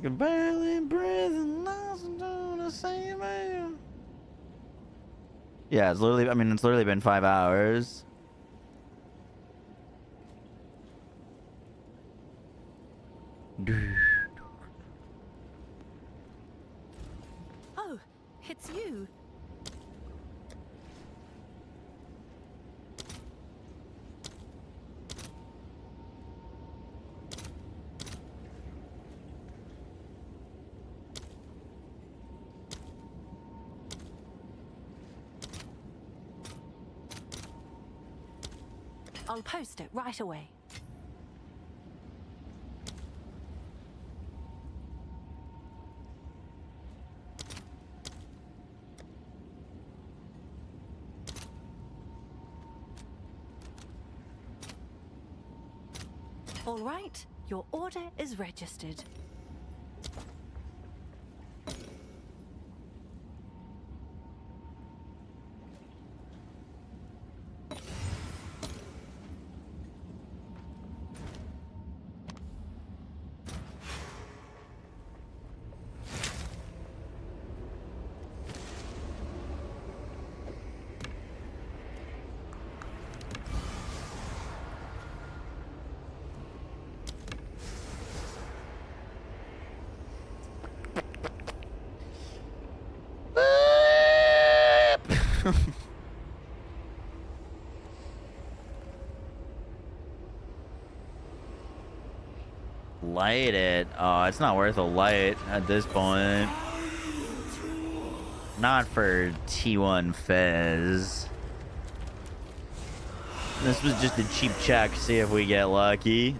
can barely breathe and listen to the same air. Yeah, it's literally, I mean, it's literally been 5 hours. Oh, it's you. I'll post it right away. All right, your order is registered. Light it. Oh, it's not worth a light at this point. Not for T1 Fez. This was just a cheap check. See if we get lucky.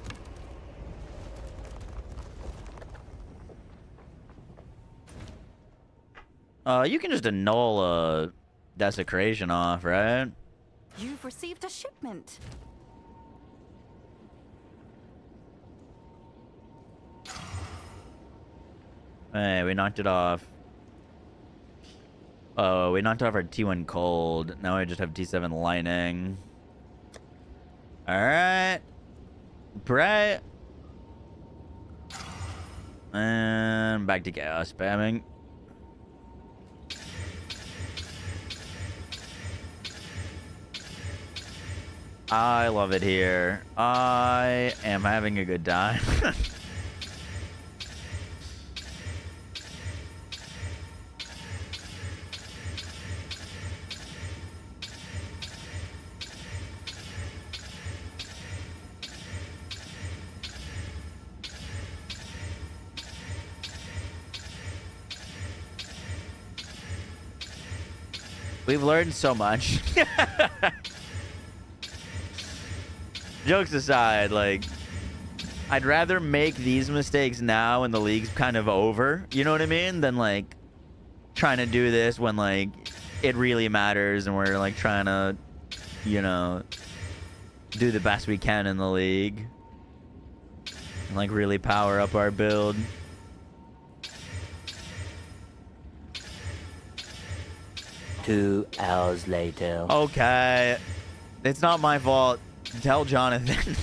You can just annul a desecration off, right? You've received a shipment. Hey, we knocked it off. Oh, we knocked off our T1 cold. Now I just have T7 lightning. Alright. Bright. And back to chaos spamming. I love it here. I am having a good time. We've learned so much. Jokes aside, like, I'd rather make these mistakes now when the league's kind of over, you know what I mean, than, like, trying to do this when, like, it really matters and we're, like, trying to, you know, do the best we can in the league. And, like, really power up our build. 2 hours later. Okay. It's not my fault. Tell Jonathan.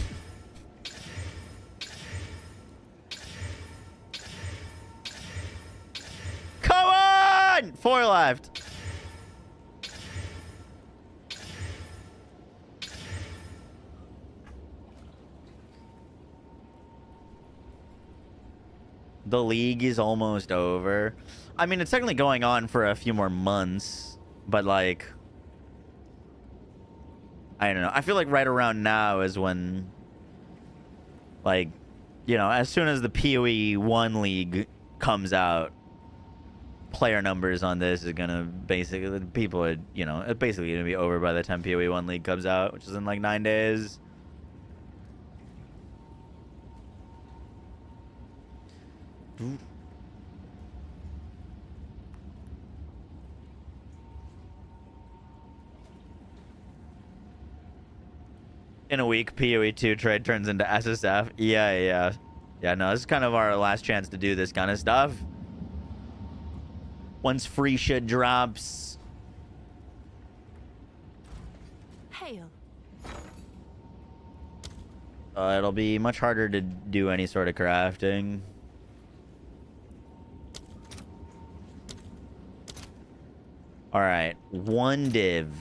Come on! 4 left. The league is almost over. I mean, it's technically going on for a few more months. But, like, I don't know. I feel like right around now is when, like, you know, as soon as the PoE 1 league comes out, player numbers on this is going to basically, people are, you know, it's basically going to be over by the time PoE 1 league comes out, which is in, like, 9 days. Ooh. In a week, PoE 2 trade turns into SSF. Yeah. Yeah, no, this is kind of our last chance to do this kind of stuff. Once free shit drops. Hail. It'll be much harder to do any sort of crafting. Alright, 1 div.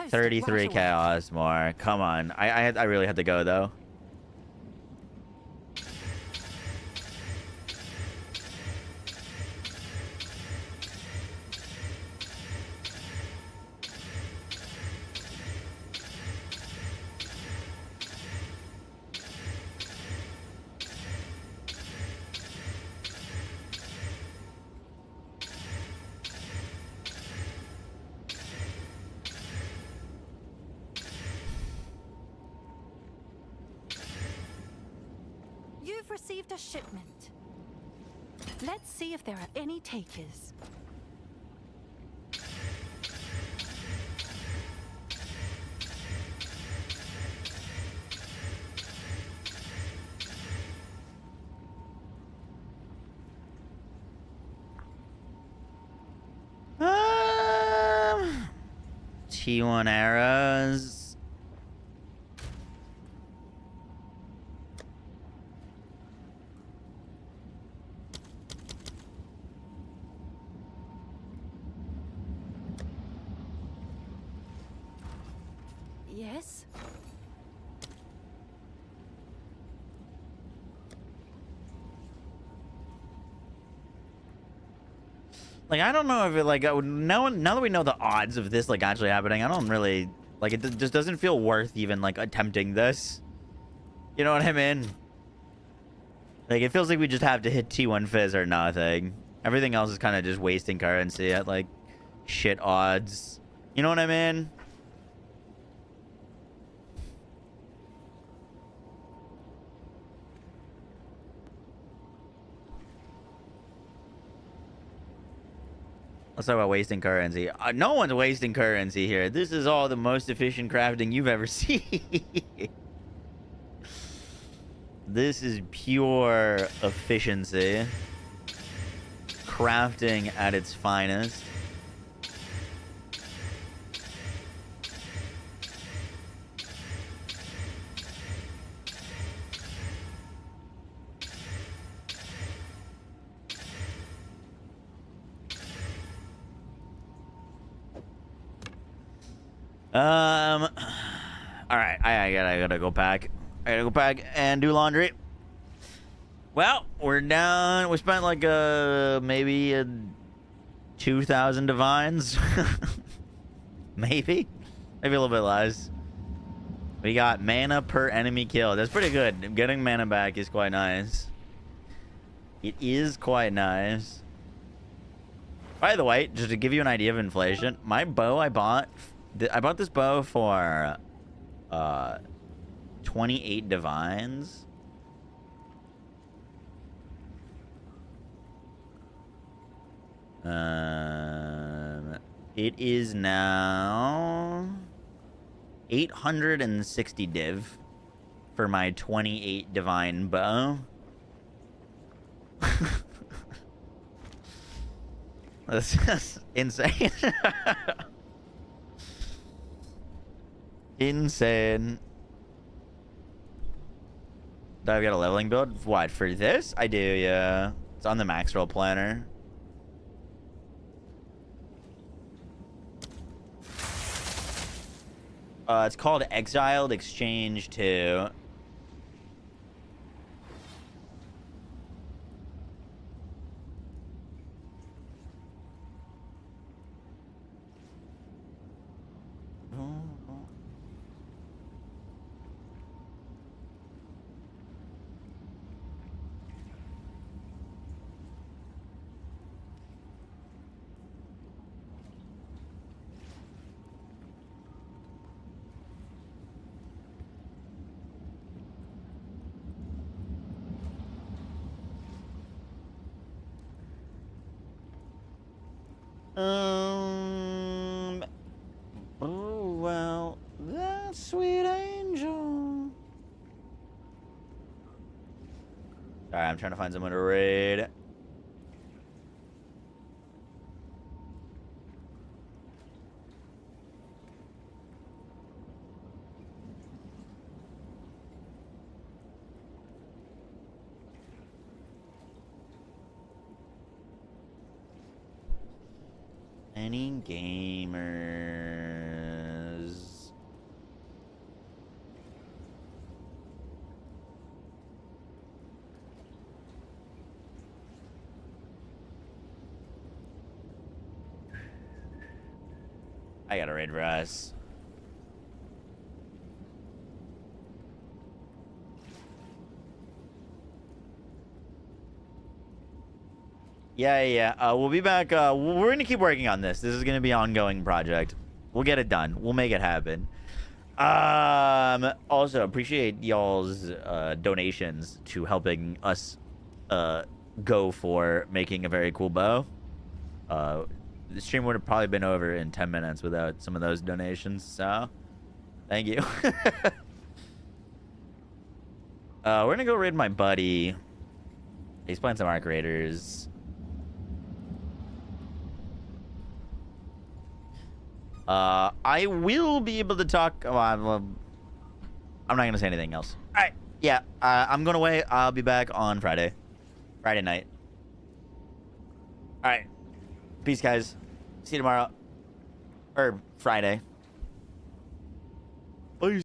33 chaos more. Come on. I really had to go, though. received a shipment. Let's see if there are any takers. T1 arrows. Yes? Like, I don't know if it, like, now that we know the odds of this, like, actually happening, I don't really, like, it just doesn't feel worth even, like, attempting this. You know what I mean? Like, it feels like we just have to hit T1 Fizz or nothing. Everything else is kind of just wasting currency at, like, shit odds. You know what I mean? Let's talk about wasting currency. No one's wasting currency here. This is all the most efficient crafting you've ever seen. This is pure efficiency. Crafting at its finest. All right, I gotta go pack. I gotta go pack and do laundry. Well, we're down. We spent like maybe 2,000 divines, maybe a little bit less. We got mana per enemy kill. That's pretty good. Getting mana back is quite nice. It is quite nice. By the way, just to give you an idea of inflation, my bow I bought this bow for 28 divines. It is now 860 div for my 28 divine bow. This is insane. Insane. Do I got a leveling build? What, for this? I do, yeah. It's on the max roll planner. It's called Exiled Exchange 2. Oh, well, that sweet angel. Sorry, I'm trying to find someone to raid. Any gamers? I got a raid for us. Yeah. We'll be back. We're gonna keep working on this. This is gonna be an ongoing project. We'll get it done. We'll make it happen. Also appreciate y'all's donations to helping us go for making a very cool bow. The stream would have probably been over in 10 minutes without some of those donations, so thank you. We're gonna go raid my buddy. He's playing some Arc Raiders. I will be able to talk. Oh, I'm not gonna say anything else. All right, yeah, I'm going away. I'll be back on Friday night. All right, peace, guys. See you tomorrow or Friday.